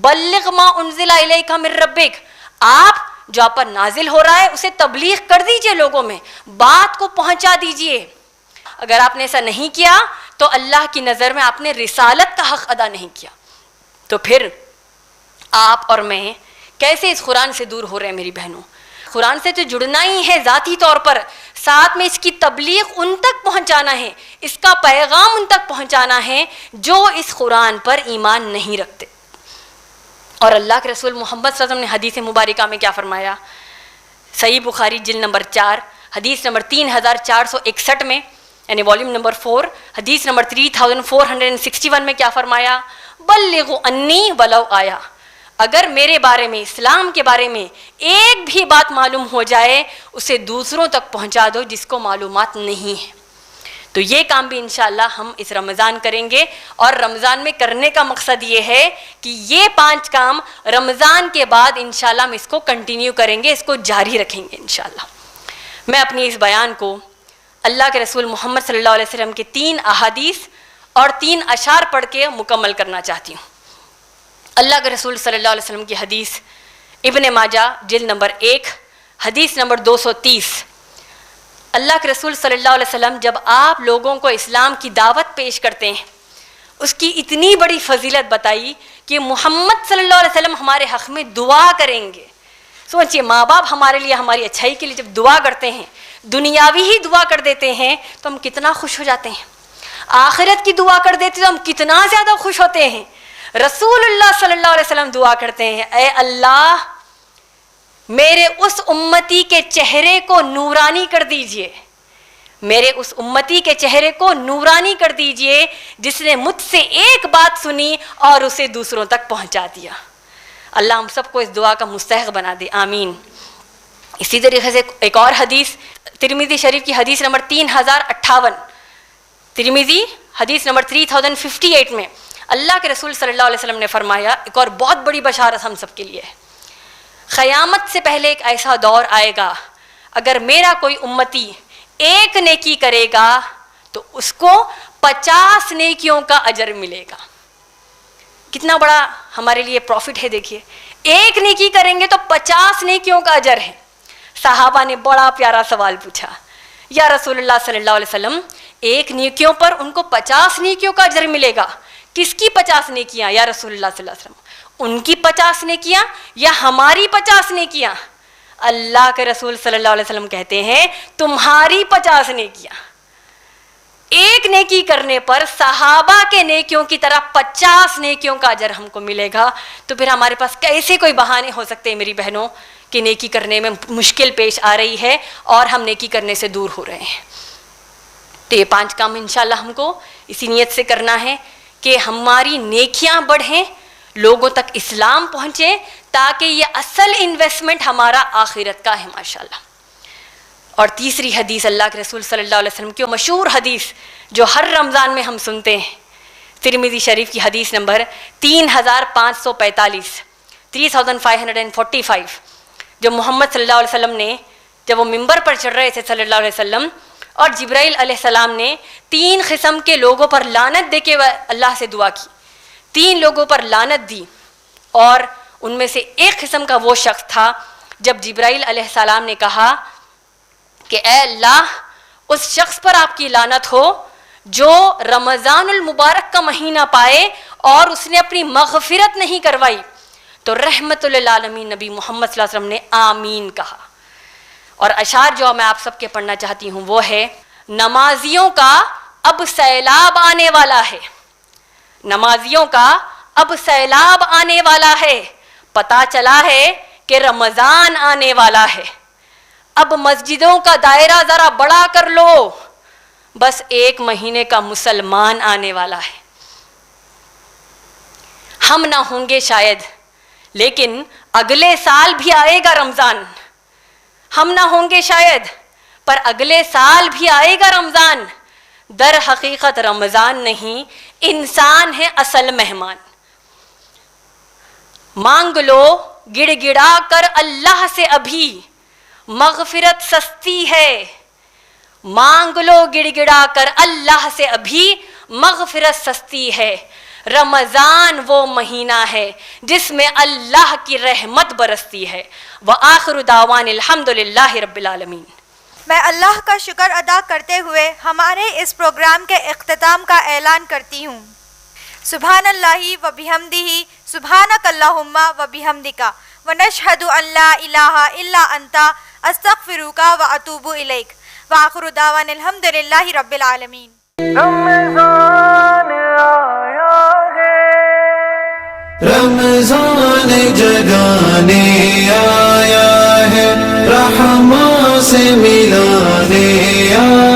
بلغ ما انزل الیک من ربک، آپ جو آپ پر نازل ہو رہا ہے اسے تبلیغ کر دیجئے، لوگوں میں بات کو پہنچا دیجئے۔ اگر آپ نے ایسا نہیں کیا تو اللہ کی نظر میں آپ نے رسالت کا حق ادا نہیں کیا۔ تو پھر آپ اور میں کیسے اس قرآن سے دور ہو رہے ہیں میری بہنوں؟ قرآن سے تو جڑنا ہی ہے ذاتی طور پر، ساتھ میں اس کی تبلیغ ان تک پہنچانا ہے، اس کا پیغام ان تک پہنچانا ہے جو اس قرآن پر ایمان نہیں رکھتے۔ اور اللہ کے رسول محمد صلی اللہ علیہ وسلم نے حدیث مبارکہ میں کیا فرمایا؟ صحیح بخاری جلد نمبر 4 حدیث نمبر 3461 میں، یعنی والیوم نمبر 4 حدیث نمبر 3461 میں کیا فرمایا؟ بلغوا انی ولو آیا، اگر میرے بارے میں، اسلام کے بارے میں ایک بھی بات معلوم ہو جائے اسے دوسروں تک پہنچا دو جس کو معلومات نہیں ہے۔ تو یہ کام بھی انشاءاللہ ہم اس رمضان کریں گے، اور رمضان میں کرنے کا مقصد یہ ہے کہ یہ 5 کام رمضان کے بعد انشاءاللہ ہم اس کو کنٹینیو کریں گے، اس کو جاری رکھیں گے انشاءاللہ۔ میں اپنی اس بیان کو اللہ کے رسول محمد صلی اللہ علیہ وسلم کے 3 احادیث اور 3 اشعار پڑھ کے مکمل کرنا چاہتی ہوں۔ اللہ کے رسول صلی اللہ علیہ وسلم کی حدیث ابن ماجہ جلد نمبر 1 حدیث نمبر 230۔ اللہ کے رسول صلی اللہ علیہ وسلم جب آپ لوگوں کو اسلام کی دعوت پیش کرتے ہیں، اس کی اتنی بڑی فضیلت بتائی کہ محمد صلی اللہ علیہ وسلم ہمارے حق میں دعا کریں گے۔ سوچئے، ماں باپ ہمارے لیے، ہماری اچھائی کے لیے جب دعا کرتے ہیں، دنیاوی ہی دعا کر دیتے ہیں تو ہم کتنا خوش ہو جاتے ہیں، آخرت کی دعا کر دیتے تو ہم کتنا زیادہ خوش ہوتے ہیں۔ رسول اللہ صلی اللہ علیہ وسلم دعا کرتے ہیں، اے اللہ میرے اس امتی کے چہرے کو نورانی کر دیجئے، میرے اس امتی کے چہرے کو نورانی کر دیجئے جس نے مجھ سے ایک بات سنی اور اسے دوسروں تک پہنچا دیا۔ اللہ ہم سب کو اس دعا کا مستحق بنا دے، آمین۔ اسی طریقے سے ایک اور حدیث ترمذی شریف کی حدیث نمبر 3058، ترمذی حدیث نمبر 3058 میں اللہ کے رسول صلی اللہ علیہ وسلم نے فرمایا، ایک اور بہت بڑی بشارت ہم سب کے لیے ہے، قیامت سے پہلے ایک ایسا دور آئے گا، اگر میرا کوئی امتی ایک نیکی کرے گا تو اس کو 50 نیکیوں کا اجر ملے گا۔ کتنا بڑا ہمارے لیے پروفٹ ہے، دیکھیے، ایک نیکی کریں گے تو 50 نیکیوں کا اجر ہے۔ صحابہ نے بڑا پیارا سوال پوچھا، یا رسول اللہ صلی اللہ علیہ وسلم، ایک نیکیوں پر ان کو 50 نیکیوں کا اجر ملے گا، کس کی 50 نیکیاں یا رسول اللہ صلی اللہ علیہ وسلم؟ ان کی 50 نیکیاں یا ہماری 50 نیکیاں؟ اللہ کے رسول صلی اللہ علیہ وسلم کہتے ہیں تمہاری 50 نیکیاں۔ ایک نیکی کرنے پر صحابہ کے نیکیوں کی طرح 50 نیکیوں کا اجر ہم کو ملے گا، تو پھر ہمارے پاس کیسے کوئی بہانے ہو سکتے ہیں میری بہنوں کہ نیکی کرنے میں مشکل پیش آ رہی ہے اور ہم نیکی کرنے سے دور ہو رہے ہیں؟ تو یہ 5 کام انشاءاللہ ہم کو اسی نیت سے کرنا ہے کہ ہماری نیکیاں بڑھیں، لوگوں تک اسلام پہنچے، تاکہ یہ اصل انویسٹمنٹ ہمارا آخرت کا ہے ماشاءاللہ۔ اور تیسری حدیث اللہ کے رسول صلی اللہ علیہ وسلم کی مشہور حدیث جو ہر رمضان میں ہم سنتے ہیں، ترمذی شریف کی حدیث نمبر 3545 3545، جو محمد صلی اللہ علیہ وسلم نے جب وہ ممبر پر چڑھ رہے تھے صلی اللہ علیہ وسلم، اور جبرائیل علیہ السلام نے 3 قسم کے لوگوں پر لعنت دے کے اللہ سے دعا کی، 3 لوگوں پر لعنت دی، اور ان میں سے ایک قسم کا وہ شخص تھا جب جبرائیل علیہ السلام نے کہا کہ اے اللہ اس شخص پر آپ کی لعنت ہو جو رمضان المبارک کا مہینہ پائے اور اس نے اپنی مغفرت نہیں کروائی، تو رحمت للعالمین نبی محمد صلی اللہ علیہ وسلم نے آمین کہا۔ اور اشعار جو میں آپ سب کے پڑھنا چاہتی ہوں وہ ہے، نمازیوں کا اب سیلاب آنے والا ہے، نمازیوں کا اب سیلاب آنے والا ہے، پتہ چلا ہے کہ رمضان آنے والا ہے، اب مسجدوں کا دائرہ ذرا بڑا کر لو، بس 1 مہینے کا مسلمان آنے والا ہے۔ ہم نہ ہوں گے شاید، لیکن اگلے سال بھی آئے گا رمضان، ہم نہ ہوں گے شاید پر اگلے سال بھی آئے گا رمضان، در حقیقت رمضان نہیں، انسان ہے اصل مہمان۔ مانگ لو گڑ گڑا کر اللہ سے ابھی، مغفرت سستی ہے، مانگ لو گڑ گڑا کر اللہ سے ابھی، مغفرت سستی ہے۔ رمضان وہ مہینہ ہے جس میں اللہ کی رحمت برستی ہے۔ وآخر دعوان الحمدللہ رب العالمین۔ میں اللہ کا شکر ادا کرتے ہوئے ہمارے اس پروگرام کے اختتام کا اعلان کرتی ہوں۔ سبحان اللہ و بحمدہ، سبحانک اللہم و بحمدک، ونشهد أن لا إله إلا أنت أستغفرك وأتوب إليك وآخر دعوانا الحمد لله رب العالمين. رمضان آیا ہے، رمضان جگانے آیا ہے، رحماں سے ملانے آیا